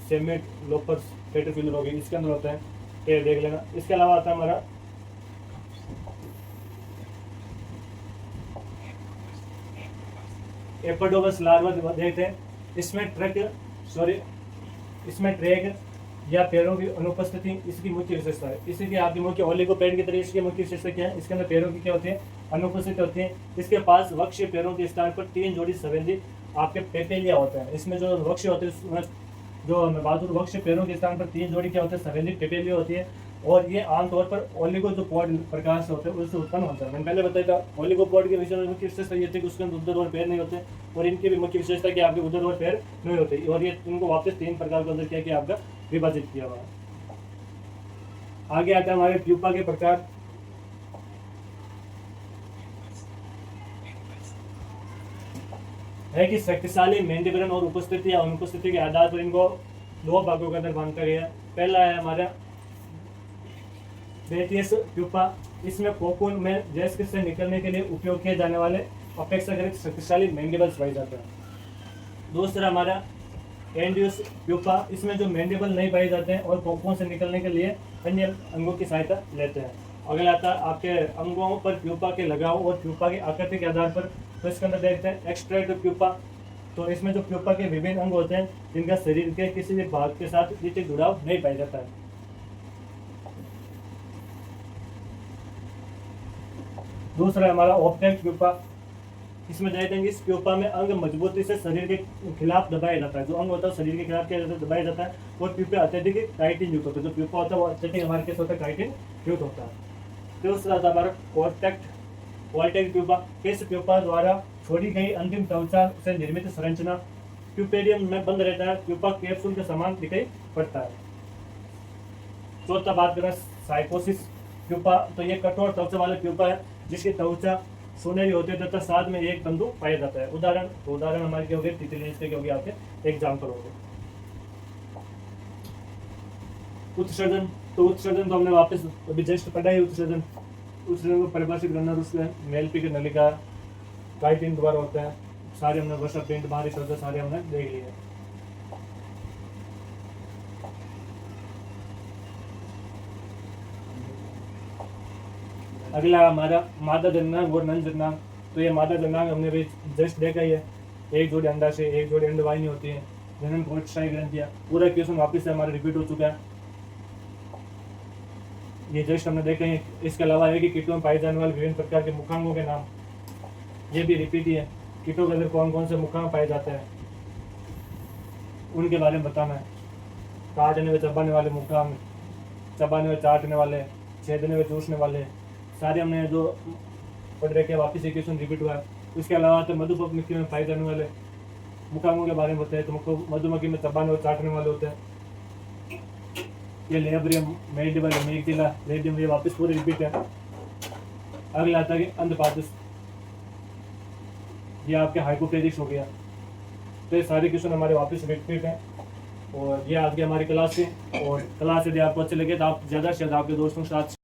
सेमेट लोपर्स कैटरपिलर हो गए, इसके अंदर होता है, ये देख लेना। इसके अलावा आता है हमारा एपोडोगस लार्वा देखते हैं। इसमें ट्रैक या पैरों की अनुपस्थिति इसकी मुख्य विशेषता है। इसी की आपकी मुख्य ओलिगोपेड की तरह इसकी मुख्य विशेषता क्या है, इसके अंदर पैरों की क्या होती है, अनुपस्थित होती है। इसके पास वक्ष्य पैरों के स्थान पर 3 जोड़ी संवेदी आपके पेपेलिया होता है। इसमें जो वक्ष्य होते हैं, जो बहादुर वक्ष्य पैरों के स्थान पर 3 जोड़ी क्या होते हैं, संवेदी पेपेलिया होती है, और ये आमतौर पर ओलिगोपोड प्रकार से होते हैं, उससे उत्पन्न होता है। मैंने पहले बताया था ओलिगोपोड के विषय में मुख्य विशेषता ये थी कि उसके अंदर उधर और पैर नहीं होते, और इनकी भी मुख्य विशेषता कि आपके उधर और पैर नहीं होते, और ये इनको वापस 3 प्रकार के अंदर क्या किया, आपका विभाजित किया हुआ है। आगे आता है हमारे प्यूपा के प्रकार। है कि शक्तिशाली मेंडिबलन और उपस्थिति या अनुपस्थिति के आधार पर इनको 2 भागों के अंदर बांटा गया है। पहला है हमारा बेटियस प्यूपा। इसमें कोकून में गैस से निकलने के लिए उपयोग किए जाने वाले अपेक्षाकृत शक्तिशाली मैंडिबल्स पाए जाते हैं। दूसरा हमारा एंडियस प्यूपा। इसमें जो मैंडिबल नहीं पाए जाते हैं और कोकून से निकलने के लिए अन्य अंगों की सहायता लेते हैं। अगला आता है आपके अंगों पर प्यूपा के लगाव और प्यूपा की आकृति के आधार पर। तो इसके अंदर देखते हैं एक्सट्रैक्ट प्यूपा। तो इसमें जो प्यूपा के विभिन्न अंग होते हैं जिनका शरीर के किसी भी भाग के साथ नीतिक जुड़ाव नहीं पाया जाता है। दूसरा हमारा ऑप्टेक्ट प्यूपा। इसमें देखते हैं कि इस प्यूपा में अंग मजबूती से शरीर के खिलाफ दबाया जाता है। जो अंग होता है शरीर के खिलाफ क्या दबाया जाता है, और प्यूपा अत्यधिक काइटिन युक्त होता है। जो प्यूपा होता है वो अत्यधिक हमारे कैसे होता है, काइटिन युक्त होता है। दूसरा था हमारा कॉर्टेक्ट प्यूपा। इस प्यूपा द्वारा छोड़ी गई अंतिम त्वचा से निर्मित संरचना प्यूपेरियम में बंद रहता है। प्यूपा कैप्सूल के समान दिखाई पड़ता है। चौथा बात करें साइकोसिस प्यूपा। तो ये कठोर त्वचा वाले प्यूपा है जिसकी त्वचा सुनहरी होती है तथा साथ में एक तंतु पाया जाता है। उदाहरण हमारे क्या हो गए, तितली, इसके क्या हो गए आपके एग्जाम्पल हो गए। उत्सर्जन। तो उत्सर्जन तो हमने वापस अभी जस्ट पढ़ा ही। उत्सर्जन को परिभाषित करना, उसके मेलपी की नलिका काइटिन द्वारा होता है। सारे हमने वर्षा पेंट बाहरी शब्द सारे हमने देख लिए। अगला हमारा मादा जननांग और नन जननांग। तो ये मादा जननांग हमने भी जस्ट देखा ही है, एक जोड़ी अंडाशय, एक जोड़ी अंडवाहिनी होती है। जनन कोशिकाएं ग्रंथियां। पूरा क्वेश्चन वापस से हमारा रिपीट हो चुका है, ये जस्ट हमने देखा है। इसके अलावा है कि कीटों में पाए जाने वाले विभिन्न प्रकार के मुखांगों के नाम, ये भी रिपीट ही है। कीटों के अंदर कौन कौन से मुखांग पाए जाते हैं उनके बारे में बताना है। काटने व चबाने वाले मुखांग, चबाने व चाटने वाले, छेदने व चूसने वाले, सारे हमने जो पढ़ रखे हैं। वापस एक क्वेश्चन रिपीट हुआ है। इसके अलावा तो मधुमक्खी में पाए जाने वाले मुखांगों के बारे में बताया। तो मधुमक्खी में चबाने और चाटने वाले होते हैं। ये लेब्रियम, मेडिबल, मेगजिला, लेडियम, ये वापस पूरे रिपीट है। अगला आता है कि अंधपादुस, ये आपके हाइपोप्लेजिक्स हो गया। तो ये सारे क्वेश्चन हमारे वापस रिपीट हैं। और ये आज की हमारी क्लास थी। और क्लास यदि आपको अच्छी लगे तो आप ज़्यादा से ज़्यादा आपके दोस्तों के साथ